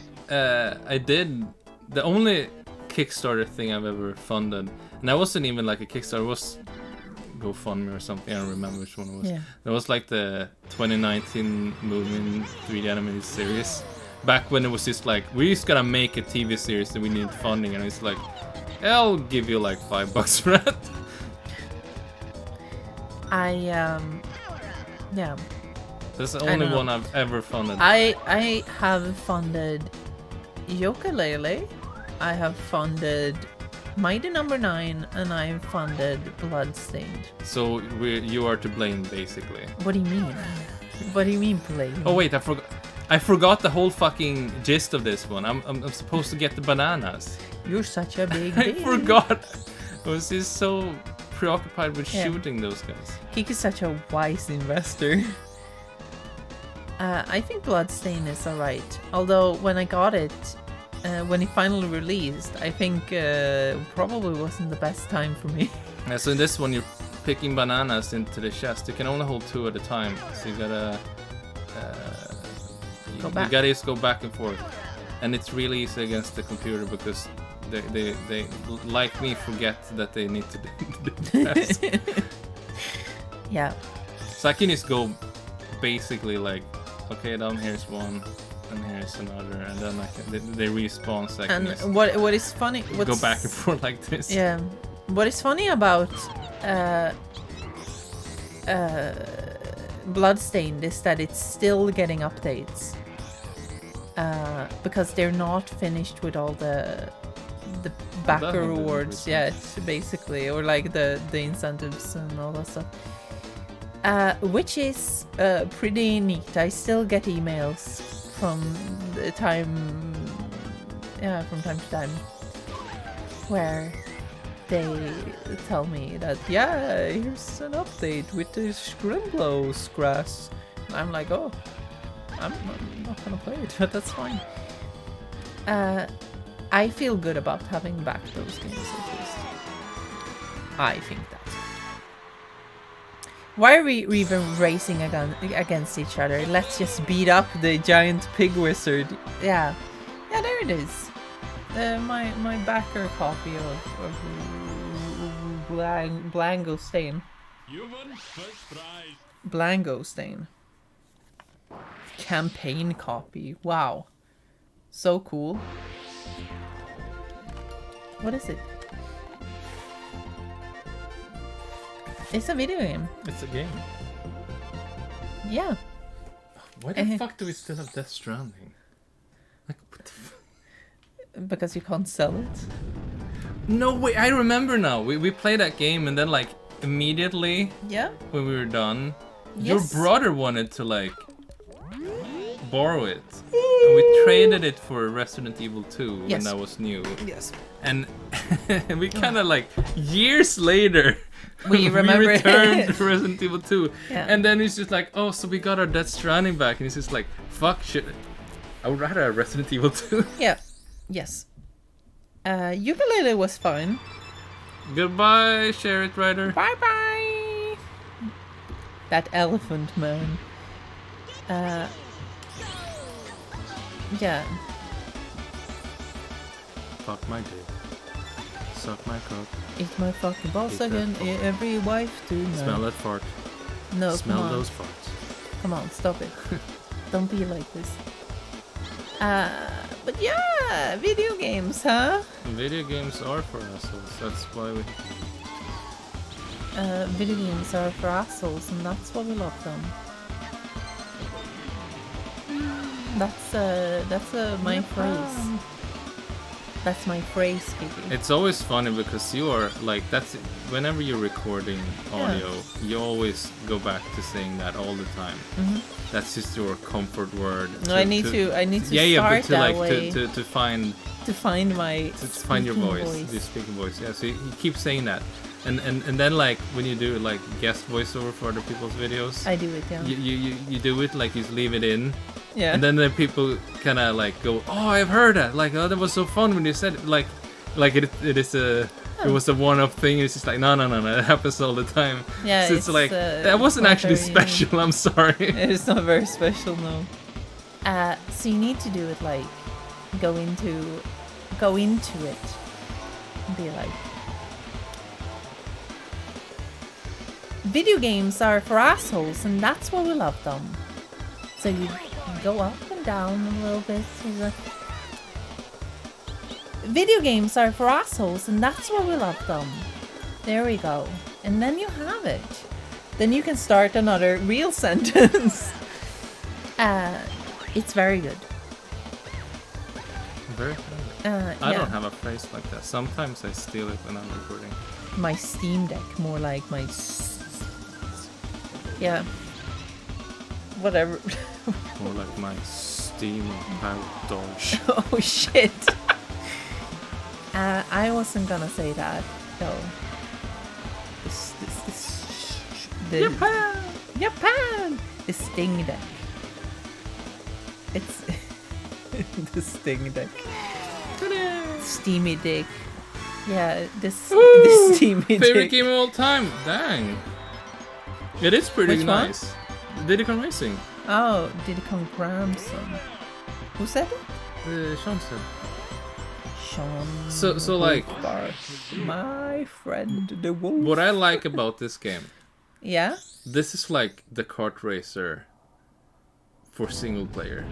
did the only Kickstarter thing I've ever funded, and that wasn't even like a Kickstarter, it was GoFundMe or something, I don't remember which one it was. Yeah. That was like the 2019 Moving 3D animated series. Back when it was just like, we're just gonna make a TV series that we need funding, and it's like, I'll give you like $5 for that. Yeah. That's the only one I've ever funded. I have funded Yooka-Laylee, I have funded Mighty Number 9, and I have funded Bloodstained. So you are to blame, basically. What do you mean? What do you mean, blame? Oh wait, I forgot the whole fucking gist of this one. I'm supposed to get the bananas. You're such a big I bitch. forgot. I was just so preoccupied with shooting those guys. Kiki's such a wise investor. I think Bloodstain is alright. Although when I got it, when it finally released, I think probably wasn't the best time for me. Yeah, so in this one, you're picking bananas into the chest. You can only hold 2 at a time, so you gotta you gotta just go back and forth. And it's really easy against the computer because they like me forget that they need to do the test. Yeah. So I can just go basically like, okay, down here's one, and here's another, and then I can they respawn. So I can just And what is funny? go back and forth like this. Yeah. What is funny about Bloodstained is that it's still getting updates because they're not finished with all the backer That'll do, rewards, yeah. basically, or like the incentives and all that stuff. Which is pretty neat. I still get emails from time to time, where they tell me that here's an update with the Scrimblows grass. I'm like, oh, I'm not gonna play it, but that's fine. I feel good about having backed those games at least. I think that. Why are we even racing against each other? Let's just beat up the giant pig wizard. Yeah, there it is. My backer copy of Blangostain. You won first prize. Blangostain. Campaign copy. Wow. So cool. What is it? It's a video game. It's a game. Yeah. Why the fuck do we still have Death Stranding? Like, what the Because you can't sell it. No, wait, I remember now. We played that game and then, like, immediately Yeah. when we were done, Yes. your brother wanted to, like, borrow it. And we traded it for Resident Evil 2 when Yes. that was new. Yes. And we kind of, like, years later, We remember returned to Resident Evil 2. Yeah. And then he's just like, oh, so we got our Death Stranding back. And he's just like, fuck, shit. I would rather have Resident Evil 2. Yeah. Yes. Ukulele was fun. Goodbye, Share It Rider. Bye bye. That elephant man. Yeah. Fuck my dick. Suck my cock. Eat my fucking balls Eat that again. fuck. Every wife do know. Smell that fart. No, Smell come on. those farts. Come on, stop it. Don't be like this. But yeah, video games, huh? Video games are for assholes. That's why we. Video games are for assholes, and that's why we love them. That's my phrase. That's my phrase, Kiki. It's always funny because you are like that's whenever you're recording audio, you always go back to saying that all the time. That's just your comfort word. No, I need to yeah, start but to that like way to find my to find your voice, your speaking voice. Yeah, so you keep saying that, and then like when you do like guest voiceover for other people's videos, I do it, yeah. you do it like you just leave it in. Yeah. And then the people kind of like go, oh, I've heard that. Like, oh, that was so fun when you said it. Like it is a, it was a one-off thing. It's just like, no, it happens all the time. Yeah, so it's like, that wasn't not actually very, special. I'm sorry. It's not very special, no. So you need to do it like, go into it, and be like, video games are for assholes, and that's why we love them. So you go up and down a little bit. Video games are for assholes, and that's why we love them. There we go. And then you have it. Then you can start another real sentence. It's very good. Very funny. I don't have a phrase like that. Sometimes I steal it when I'm recording. My Steam Deck, more like my... Yeah. Whatever. More like my steam powered dodge. Oh shit. I wasn't gonna say that. No. Japan! The Sting Deck. It's the Sting Deck. Steamy Dick. Yeah, this Steamy Favorite Dick. game of all time. Dang. It is pretty Which one? nice. Diddy Kong Racing. Oh, Diddy Kong Racing. Who said it? Sean said. Sean. So like, Wolfbar. My friend, the wolf. what I like about this game, Yeah? this is like the kart racer for single player.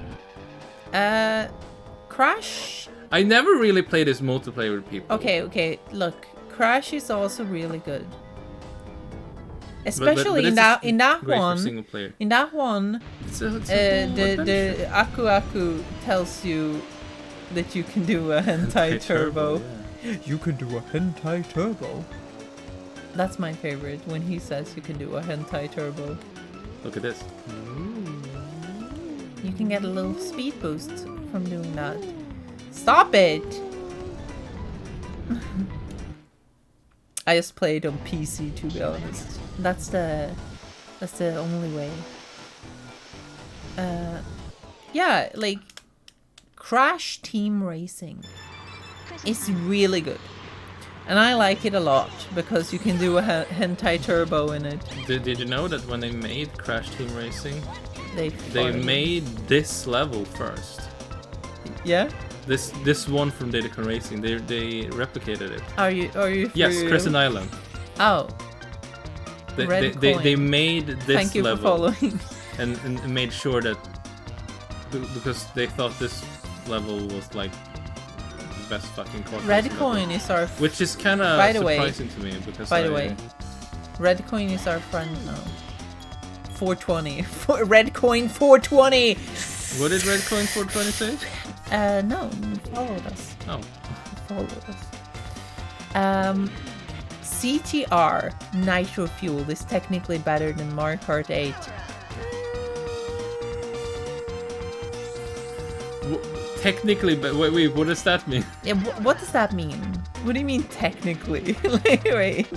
Crash. I never really played this multiplayer with people. Okay. Look, Crash is also really good. But Especially it's in that great for one. single player. In that one, It's a the Aku tells you that you can do a hentai turbo. Yeah. You can do a hentai turbo. That's my favorite, when he says you can do a hentai turbo. Look at this. You can get a little speed boost from doing that. Stop it! I just played on PC, to be honest. That's the only way. Yeah, like Crash Team Racing is really good. And I like it a lot because you can do a hentai turbo in it. Did you know that when they made Crash Team Racing, they farted. made this level first? Yeah? This one from Diddy Kong Racing, they replicated it. Are you Yes, for Crescent real? Island. Oh. They made this Thank you level for following. and made sure that because they thought this level was like the best fucking car. Red Coin is our which is kind of By the way- surprising to me because By the way, Red Coin is our friend now. 420. Red Coin 420! what did Red Coin 420 say? No, he followed us. Oh, He followed us. CTR Nitro Fuel is technically better than Mario Kart 8. technically, but wait, what does that mean? Yeah, what does that mean? What do you mean technically? Like, wait.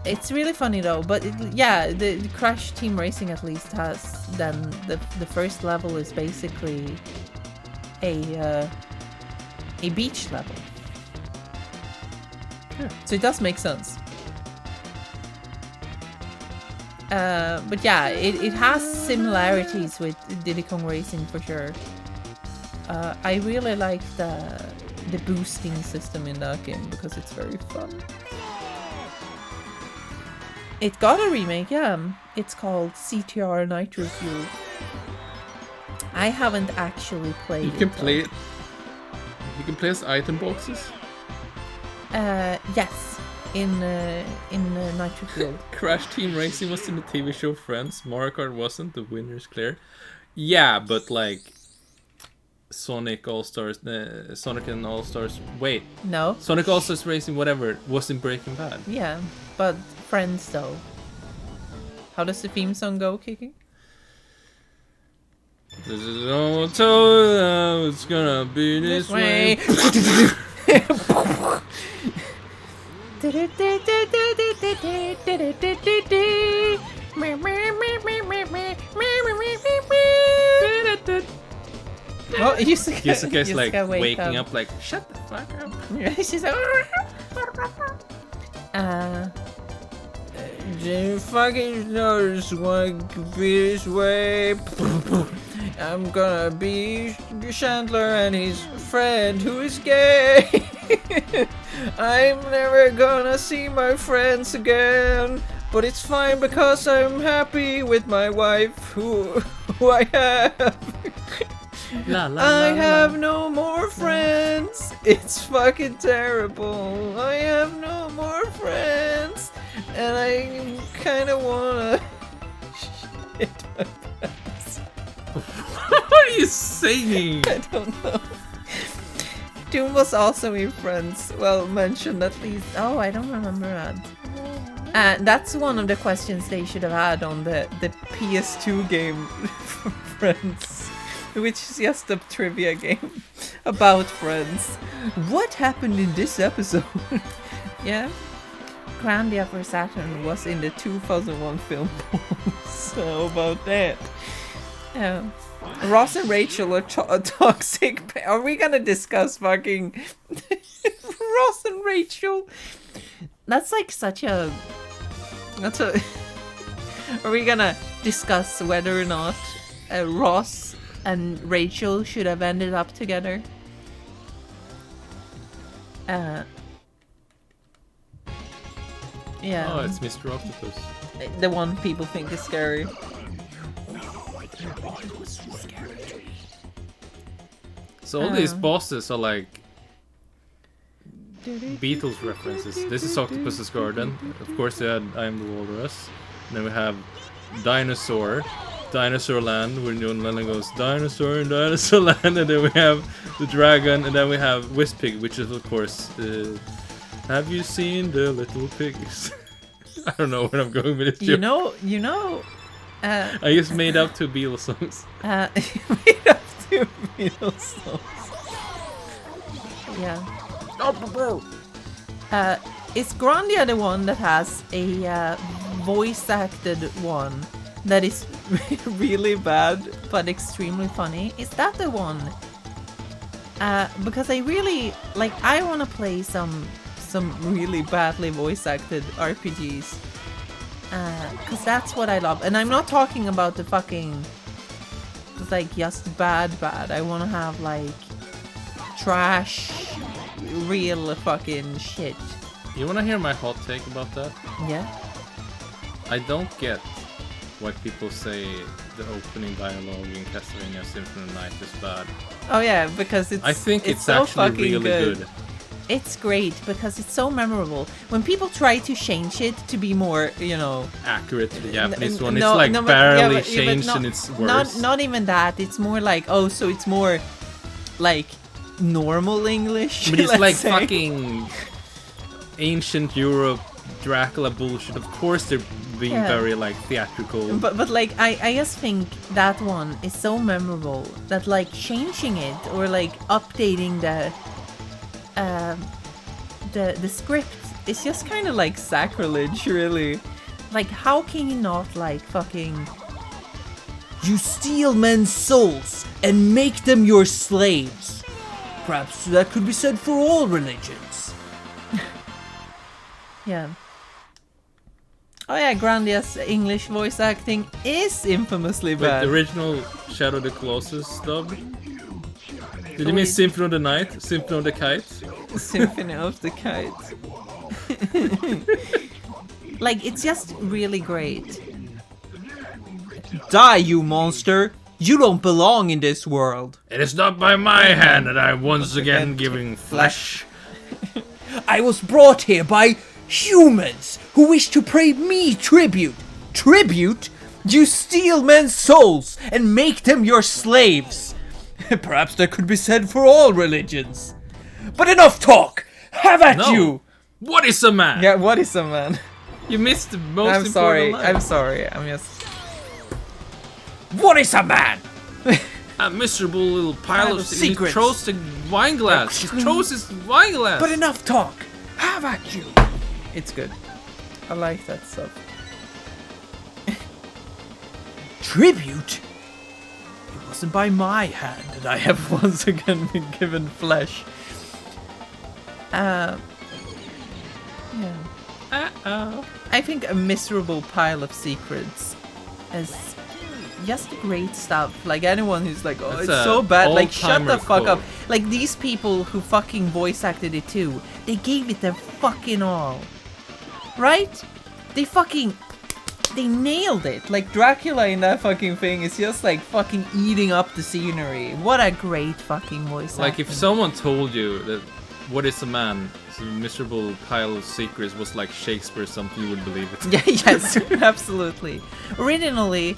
It's really funny though, but yeah, the Crash Team Racing at least has then the first level is basically a beach level. Yeah. So it does make sense. But yeah, it has similarities with Diddy Kong Racing for sure. I really like the boosting system in that game because it's very fun. It got a remake, yeah. It's called CTR Nitro Fuel. I haven't actually played You can it, play it. You can play as item boxes. Yes, in Nitro Fuel. Crash Team Racing was in the TV show Friends. Mario Kart wasn't. The winner's clear. Yeah, but like Sonic All Stars, Sonic and All Stars. Wait, No? Sonic All Stars Racing, whatever, was in Breaking Bad. Yeah, but Friends though. How does the theme song go, Kiki? This is all told, it's gonna be this way. Oh, Jessica's like waking up like, shut the fuck up. She's like, Didn't fucking notice one could be this way. I'm gonna be Chandler and his friend who is gay. I'm never gonna see my friends again. But it's fine because I'm happy with my wife who I have. La, la, I la, have la. no more friends. It's fucking terrible. I have no more friends. And I kind of wanna shit my pants. What are you singing? I don't know. Doom was also in Friends. Well, mentioned at least. Oh, I don't remember that. That's one of the questions they should have had on the PS2 game for Friends, which is just a trivia game about Friends. What happened in this episode? Yeah. Grandia for Saturn was in the 2001 film. So about that. Ross and Rachel are toxic. Are we gonna discuss fucking Ross and Rachel? That's like such a. That's a. Are we gonna discuss whether or not Ross and Rachel should have ended up together? Yeah. Oh, it's Mr. Octopus. The one people think is scary. So all these bosses are like Beatles references. This is Octopus's Garden. Of course, they had I Am the Walrus. And then we have Dinosaur, Dinosaur Land, where Lennon goes, Dinosaur in Dinosaur Land, and then we have the dragon, and then we have Wizpig, which is, of course, have you seen the little pigs? I don't know where I'm going with this joke. You know. I just made up 2 Beatles songs. Made up 2 Beatles songs. Yeah. Is Grandia the one that has a voice acted one that is really bad but extremely funny? Is that the one? Because I really like. I want to play some really badly voice acted RPGs. Because that's what I love. And I'm not talking about the fucking like just bad. I want to have like trash, real fucking shit. You wanna hear my hot take about that? Yeah. I don't get why people say the opening dialogue in Castlevania Symphony of the Night is bad. Oh yeah, because it's. I think it's so actually fucking really good. It's great because it's so memorable. When people try to change it to be more, Accurate to the Japanese one, no, it's like no, but- barely but changed not- and it's worse. Not even that. It's more like, oh, so it's more like normal English. But it's let's like say. fucking ancient Europe Dracula bullshit. Of course they're being very like theatrical. But like I just think that one is so memorable that like changing it or like updating the script is just kind of like sacrilege, really. Like, how can you not like fucking? You steal men's souls and make them your slaves. Perhaps that could be said for all religions. Yeah. Oh yeah, Grandia's English voice acting is infamously Like bad. the original Shadow of the Colossus dub. Did you mean Symphony of the Night? Symphony of the Kite? Symphony of the Kite. Like, it's just really great. Die, you monster! You don't belong in this world. It is not by my hand that I am once again giving flesh. I was brought here by humans who wish to pay me tribute. Tribute? You steal men's souls and make them your slaves. Perhaps that could be said for all religions. But enough talk! Have at No. you! What is a man? Yeah, what is a man? You missed the most I'm important sorry. line. I'm sorry. I'm just. What is a man? A miserable little pile Pile of of secrets. He secrets. throws the wine glass. He throws his wine glass. But enough talk! Have at you! It's good. I like that stuff. Tribute? It wasn't by my hand that I have Once again been given flesh. Yeah. Uh-oh. I think a miserable pile of secrets is just great stuff. Like anyone who's like, oh, That's it's a so bad. Like, shut the all-timer fuck up. quote. Like these people who fucking voice acted it too. They gave it their fucking all, right? They nailed it. Like Dracula in that fucking thing is just like fucking eating up the scenery. What a great fucking voice. Like acting. if someone told you that what is a man? It's a miserable pile of secrets was like Shakespeare or something, you would believe it. Yeah, yes, absolutely. Originally,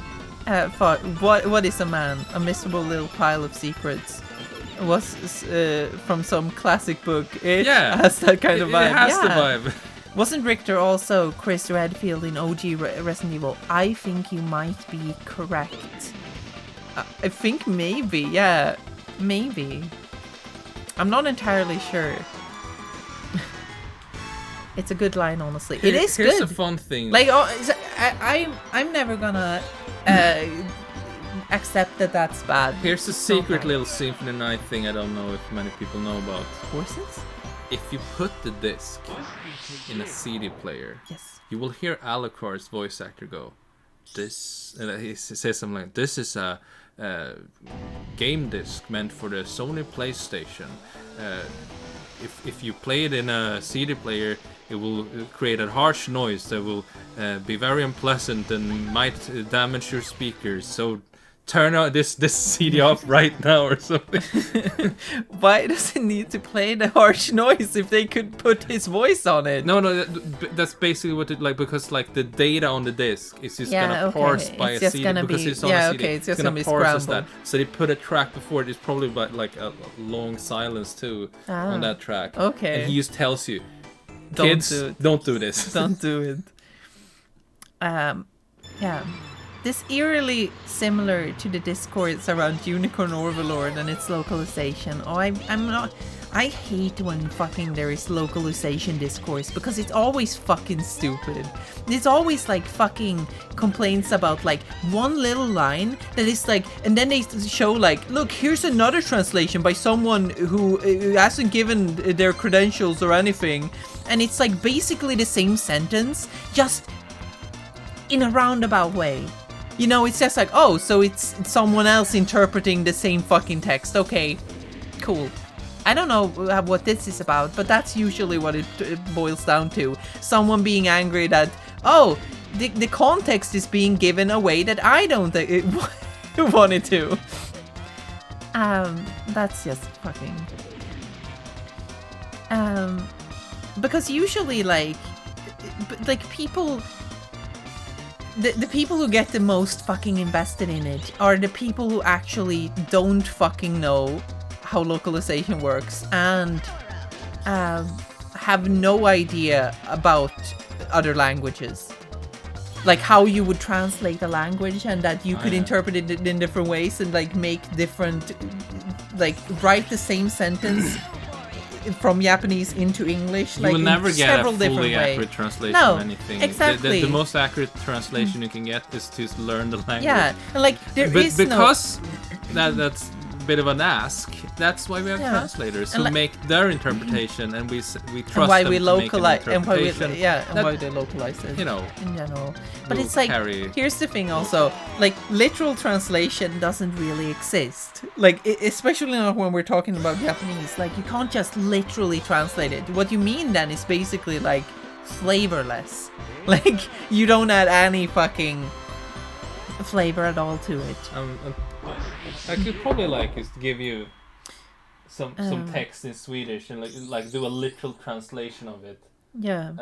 for what is a man? A miserable little pile of secrets. Was from some classic book. It has that kind of vibe. It has the Yeah. vibe. Wasn't Richter also Chris Redfield in OG Resident Evil? I think you might be correct. I think maybe, yeah, maybe. I'm not entirely sure. It's a good line, honestly. It is Here's good. a fun thing. Like, I'm never gonna accept that that's bad. Here's a So secret far. little Symphony Night thing I don't know if many people know about. Horses? If you put the disc in a CD player, Yes. you will hear Alucard's voice actor go, "This," and he says something like, "This is a game disc meant for the Sony PlayStation. If you play it in a CD player, it will create a harsh noise that will be very unpleasant and might damage your speakers. So turn out this CD off right now or something. Why does it need to play the harsh noise if they could put his voice on it? No, that's basically what it like, because like the data on the disc is just gonna parse by it's a just CD gonna because be, it's on a CD. it's just gonna be parse scrambled. that. So they put a track before it. It's probably like a long silence too on that track. Okay. And he just tells you, Don't kids, do it. don't do this. Don't do it. Yeah. This eerily similar to the discourse around Unicorn Overlord and its localization. I hate when fucking there is localization discourse because it's always fucking stupid. It's always like fucking complaints about like one little line that is like, and then they show like, look, here's another translation by someone who hasn't given their credentials or anything, and it's like basically the same sentence, just in a roundabout way. You know, it's just like, oh, so it's someone else interpreting the same fucking text. Okay, cool. I don't know what this is about, but that's usually what it boils down to. Someone being angry that, oh, the context is being given a way that I don't want it to. That's just fucking... because usually, like people... The people who get the most fucking invested in it are the people who actually don't fucking know how localization works and have no idea about other languages. Like how you would translate a language and that you could interpret it in different ways and like make different, like write the same sentence from Japanese into English. You will never get a fully ways. accurate translation No, of anything. exactly. The most accurate translation you can get is to learn the language. Yeah, and like because that's a bit of an ask. That's why we have translators who make their interpretation, and we trust and why them we to localize make an interpretation. why they localize it. You know, in general. But will it's like, carry- here's the thing also, like literal translation doesn't really exist. Like especially not when we're talking about Japanese. Like you can't just literally translate it. What you mean then is basically like flavorless. Like you don't add any fucking flavor at all to it. I could probably like just give you some text in Swedish and like do a literal translation of it. Yeah.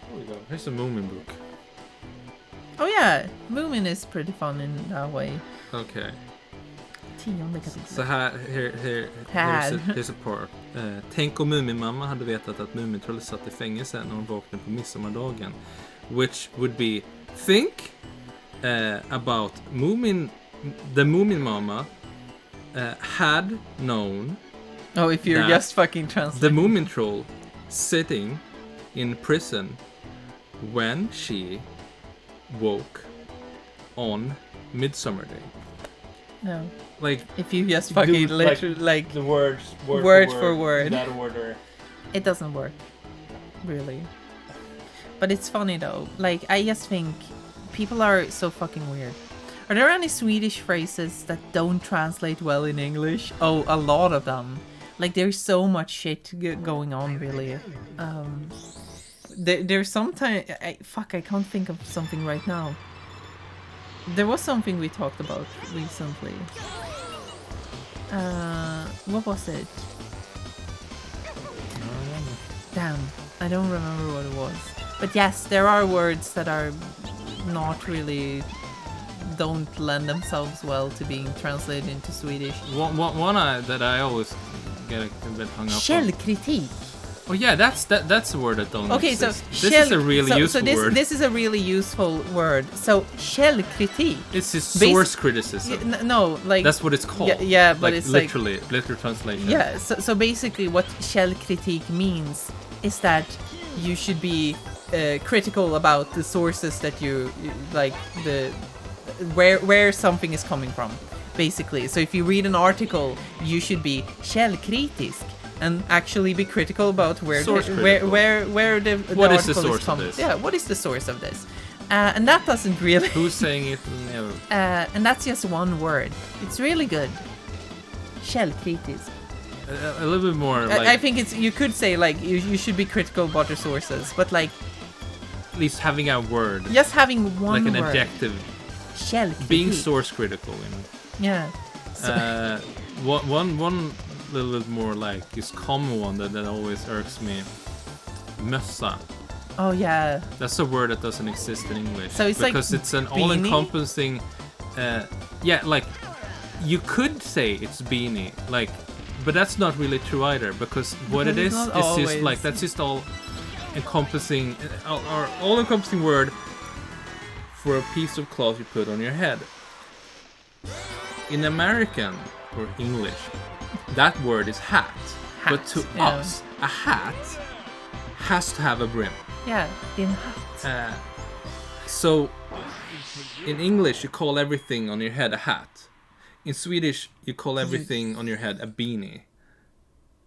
Here we go. Here's a Moomin book. Oh yeah, Moomin is pretty fun in that way. Okay. 10:e kapitlet. Så here's a part. Tänk om Mumin-mamma hade vetat att Mumintrollet satt i fängelse när hon vaknade på midsommardagen. Which would be, think about the Moomin Mama had known Oh, if you're just fucking translating. the Moomin Troll sitting in prison when she woke on Midsummer Day. No. Like If you just fucking do, literally like the words word for word. in that order. it doesn't work. Really. But it's funny though. Like I just think people are so fucking weird. Are there any Swedish phrases that don't translate well in English? Oh, a lot of them. Like there's so much shit going on really. There's sometimes I can't think of something right now. There was something we talked about recently. What was it? Damn, I don't remember what it was. But yes, there are words that are not really, don't lend themselves well to being translated into Swedish. One that I always get a bit hung up on. Källkritik. Oh yeah, that's a word that don't Okay, exist. so This is a really useful word. This is a really useful word. So källkritik. It's just source criticism. No, like That's what it's called. Yeah, but like, it's literally literal translation. Yeah, so basically what källkritik means is that you should be critical about the sources that you like, the where something is coming from, basically. So if you read an article, you should be källkritisk and actually be critical about where the what is the article source coming. of this? Yeah, what is the source of this? And that doesn't really. Who's saying it? Never. And that's just one word. It's really good. Källkritisk. A little bit more. Like, I think it's, you could say like you should be critical about your sources, but like least having a word, Just having one like an word. adjective, Källkritik. being source critical, you know. Yeah. So, One little bit more like is common one that always irks me. Mössa. oh yeah. That's a word that doesn't exist in English. So it's like because it's an beanie? all-encompassing. Yeah, like you could say it's beanie, like, but that's not really true either. Because what it Because is it's not just always. like that's just all-encompassing, all-encompassing word for a piece of cloth you put on your head. In American or English, that word is hat. But to yeah. us, a hat has to have a brim. Yeah. In hat. So, in English, you call everything on your head a hat. In Swedish, you call everything on your head a beanie.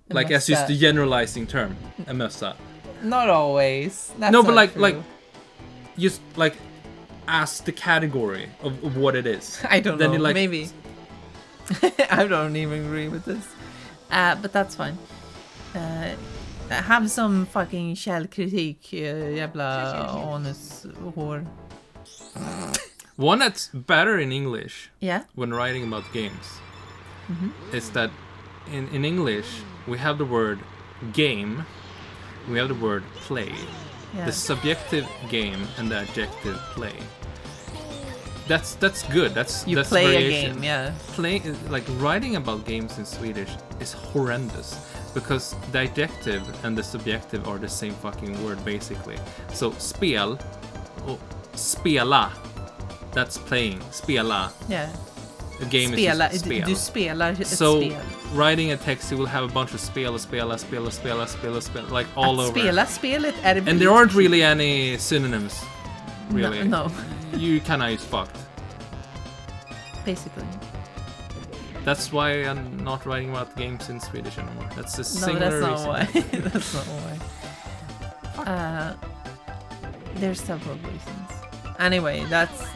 Like, as just the generalizing term, a mössa. Not always. That's No, but not like, true. just like, as the category of what it is. I don't then know. you, like, Maybe. I don't even agree with this. But that's fine. Have some fucking källkritik, jävla anushår. One that's better in English Yeah? when writing about games is that in English we have the word game, we have the word play, Yeah. the subjective game and the adjective play. That's good. That's play variation. a game, yeah. Play, like writing about games in Swedish is horrendous because the adjective and the subjective are the same fucking word basically. So spel, spela, that's playing. Spela, Yeah. a game Spela. is just spel. Du spelar ett So spel. writing a text, you will have a bunch of spela, like all Att over. spela spelet är det And there aren't really any synonyms, really. No. You kinda is fucked. Basically. That's why I'm not writing about games in Swedish anymore. That's a No, singular that's not reason. why. That's not why. There's several reasons. Anyway,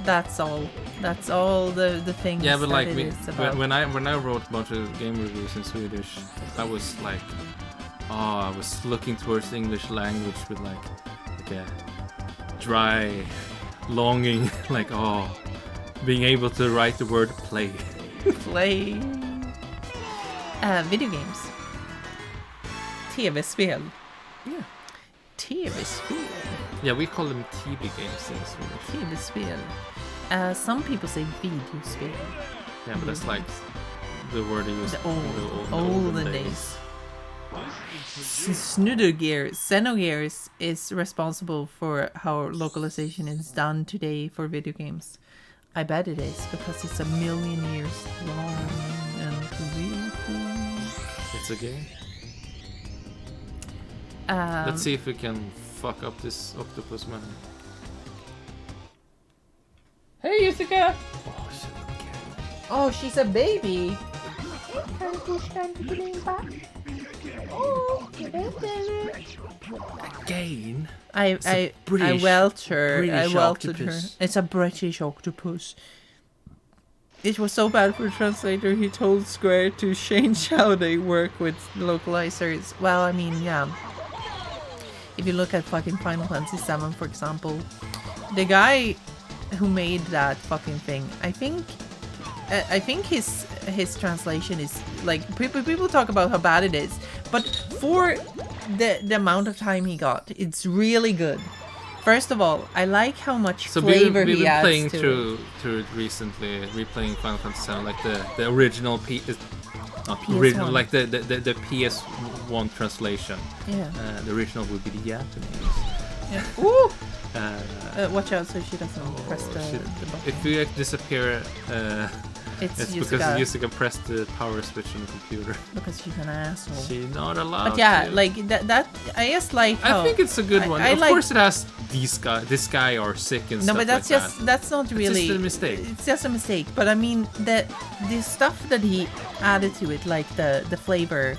that's all. That's all the things. Yeah, but that like it me, is about. when I wrote a bunch of game reviews in Swedish, I was like, I was looking towards the English language with like a dry longing, like being able to write the word play. Play. Video games. TV-spel. Yeah. TV-spel. Yeah, we call them TV games in Swedish. TV-spel. Some people say videospel. Yeah, but that's like the word they use The in the olden days. Snuddergear, Xenogears is responsible for how localization is done today for video games. I bet it is, because it's 1,000,000 years long and really cool. It's a game. Let's see if we can fuck up this octopus man. Hey, Jessica! Oh shit, okay. Oh, she's a baby! Again? I British- welted her. British I welted octopus. her. It's a British octopus. It was so bad for the translator, he told Square to change how they work with localizers. Well, I mean, yeah. If you look at fucking Final Fantasy VII, for example, the guy who made that fucking thing, I think his translation is like people talk about how bad it is, but for the amount of time he got, it's really good. First of all, I like how much So flavor we've he been adds playing to through it recently, replaying Final Fantasy VII, like the original not PS1. original, like the PS1 translation. it. Yeah. The original would be the Japanese. Yeah. Ooh! Uh, Watch out so she doesn't press the shit. button. If you disappear, It's because Yusuka, Yusuka pressed the power switch on the computer. because she's an asshole. She's not allowed. But yeah, to. like that I just like how... I think it's a good one. I Of like- course, it has this guy are sick and No, stuff but that's like just that. that's not really. It's just a mistake. It's just a mistake. But I mean, the stuff that he added to it, like the flavor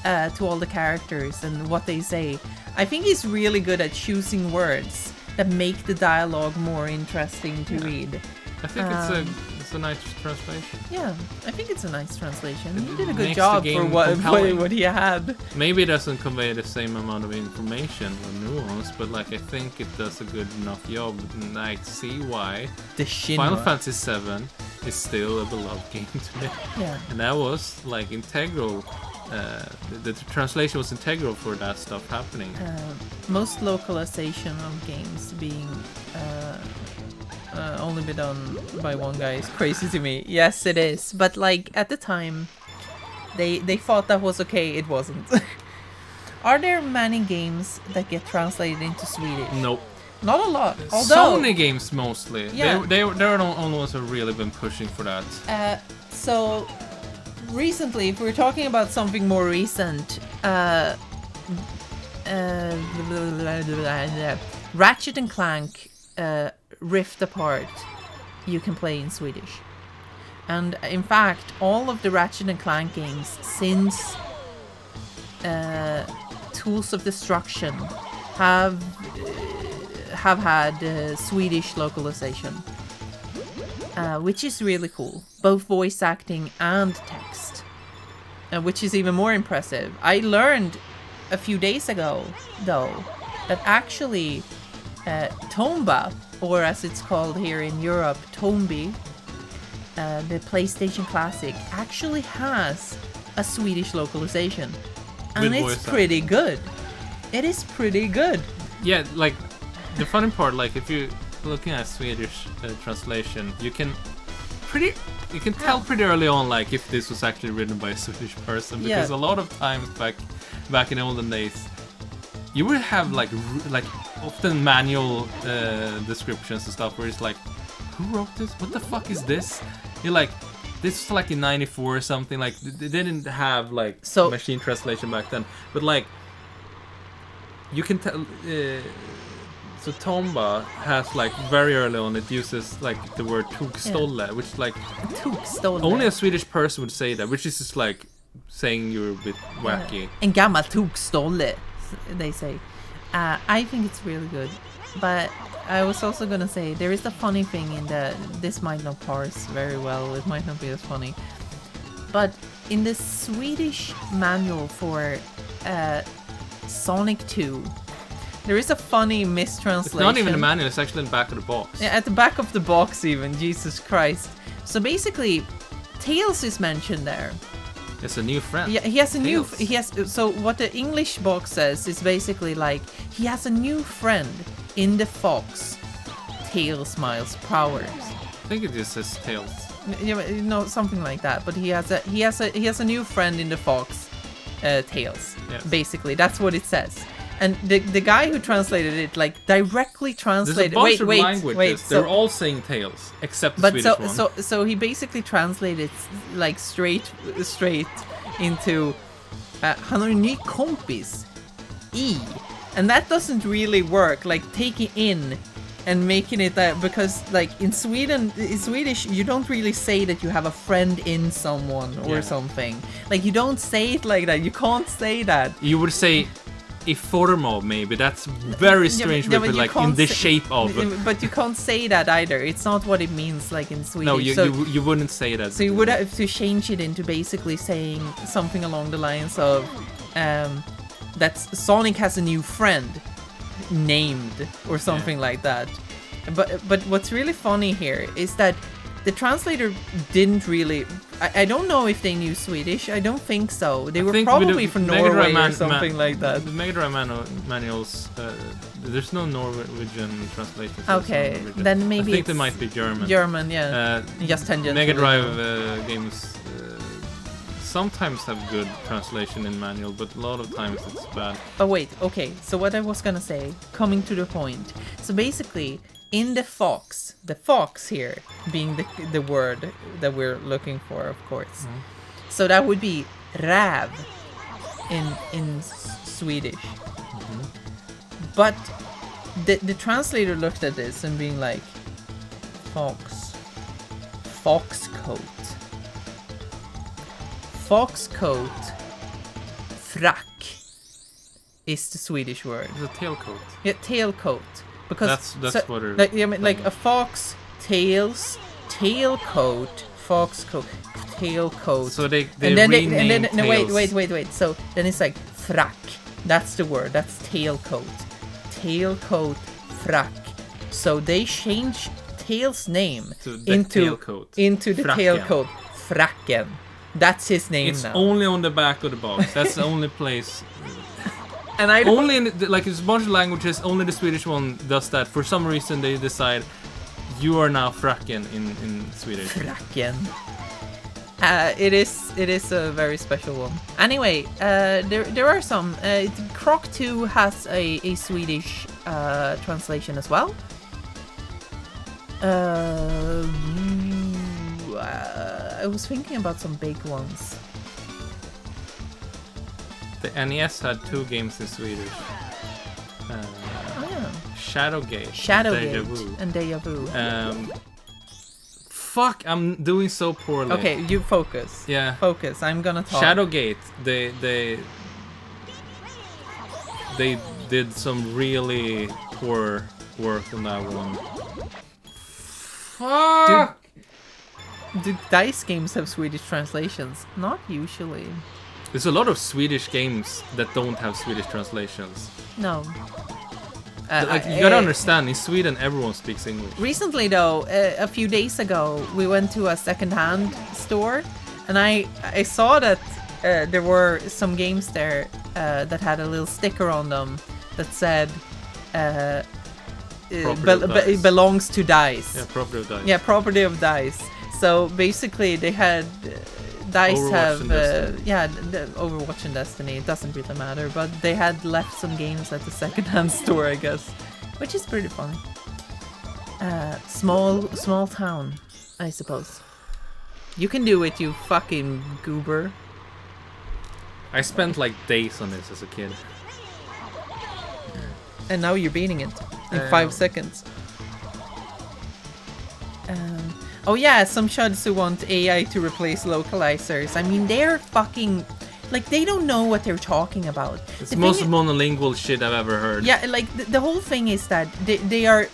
to all the characters and what they say, I think he's really good at choosing words that make the dialogue more interesting to read. I think it's it's a nice translation. Yeah, I think it's a nice translation. He It did a good makes job the for game what compelling. he had. Maybe it doesn't convey the same amount of information or nuance, but like I think it does a good enough job, and I see why The Final Shinra. Fantasy VII is still a beloved game today. Yeah. And that was like integral. The translation was integral for that stuff happening. Most localization of games being only be done by one guy is crazy to me. Yes, it is. But like at the time, they thought that was okay. It wasn't. Are there many games that get translated into Swedish? Nope. Not a lot. Although, Sony games mostly. Yeah. They're the only ones who've really been pushing for that. so recently, if we're talking about something more recent, Ratchet and Clank Rift Apart, you can play in Swedish. And in fact, all of the Ratchet and Clank games since Tools of Destruction have had Swedish localization, which is really cool. Both voice acting and text, which is even more impressive. I learned a few days ago, though, that actually Tomba, or as it's called here in Europe, Tombi, the PlayStation Classic, actually has a Swedish localization. And With it's voice pretty good. It is pretty good. Yeah, like the funny part, like if you're looking at Swedish translation, you can tell pretty early on, like if this was actually written by a Swedish person, because a lot of times back in the olden days, you would have like often manual descriptions and stuff where it's like, who wrote this? What the fuck is this? You're like, this was like in '94 or something. Like they didn't have like machine translation back then, but like you can tell. So Tomba has like very early on, it uses like the word tokstolle, which like only a Swedish person would say that, which is just like saying you're a bit wacky. En gammal tokstolle, they say. I think it's really good, but I was also gonna say there is a funny thing in that this might not parse very well. It might not be as funny, but in the Swedish manual for Sonic 2. There is a funny mistranslation. It's not even a manual, it's actually in the back of the box. Yeah, at the back of the box even, Jesus Christ. So basically, Tails is mentioned there. It's a new friend. Yeah, he has a Tails. so what the English box says is basically like, he has a new friend in the fox, Tails Miles Powers. I think it just says Tails. No, something like that. But he has a new friend in the fox, Tails. Yes. Basically, that's what it says. And the guy who translated it, like, directly translated. There's a bunch of languages. Wait. They're all saying Tails, except the Swedish one. So he basically translated like straight into han har en ny kompis i, and that doesn't really work. Like taking in and making it that, because like in Swedish you don't really say that you have a friend in someone or something. Like you don't say it like that. You can't say that. You would say I form maybe. That's very strange with it, like in the shape of. But you can't say that either. It's not what it means like in Swedish. No, you wouldn't say that. So you would have to change it into basically saying something along the lines of that Sonic has a new friend named or something like that. But what's really funny here is that the translator didn't really. I don't know if they knew Swedish. I don't think so. They were probably from Norway or something like that. The Mega Drive manuals, there's no Norwegian translation. Okay, then maybe I think they might be German. German, yeah. Just tangentially. Mega Drive games sometimes have good translation in manual, but a lot of times it's bad. Oh wait, okay. So what I was gonna say, coming to the point. So basically, in the fox here being the word that we're looking for, of course. So that would be räv in Swedish. But the translator looked at this and being like, foxcoat, frack is the Swedish word. It's a tailcoat. Yeah, tailcoat. Because that's what it. like, I mean, like a fox, tails, tailcoat, foxcoat, tailcoat. So they and then renamed no, tails. wait. So then it's like frack. That's the word. That's tailcoat. Tailcoat, frack. So they changed Tails' name To the into tailcoat. the Fracken. tailcoat. Fracken. That's his name It's now. only on the back of the box. That's the only place. And I don't Only in like it's a bunch of languages. Only the Swedish one does that. For some reason, they decide you are now fracken in Swedish. Fracken. It is a very special one. Anyway, there are some. Croc 2 has a Swedish translation as well. I was thinking about some big ones. The NES had 2 games in Swedish. Oh, yeah. Shadowgate. Shadowgate Deja Vu. and Deja Vu. Fuck, I'm doing so poorly. Okay, you focus. Yeah. Focus. I'm gonna talk. Shadowgate. They did some really poor work on that one. Fuck. Do dice games have Swedish translations? Not usually. There's a lot of Swedish games that don't have Swedish translations. No. Like, you gotta understand, in Sweden everyone speaks English. Recently, though, a few days ago, we went to a second-hand store, and I saw that there were some games there that had a little sticker on them that said Property of Dice. belongs to Dice. Yeah, property of Dice. Yeah, property of Dice. So basically, they had Dice Overwatch have and Destiny. the Overwatch and Destiny. It doesn't really matter, but they had left some games at the second-hand store, I guess, which is pretty funny. Small town, I suppose. You can do it, you fucking goober. I spent like days on this as a kid. And now you're beating it in 5 seconds. Oh yeah, some chuds who want AI to replace localizers. I mean, they're fucking... Like, they don't know what they're talking about. It's The the most thing- monolingual shit I've ever heard. Yeah, like, the whole thing is that they're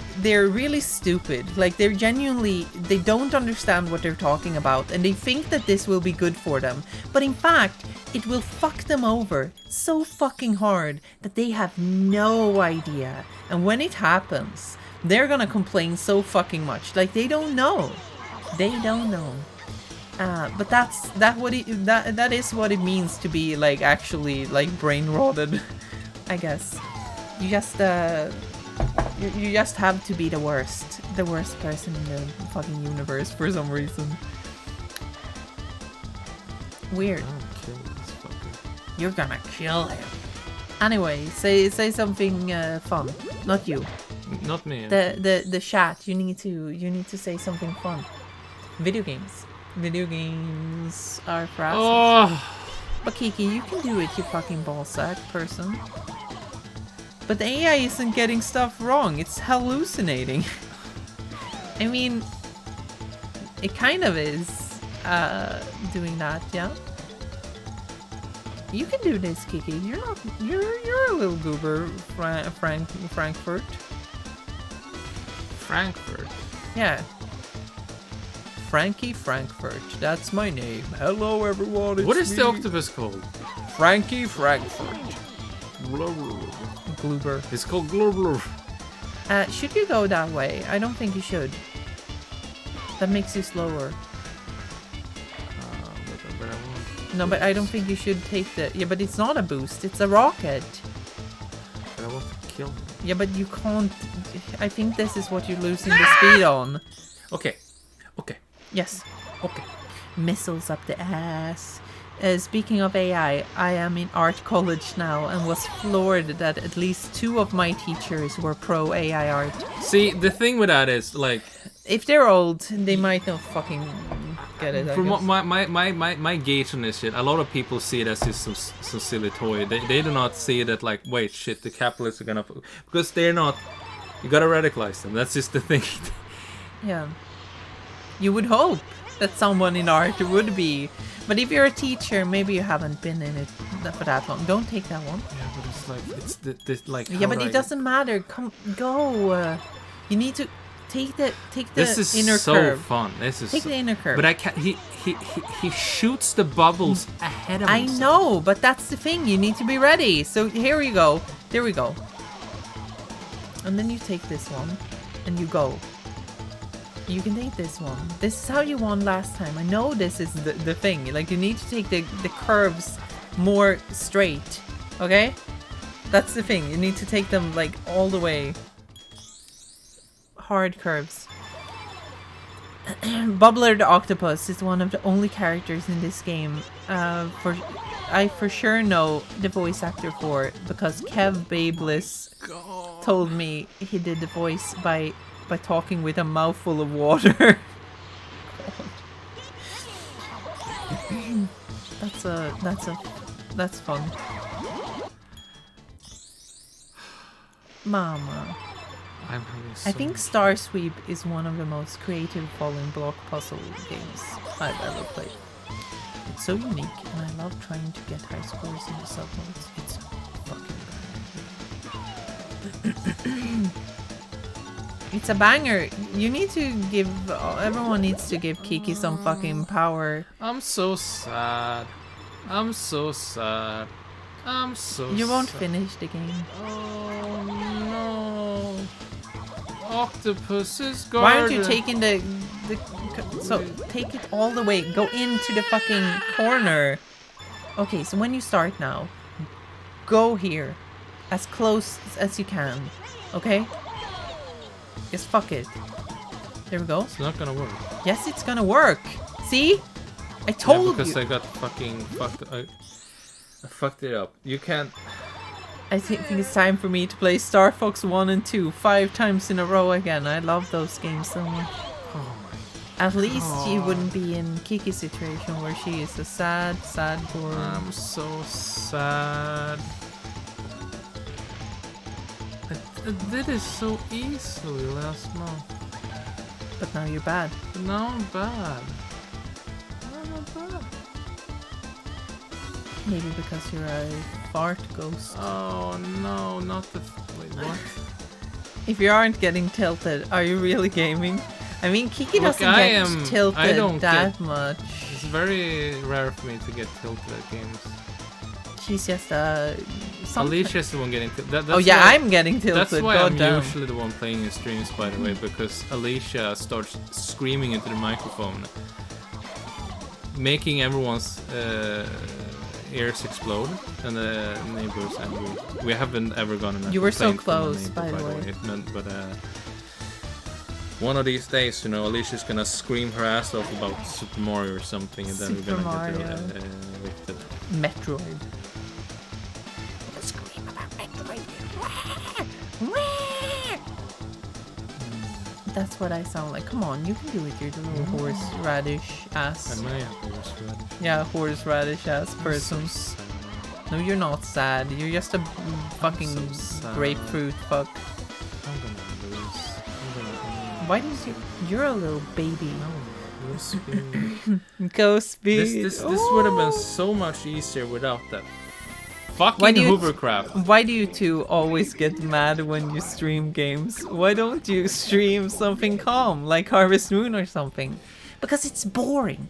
really stupid. Like, they're genuinely... They don't understand what they're talking about, and they think that this will be good for them. But in fact, it will fuck them over so fucking hard that they have no idea. And when it happens, they're gonna complain so fucking much. Like, they don't know. They don't know. But that is what it means to be like actually like brain rotted, I guess. You just you just have to be the worst person in the fucking universe for some reason. Weird. I'll kill this fucker. You're gonna kill him. Anyway, say something fun. Not you. Not me. The chat. You need to say something fun. Video games. Video games are for us. Oh, But Kiki, you can do it, you fucking ballsack person. But the AI isn't getting stuff wrong. It's hallucinating. I mean, it kind of is doing that, yeah. You can do this, Kiki. You're not. You're a little goober, Frankfurt. Frankfurt. Yeah. Frankie Frankfurt. That's my name. Hello, everyone. What it's is me, the octopus called? Frankie Frankfurt. Gloober. It's called Globler. Should you go that way? I don't think you should. That makes you slower. Whatever I want. No, but I don't think you should take the... Yeah, but it's not a boost. It's a rocket. But I want to kill him. Yeah, but you can't... I think this is what you're losing the speed on. Okay. Okay. Yes. Okay. Missiles up the ass. Speaking of AI, I am in art college now and was floored that at least 2 of my teachers were pro AI art. See, the thing with that is, like, If they're old, they might not fucking get it, I from guess. my gauge on this shit, a lot of people see it as just some silly toy. They do not see that, like, wait, shit, the capitalists are gonna... Because they're not... You gotta radicalize them. That's just the thing. Yeah. You would hope that someone in art would be. But if you're a teacher, maybe you haven't been in it for that long. Don't take that one. Yeah, but it's like... It's like... Yeah, but it doesn't matter. Go. You need to... Take the This is inner so curve. fun. This is Take so, the inner curve. But I can't. He shoots the bubbles ahead of I himself. know, but that's the thing. You need to be ready. So here we go. There we go. And then you take this one, and you go. You can take this one. This is how you won last time. I know this is the thing. Like, you need to take the curves more straight. Okay? That's the thing. You need to take them, like, all the way. Hard curves. Bubbler the Octopus is one of the only characters in this game I for sure know the voice actor for, because Kev Babeless told me he did the voice by talking with a mouthful of water. That's fun. Mama. I'm having so I think Star Sweep is one of the most creative falling block puzzle games I've ever played. It's so unique, and I love trying to get high scores in the sub-modes. It's so fucking bad. It's a banger. You need to give... Everyone needs to give Kiki some fucking power. I'm so sad. I'm so sad. I'm so You won't sad. finish the game. Oh no. Octopus's garden. Why aren't you taking the... So, take it all the way. Go into the fucking corner. Okay, so when you start now, go here. As close as you can. Okay? Just fuck it. There we go. It's not gonna work. Yes, it's gonna work. See? I told because you. I got fucking fucked. I fucked it up. You can't. I think it's time for me to play Star Fox 1 and 2 5 times in a row again. I love those games so much. Oh At least she wouldn't be in Kiki's situation where she is a sad, sad girl. I'm so sad. I did it so easily last month. But now you're bad. But now I'm bad. I'm not bad. Maybe because you're a fart ghost. Oh no, not the. Wait, what? If you aren't getting tilted, are you really gaming? I mean, Kiki Look, doesn't I get am- tilted I don't that get- much. It's very rare for me to get tilted at games. She's just Alicia's the one getting tilted. Oh yeah, I'm getting tilted. That's why God I'm damn. usually the one playing in streams, by the way, because Alicia starts screaming into the microphone, making everyone's ears explode, and the neighbors angry. We haven't ever gone in. You were so close, by the way. But one of these days, you know, Alicia's gonna scream her ass off about Super Mario or something, and then Super we're gonna get Mario. evicted. Metroid. Scream about Metroid. That's what I sound like. Come on, you can do it, you little horseradish ass. Am I a horseradish? Yeah, horseradish ass person. I'm so sad. No, you're not sad. You're just a fucking so sad. grapefruit fuck. I'm gonna lose. I'm gonna Why did you? You're a little baby. lose. Go speed. This would have been so much easier without that Why fucking do you- hovercraft. Why do you two always get mad when you stream games? Why don't you stream something calm, like Harvest Moon or something? Because it's boring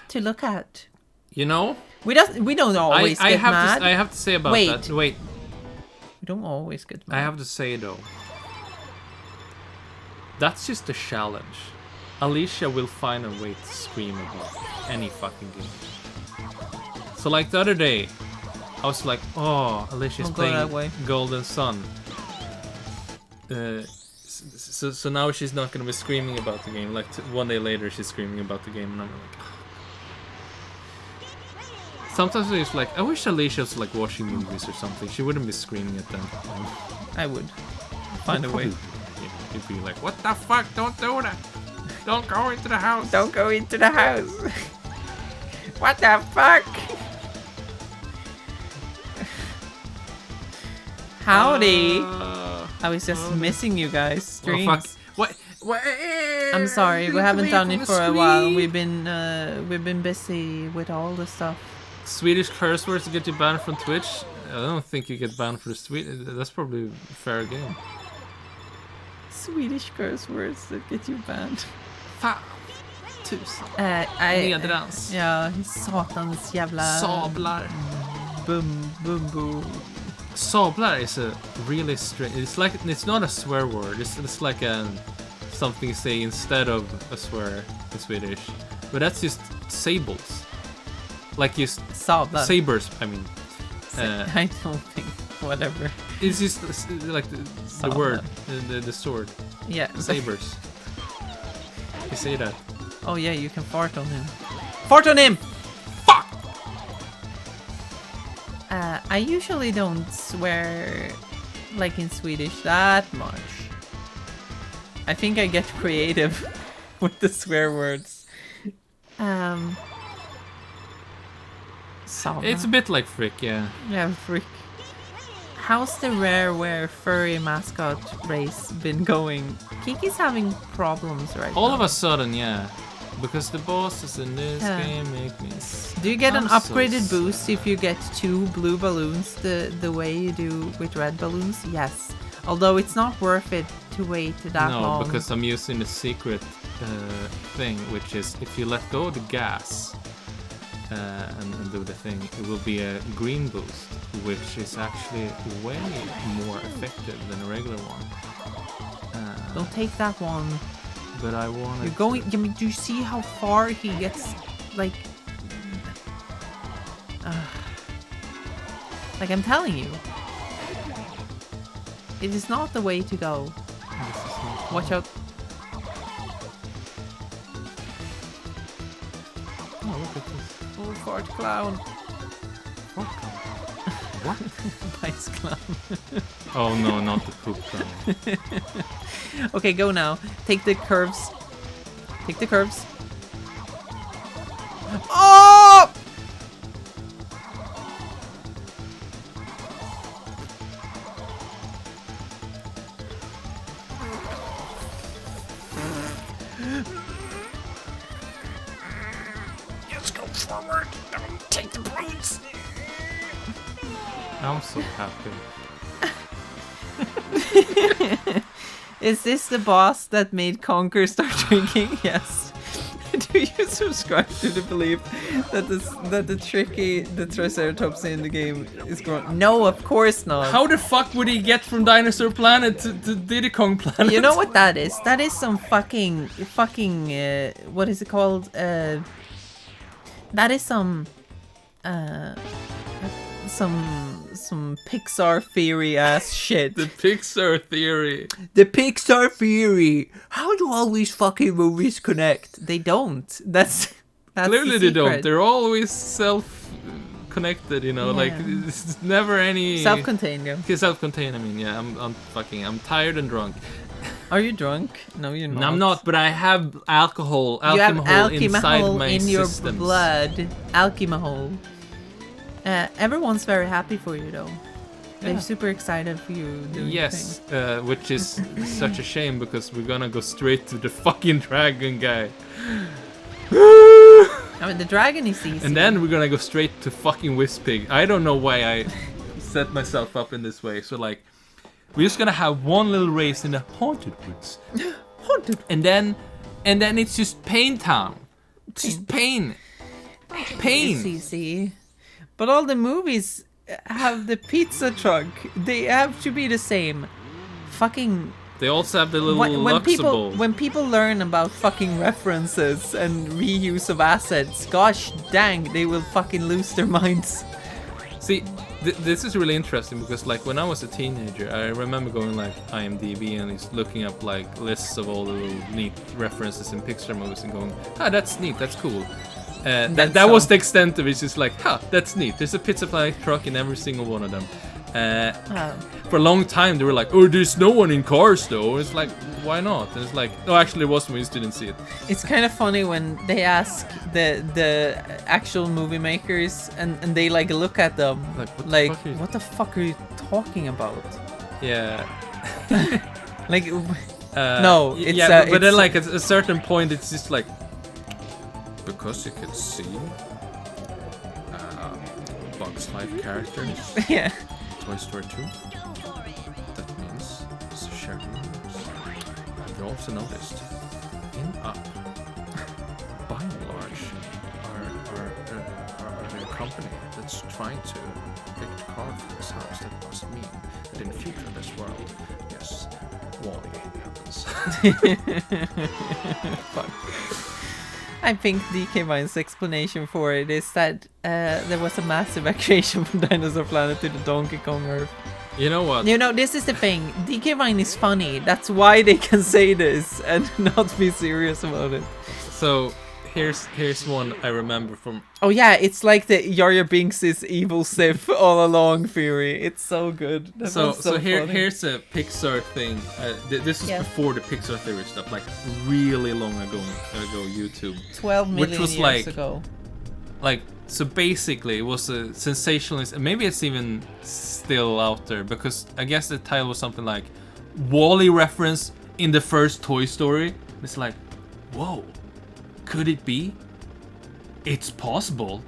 to look at. You know, We don't always I get have mad. I have to say about Wait. that. Wait, We don't always get mad. I have to say though. That's just a challenge. Alicia will find a way to scream about any fucking game. So like the other day, I was like, oh, Alicia's Don't go that way. playing Golden Sun. So now she's not gonna be screaming about the game. Like one day later, she's screaming about the game, and I'm like. Sometimes it's like, I wish Alicia was like watching movies or something. She wouldn't be screaming at them. I would find a way. Yeah, you'd be like, what the fuck? Don't do that. Don't go into the house. Don't go into the house. What the fuck? Howdy. I was just missing you guys. Oh, Streams. fuck. What? I'm sorry, we Get haven't away done from it the for a while. screen. We've been busy with all the stuff. Swedish curse words to get you banned from Twitch? I don't think you get banned for the Swedish. That's probably a fair game. Swedish curse words that get you banned. Fan. Tusen. Nedrans. Ja, satans jävla... Sablar. Bumbo. Sablar is a really strange. It's not a swear word. It's like something you say instead of a swear in Swedish. But that's just sables. Like just Sablar. sabers. I mean. I don't think. Whatever. It's just like the word, the sword. Yeah. Sabers. You say that. Oh yeah, you can fart on him. Fart on him! Fuck! I usually don't swear like in Swedish that much. I think I get creative with the swear words. Sava. It's a bit like Frick, yeah. Yeah, freak. How's the Rareware furry mascot race been going? Kiki's having problems right now. All of a sudden, yeah. Because the bosses in this game make me... Do you get an I'm so upgraded sad. boost if you get 2 blue balloons the way you do with red balloons? Yes. Although it's not worth it to wait that long. No, because I'm using the secret thing, which is if you let go of the gas and do the thing, it will be a green boost, which is actually way more effective than a regular one. Don't take that one. But I want You're going. I mean, do you see how far he gets? Like I'm telling you, it is not the way to go. Watch out! Oh, look at this. Oh, fart clown! What? Nice clown. Oh no, not the poop clown. Okay, go now. Take the curves. Take the curves. Oh! Let's go forward. Don't take the boots. I'm so happy. Is this the boss that made Conker start drinking? Yes. Do you subscribe to the belief that the Triceratops in the game is grown? No, of course not. How the fuck would he get from Dinosaur Planet to Diddy Kong Planet? You know what that is? That is some fucking what is it called? That is some Pixar theory ass shit. The Pixar theory. The Pixar theory. How do all these fucking movies connect? They don't. That's Clearly the they don't. secret. They're always self-connected, you know. Yeah. Like it's never any Self-contained. Yeah. Okay, self-contained. I mean, yeah. I'm tired and drunk. Are you drunk? No, you're not. No, I'm not, but I have alcohol You have inside alcohol my in your systems. blood. Alcohol. Everyone's very happy for you, though. They're Yeah. super excited for you doing Yes, which is such a shame because we're gonna go straight to the fucking dragon guy. I mean, the dragon is easy. And then we're gonna go straight to fucking Wizpig. I don't know why I set myself up in this way. So like, we're just gonna have one little race in the haunted woods. Haunted. And then it's just pain town. It's just pain. It's easy. But all the movies have the pizza truck. They have to be the same. Fucking... They also have the little when people learn about fucking references and reuse of assets, gosh dang, they will fucking lose their minds. See, this is really interesting because like when I was a teenager, I remember going like IMDb and just looking up like lists of all the little neat references in Pixar movies and going, ah, that's neat, that's cool. That was the extent of it. It's just like, huh, that's neat. There's a pizza fly truck in every single one of them. For a long time, they were like, oh, there's no one in Cars though. It's like, why not? And it's like, no, actually, it was when you just didn't see it. It's kind of funny when they ask the actual movie makers and they like look at them like, what the fuck are you talking about? Yeah. Like, no, it's yeah, but then like at a certain point, it's just like, because you can see Bugs Life characters. Yeah. Toy Story 2. That means it's a shared universe. you also noticed in Up, by and large, are a company that's trying to pick the card for this house. That must mean that in the future in this world, yes, Wally happens. Fuck. I think DK Vine's explanation for it is that there was a mass evacuation from Dinosaur Planet to the Donkey Kong Earth. You know what? You know, this is the thing. DK Vine is funny. That's why they can say this and not be serious about it. So here's one I remember from. Oh yeah, it's like the Jar Jar Binks is evil Sith all along theory. It's so good. That So was funny. here's a Pixar thing. This is Yeah. before the Pixar theory stuff, like really long ago YouTube. 12 million which was years like- ago. Like, so basically it was a sensationalist, and maybe it's even still out there, because I guess the title was something like Wall-E reference in the first Toy Story. It's like, whoa, could it be? It's possible.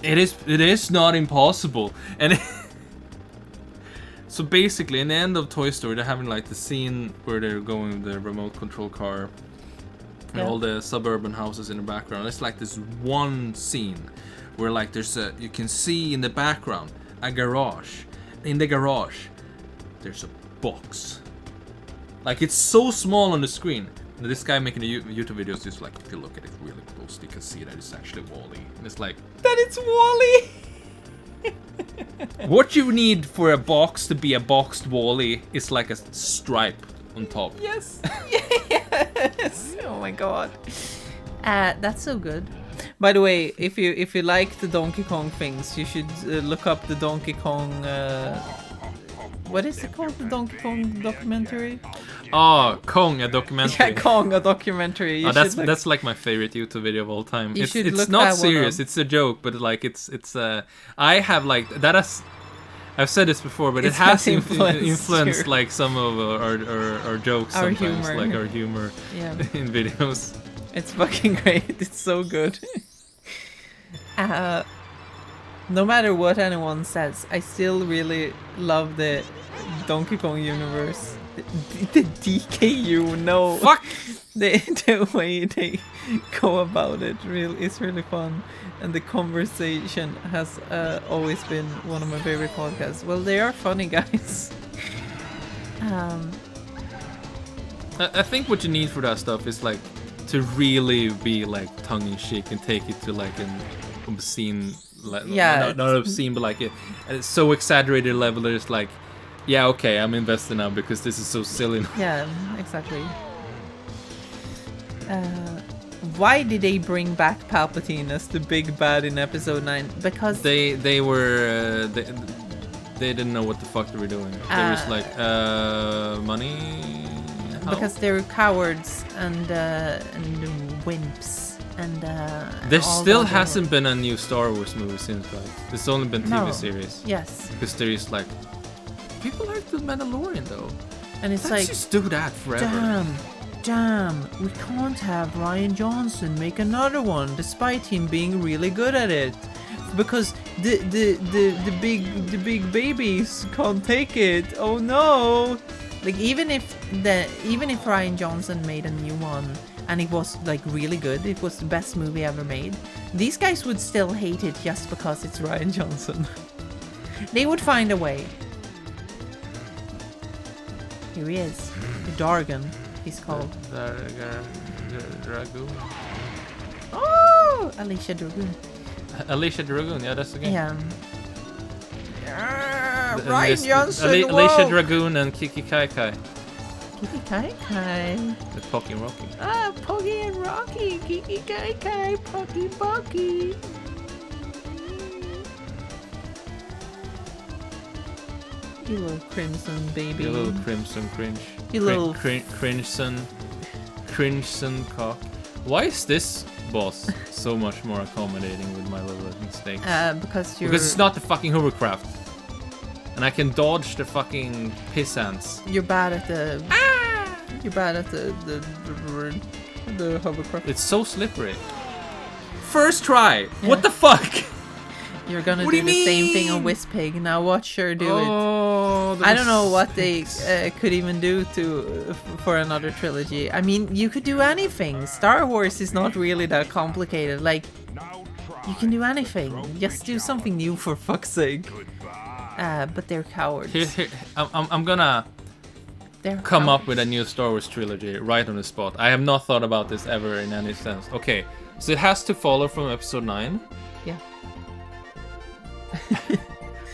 It is not impossible. And so basically in the end of Toy Story, they're having like the scene where they're going with the remote control car and Yeah. all the suburban houses in the background. It's like this one scene where like you can see in the background a garage. In the garage, there's a box. Like, it's so small on the screen. And this guy making the YouTube videos is like, if you look at it really close, you can see that it's actually Wall-E. And it's like, That it's Wally. what you need for a box to be a boxed Wall-E is like a stripe on top. Yes. Yes. Oh my god. That's so good. By the way, if you like the Donkey Kong things, you should look up the Donkey Kong. What is it called? The Donkey Kong documentary? Oh, Kong, a documentary. Yeah, Kong, a documentary. You Oh, should look- that's like my favorite YouTube video of all time. You should It's look not that one serious. up. It's a joke, but like it's I have like that has. I've said this before, but It it has has influenced influenced your- like some of our jokes Our sometimes, humor. like our humor Yeah, in videos. it's fucking great. It's so good. No matter what anyone says, I still really love the Donkey Kong universe. The DKU, no. Fuck. The way they go about it is really fun, and the conversation has always been one of my favorite podcasts. Well, they are funny guys. I think what you need for that stuff is like to really be like tongue in cheek and take it to like an obscene, Yeah, not obscene, but like a so exaggerated level that it's like, yeah, okay, I'm invested now because this is so silly. Yeah, exactly. Why did they bring back Palpatine as the big bad in Episode 9? Because They were they didn't know what the fuck they were doing. They were just like money. How? because they're cowards and wimps and There all still that hasn't been a new Star Wars movie since, right? There's only been TV No. series. Yes, Because there is like people like the Mandalorian though. and it's Let's like, just do that forever. damn, we can't have Ryan Johnson make another one despite him being really good at it. Because the big babies can't take it. Oh no! Like even if Ryan Johnson made a new one and it was like really good, it was the best movie ever made, these guys would still hate it just because it's Ryan Johnson. They would find a way. Here he is, the Dargon. He's called. Dragoon. Oh, Alicia Dragoon. Alicia Dragoon, yeah, that's the game. Yeah. And Ryan there's Johnson. Alicia whoa. Dragoon and Kiki Kai Kai. Kiki Kai Kai. The Pocky Rocky. Ah, Poggy and Rocky. Kiki Kai Kai. Pocky Pocky. You little crimson baby. You little crimson cringe. You little- crimson cock. Why is this boss so much more accommodating with my little mistakes? Because you're Because it's not the fucking hovercraft. And I can dodge the fucking piss ants. you're bad at the you're bad at the hovercraft. It's so slippery. First try! Yeah. What the fuck? You're gonna What do do the you same thing on mean? Wizpig. Now watch her do it. Oh, Oh, I don't know what they could even do for another trilogy. I mean, you could do anything. Star Wars is not really that complicated. Like, you can do anything. Just do something new for fuck's sake. But they're cowards. I'm gonna come up with a new Star Wars trilogy right on the spot. I have not thought about this ever in any sense. Okay, so it has to follow from episode 9. Yeah.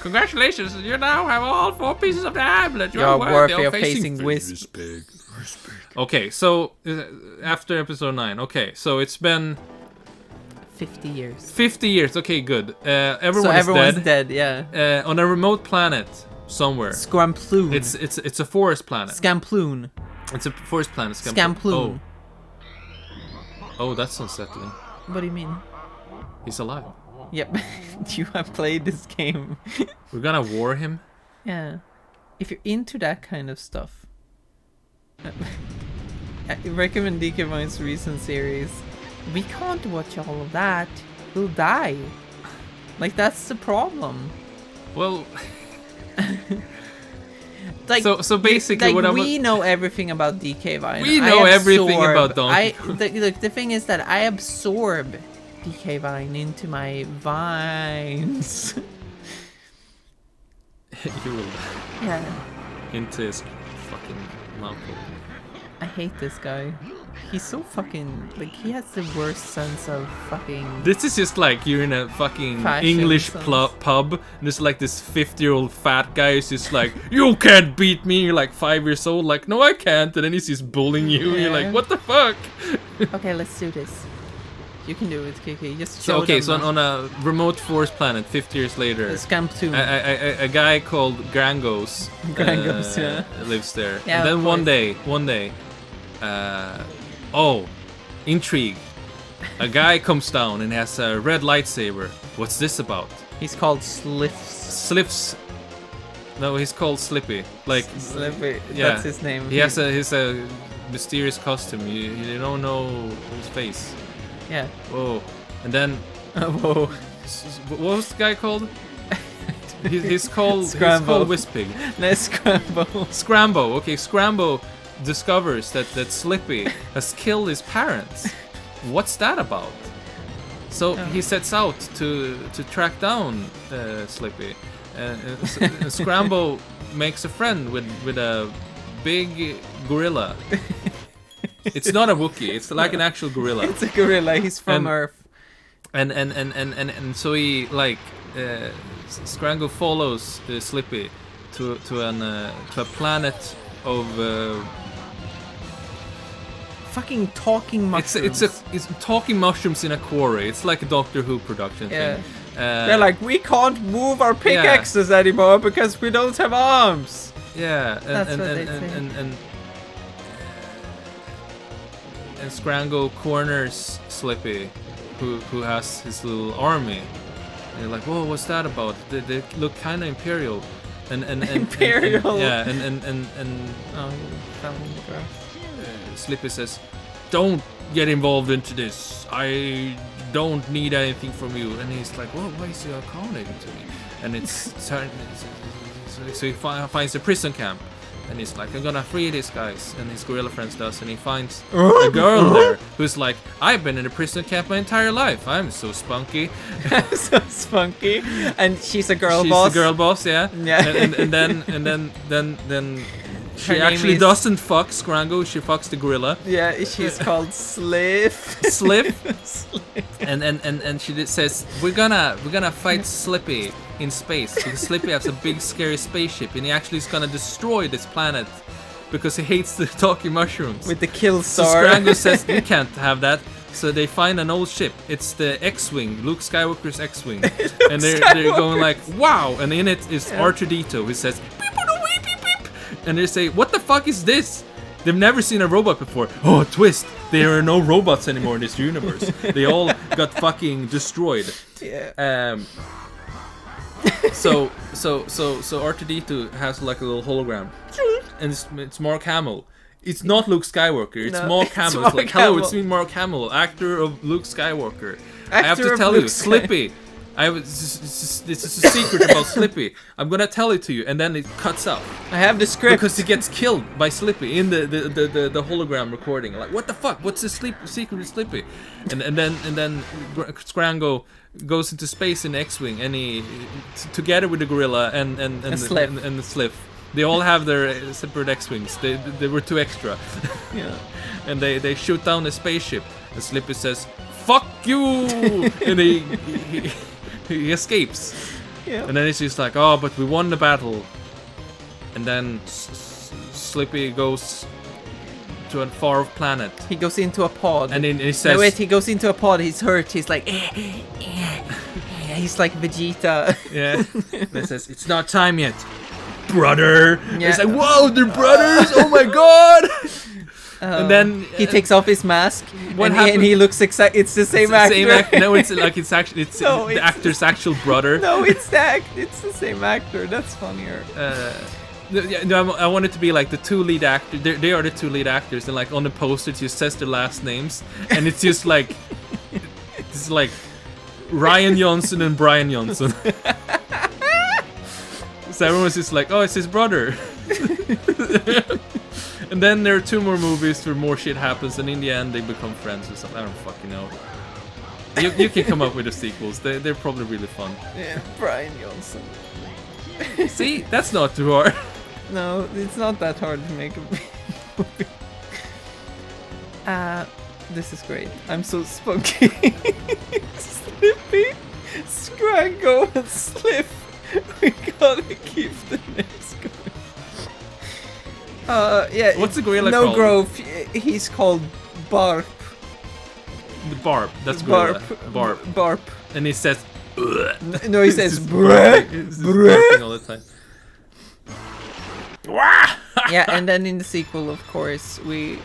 Congratulations, you now have all 4 pieces of the amulet. You're worthy of facing Wizpig. Okay, so after episode 9. Okay, so it's been 50 years. 50 years. Okay, good. So Everyone's everyone's dead. yeah. On a remote planet somewhere. Scramploon. It's a forest planet. Scamploon. It's a forest planet. Scamploon. Oh, that's unsettling. What do you mean? He's alive. Yep. You have played this game. We're gonna war him. Yeah. If you're into that kind of stuff, I recommend DK Vine's recent series. We can't watch all of that. We'll die. Like, that's the problem. Well, Like, so basically, like what we know everything about DK Vine. We know everything about Donkey Kong. Look, the thing is that I absorb DK Vine into my vines. You will Yeah. into his fucking mouth. I hate this guy. He's so fucking, like, he has the worst sense of fucking... This is just like you're in a fucking Fashion English sense. pub, and there's like this 50-year-old fat guy who's just like, you can't beat me. You're like 5 years old, like, no, I can't. And then he's just bullying you. You're like, Yeah. what the fuck? Okay, let's do this. You can do it, Kiki. Just show So okay, them so now. on a remote forest planet, 50 years later, Scamptoon. a guy called Grangos, Grangos, yeah. lives there. Yeah, and then of one day, intrigue. A guy comes down and has a red lightsaber. What's this about? He's called Sliffs. Slips. No, he's called Slippy. Like, Slippy. yeah. That's his name. he's a mysterious costume. You don't know his face. Yeah. Whoa. And then Whoa. what was the guy called? He's called Scramble. Wizpig. Let's scramble. Scrambo. Okay, Scrambo discovers that Slippy has killed his parents. What's that about? So he sets out to track down Slippy. Scrambo makes a friend with a big gorilla. It's not a Wookiee. It's like an actual gorilla. It's a gorilla. He's from And- Earth. And so he like Scrango follows Slippy to a planet of Fucking talking mushrooms. it's talking mushrooms in a quarry. It's like a Doctor Who production Yeah. thing. They're like, we can't move our pickaxes anymore because we don't have arms. yeah, That's what they say. and Scrango corners Slippy, who has his little army. And you're like, whoa, what's that about? They look kind of imperial. And Imperial. yeah, and Oh, he fell in the grass. Slippy says, don't get involved into this. I don't need anything from you. And he's like, well, why is he accommodating to me? And so he finds a prison camp. And he's like, I'm gonna free these guys. And his gorilla friends does. And he finds a girl there who's like, I've been in a prison camp my entire life. I'm so spunky. So spunky. And she's a girl She's boss. the girl boss, yeah. Yeah. And then she Her name actually is- doesn't fuck Scrango. She fucks the gorilla. Yeah, she's called Sliff. Slip. Sliff. And she says we're gonna fight Slippy in space because Slippy has a big scary spaceship and he actually is gonna destroy this planet because he hates the talking mushrooms. With the kill So star. Scrango says we can't have that. So they find an old ship. It's the X-wing, Luke Skywalker's X-wing, and they're going like wow. And in it is R2D2 who says beep beep beep beep, and they say what the fuck is this? They've never seen a robot before. Oh, twist! There are no robots anymore in this universe. They all got fucking destroyed. Yeah. So R2D2 has like a little hologram, and it's Mark Hamill. It's not Luke Skywalker. It's No, Mark it's Hamill. Mark It's like, hello, Hamill. it's me, Mark Hamill, actor of Luke Skywalker. I have Actor to of tell Luke you, Slippy This is a secret about Slippy. I'm gonna tell it to you, and then it cuts out I have the script. because he gets killed by Slippy in the hologram recording. Like, what the fuck? What's the secret with Slippy? And then Scrango goes into space in X-wing, and he together with the gorilla and the Sliff. They all have their separate X-wings. They were 2 extra. Yeah. And they shoot down the spaceship. And Slippy says, "Fuck you!" And he escapes. Yeah. And then it's just like, "Oh, but we won the battle." And then Slippy goes to a far-off planet. He goes into a pod. And then he says... No, wait, he goes into a pod. He's hurt. He's like... He's like Vegeta. Yeah. And he says, "It's not time yet, brother." Yeah. It's like, whoa, they're brothers! Oh my god! And then he takes off his mask, what and he looks exact. It's the same actor. No, it's like it's actually No, the it's- actor's actual brother. No, it's the same actor. That's funnier. No, I want it to be like the 2 lead actors. They are the 2 lead actors, and like on the poster it just says their last names, and it's just like it's like Ryan Johnson and Brian Johnson. So everyone's just like, "Oh, it's his brother." And then there are 2 more movies where more shit happens, and in the end they become friends or something. I don't fucking know. You can come up with the sequels. They're probably really fun. Yeah, Brian Johnson. See, that's not too hard. No, it's not that hard to make a movie. This is great. I'm so spunky. Slippy, Scrango, and Sliff. We gotta keep the names going. Yeah. What's the gorilla No called? Grove. He's called Barp. The Barb. That's gorilla. Barb. Barp. And he says, "Ugh." No, he He's says just bruh. burping. He's just Bruh. burping all the time. Yeah, and then in the sequel, of course, we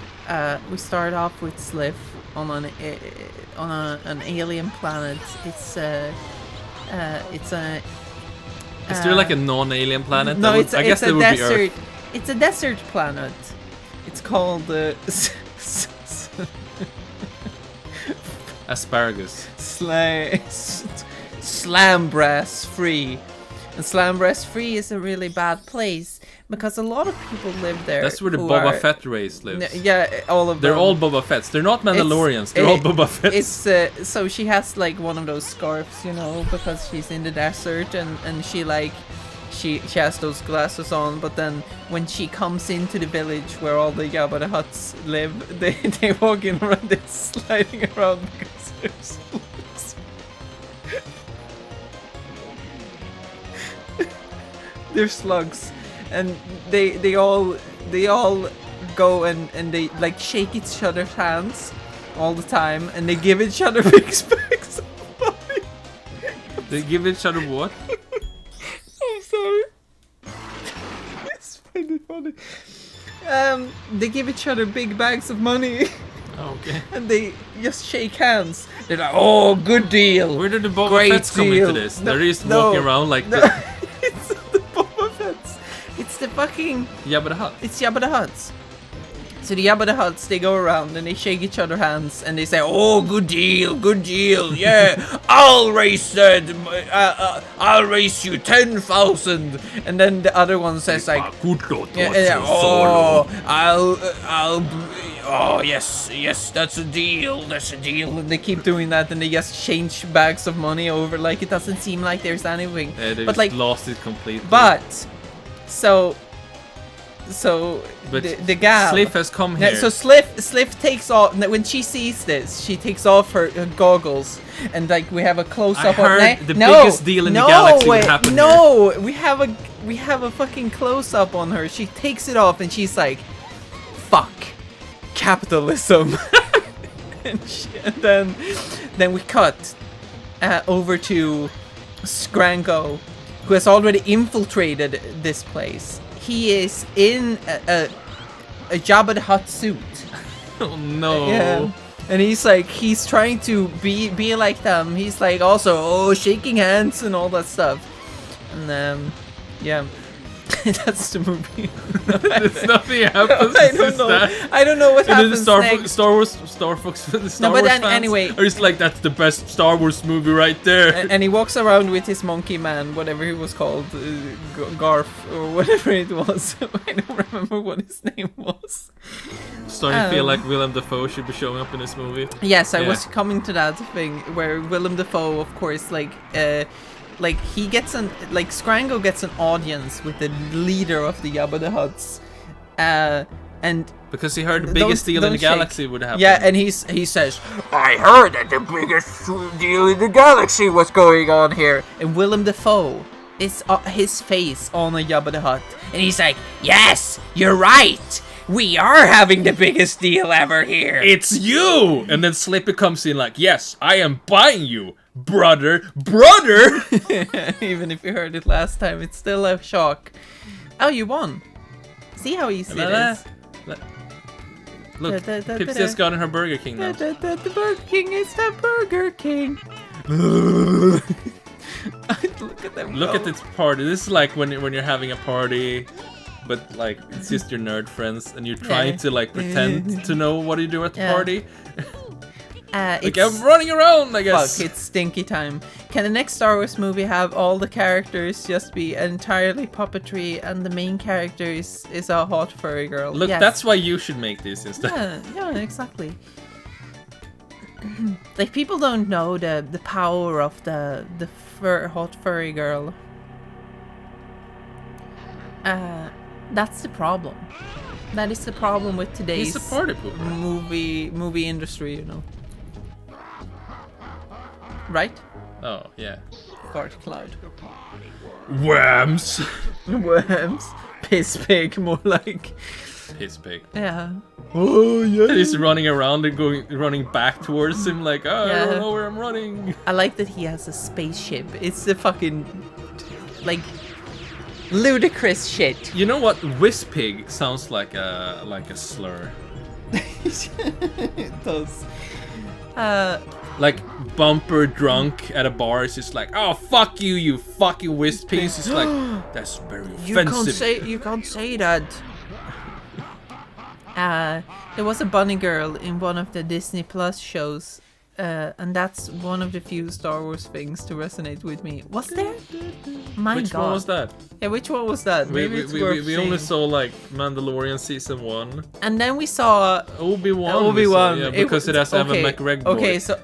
start off with Sliff on an alien planet. It's a Is there like a non-alien planet? no, I guess a there would desert. be Earth. It's a desert planet. It's called Asparagus. Slambrass Free. And Slambrass Free is a really bad place because a lot of people live there. That's where the who Boba are- Fett race lives. Yeah, all of them. They're all Boba Fetts. They're not Mandalorians. They're all Boba Fetts. It's so she has like one of those scarves, you know, because she's in the desert, and she like she has those glasses on. But then when she comes into the village where all the Jabba the Hutts live, they walk in around, they're sliding around because they're slugs. They're slugs, and they all go and they like shake each other's hands all the time, and they give each other big specs of money. They give each other what? I'm sorry. It's really funny. They give each other big bags of money, Okay. and they just shake hands. They're like, "Oh, good deal." Where did the Boba Great Fetts come deal. into this? No, They're just no, walking around like no. the It's not the Boba Fetts. It's the fucking. Jabba the Hutt. It's Jabba the Hutts. So the Jabba the Hutts, they go around and they shake each other hands and they say, "Oh, good deal, yeah, I'll race you 10,000." And then the other one says like, "Oh, oh yes, that's a deal. And they keep doing that, and they just change bags of money over, like it doesn't seem like there's anything. They but just like, lost it completely. but so But the gal Sliff has come Yeah, here. so Sliff takes off when she sees this. She takes off her goggles, and like we have a close up. I heard on the biggest deal in the galaxy would happen No, we have a fucking close up on her. She takes it off, and she's like, "Fuck capitalism." and then we cut over to Scrango, who has already infiltrated this place. He is in a Jabba the Hutt suit. Oh no. Yeah. And he's trying to be like them. He's like also shaking hands and all that stuff. And yeah. That's the movie. There's nothing happens. I it's don't just know. that. I don't know what And then the happens Star next. Wars but fans anyway. are just like, that's the best Star Wars movie right there. And he walks around with his monkey man, whatever he was called, Garf or whatever it was. I don't remember what his name was. Starting to feel like Willem Dafoe should be showing up in this movie. Yes, I Yeah. was coming to that thing where Willem Dafoe, of course, like he gets Scrango gets an audience with the leader of the Jabba the Hutts, and Because he heard the biggest deal in the galaxy would happen. yeah, and he says, I heard that the biggest deal in the galaxy was going on here. and Willem Dafoe is his face on a Jabba the Hutt, And he's like, yes, you're right. We are having the biggest deal ever here. It's you! And then Slippy comes in like, yes, I am buying you, brother. Brother! even if you heard it last time, it's still a shock. Oh, you won! See how easy it is. Look, Da, da, da, Pipsy da, has da. gotten her Burger King now. The Burger King is the Burger King. Look at them. Look go. at this party. This is like when you're having a party, but like it's just your nerd friends, and you're trying to like pretend to know what you do at the Yeah. party. Like It's, I'm running around, I guess. fuck, it's stinky time. Can the next Star Wars movie have all the characters just be entirely puppetry and the main character is a hot furry girl? Look, Yes. that's why you should make this instead. Yeah, exactly. Like people don't know the power of the hot furry girl. That's the problem. That is the problem with today's He's a party pooper. movie industry, you know. Right? Oh yeah. Fart cloud. Whams. Worms. Piss pig, more like. Piss pig. Yeah. Oh yeah. He's running around and running back towards him like, oh, I Yeah. don't know where I'm running. I like that he has a spaceship. It's the fucking like ludicrous shit. You know what? Wizpig sounds like a slur. It does. Like bumper drunk at a bar is just like, oh fuck you, you fucking Wizpig. It's just like, that's very offensive. You can't say that. There was a bunny girl in one of the Disney Plus shows, and that's one of the few Star Wars things to resonate with me. Was there? My Which God. one was that? Yeah, which one was that? Maybe it's worth We only seeing. saw like Mandalorian season 1. And then we saw Obi-Wan. Obi-Wan. Yeah, because it has Evan McGregor. Okay, so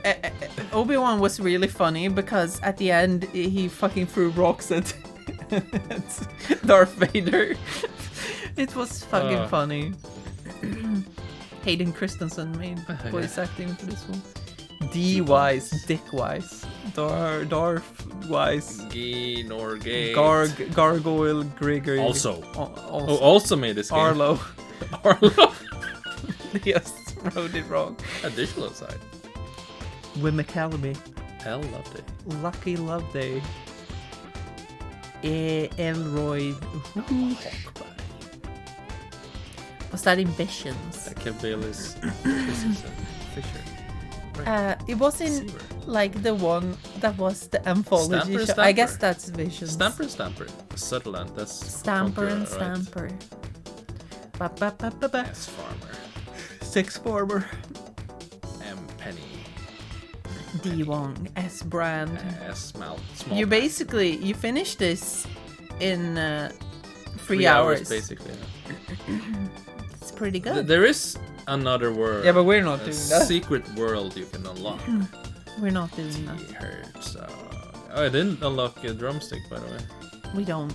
Obi-Wan was really funny because at the end he fucking threw rocks at, at Darth Vader. It was fucking funny. Hayden Christensen made voice acting for this one. D-wise, Dick-wise, Darth wise, Norgate. Gargoyle Gregory. Also. Also. Also made this game. Arlo. Arlo. Yes, wrote it wrong. Additional side. Wim McCallamy. Hell loved it. Lucky Loveday. Elroy. Was that in Visions? Cabelis. Fisher. It was in Seaver. like the one that was the anthology Stamper, show. I guess Stamper. that's Visions. Stamper. Sutherland. That's Stamper and Conqueror, right? Stamper. Ba, ba, ba, ba, ba. S Farmer. Six Farmer. M Penny. D Wong. S Brand. S Small. You Pan. basically you finished this in 3 3 hours. basically. It's pretty good. There is another world. Yeah, but we're not a doing that. secret world you can unlock. We're not doing that. T-Hertz. Oh, I didn't unlock a drumstick, by the way. We don't.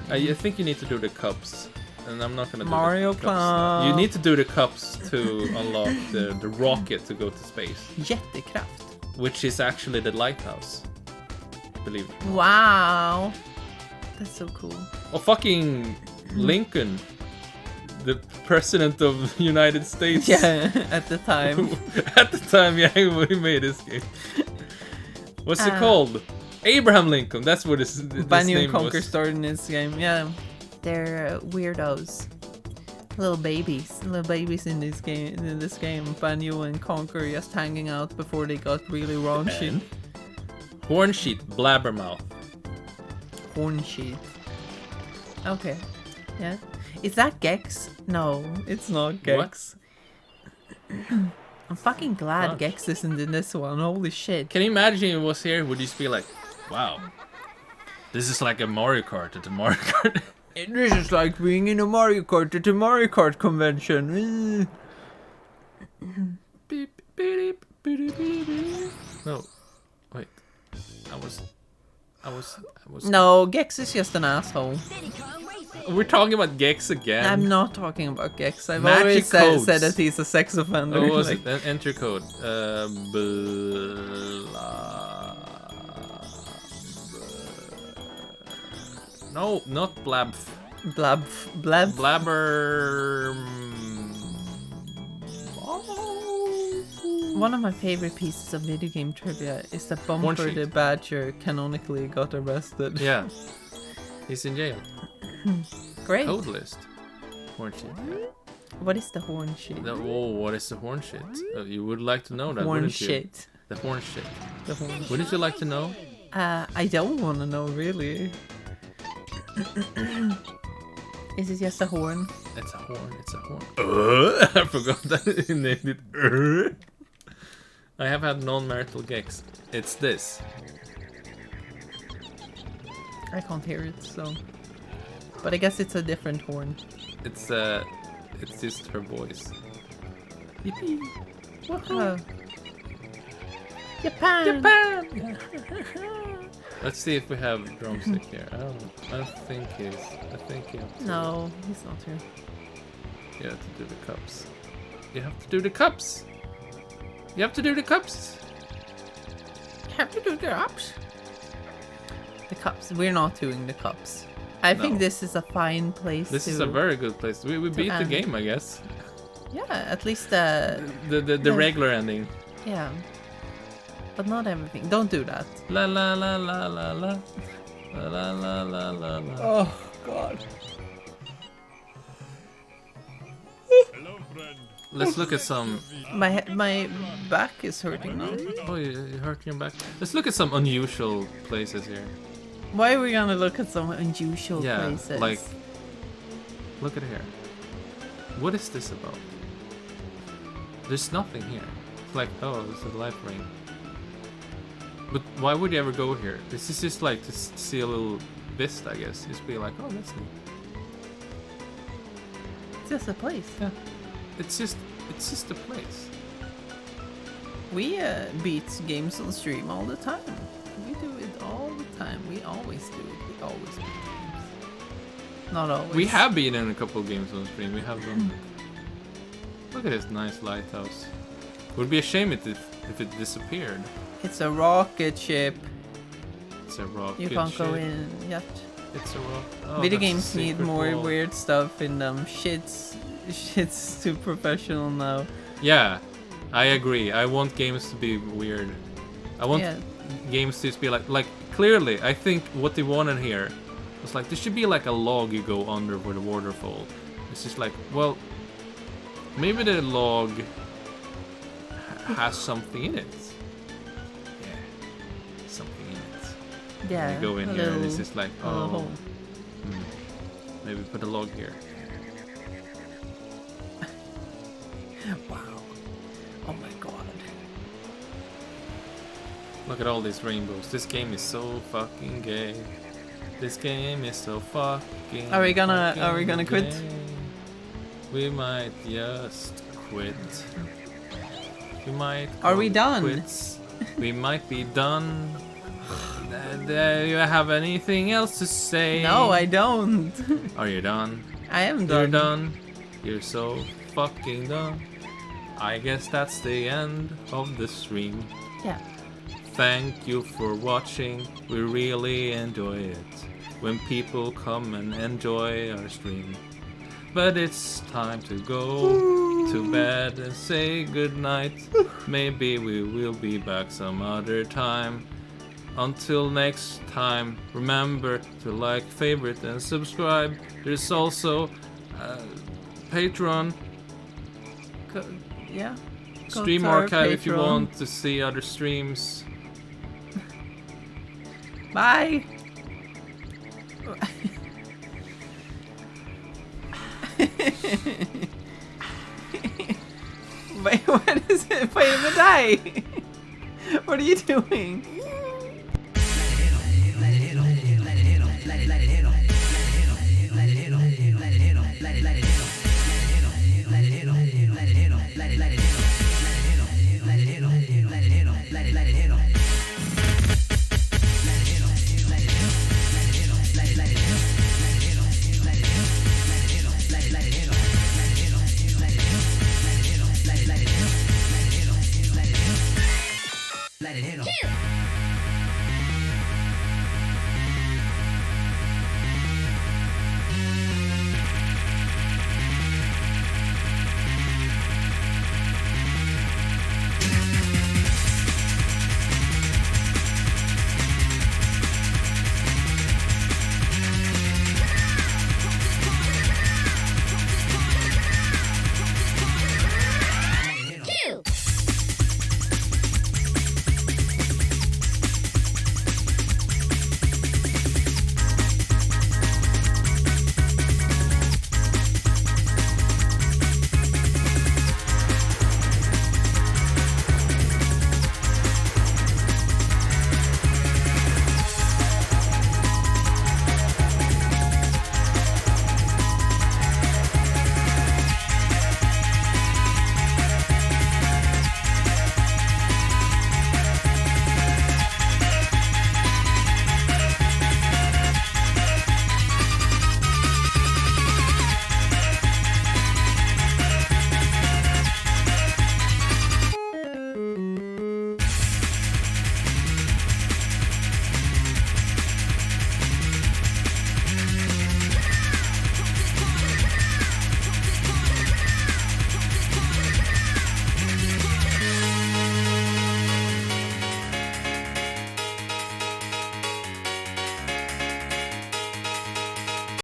I think you need to do the cups, and I'm not gonna do Mario the cups now. Club. You need to do the cups to unlock the rocket to go to space, Jättekraft. which is actually the lighthouse. Believe it. Wow. That's so cool. Oh, fucking Lincoln, the president of the United States. Yeah, at the time. At the time, yeah, when he made this game. What's it called? Abraham Lincoln. That's what his Banjo name and Conquer was. started in this game. Yeah, they're weirdos. Little babies in this game. Banjo and Conquer just hanging out before they got really raunchy. And Horn sheet, blabbermouth. Horn sheet. Okay. Yeah. Is that Gex? No. It's not Gex. I'm fucking glad Fuck. Gex isn't in this one. Holy shit. Can you imagine if it was here? Would you just be like, wow, this is like a Mario Kart at the Mario Kart? This is like being in a Mario Kart at a Mario Kart convention. Beep, beep, beep, beep, beep. No, wait. I was. No, Gex is just an asshole. Diddy Kong Racing. We're talking about Gex again. I'm not talking about Gex. I've Magic always codes. said that he's a sex offender. Oh, what was like- it? Enter code. No, not blab. Blab. Blabber. One of my favorite pieces of video game trivia is that Horn Bumper sheet. the Badger canonically got arrested. Yeah. He's in jail. Great. Code list. Horn shit. What is the horn shit? Oh, what is the horn shit? You would like to know that, Horn wouldn't you? shit. The horn shit. The horn. Wouldn't you like to know? I don't want to know really. Is it just a horn? It's a horn. It's a horn. I forgot that he named it. I have had non-marital Gex. It's this. I can't hear it, so. But I guess it's a different horn. It's just her voice. Yippee! Oh. Japan. Japan! Let's see if we have drumstick here. I don't think he's. I think you have to. No, he's not here. You have to do the cups. You have to do the cups. You have to do the cups. Have to do the cups. The cups. We're not doing the cups. I think No. this is a fine place. This to, is a very good place. We beat the end. game, I guess. Yeah, at least The Yeah. regular ending. yeah. But not everything. Don't do that. La la la la la la. La la la la la la. Oh, God. Hello, friend. Let's look at some. My back is hurting now. Oh, you hurt your back. Let's look at some unusual places here. Why are we gonna look at some unusual Yeah, places? like. Look at here. What is this about? There's nothing here. It's like, oh, it's a life ring. But why would you ever go here? This is just like to see a little vista, I guess. Just be like, oh, that's neat. It's just a place. Yeah. It's just a place. We beat games on stream all the time. We do it all the time. We always do it. We always beat games. Not always. We have been in a couple of games on stream. We have done. Look at this nice lighthouse. Would be a shame if it disappeared. It's a rocket ship. It's a rocket You can't go ship. in yet. It's a rock. Oh, Video that's a games need secret more wall. weird stuff in them. Shit's too professional now. Yeah, I agree. I want games to be weird. I want Yeah. games to just be like clearly. I think what they wanted here was like there should be like a log you go under for the waterfall. It's just like, well, maybe the log has something in it. Yeah, something in it. Yeah. You go in a here and it's little- just like, a little oh, hole. maybe put a log here. Wow. Oh my god. Look at all these rainbows. This game is so fucking gay. This game is so fucking. Are we gonna fucking quit? gay. We might just quit. We might. Are we call it done? Quits. We might be done. Do you have anything else to say? No, I don't. Are you done? I am You're done. done. You're so fucking done. I guess that's the end of the stream. Yeah. Thank you for watching. We really enjoy it when people come and enjoy our stream. But it's time to go to bed and say goodnight. Maybe we will be back some other time. Until next time, remember to like, favorite, and subscribe. There's also Patreon, Yeah. Go Stream to our Archive if you Patreon. want to see other streams. Bye. Wait, what is it? Wait a die. What are you doing? Let it hit him.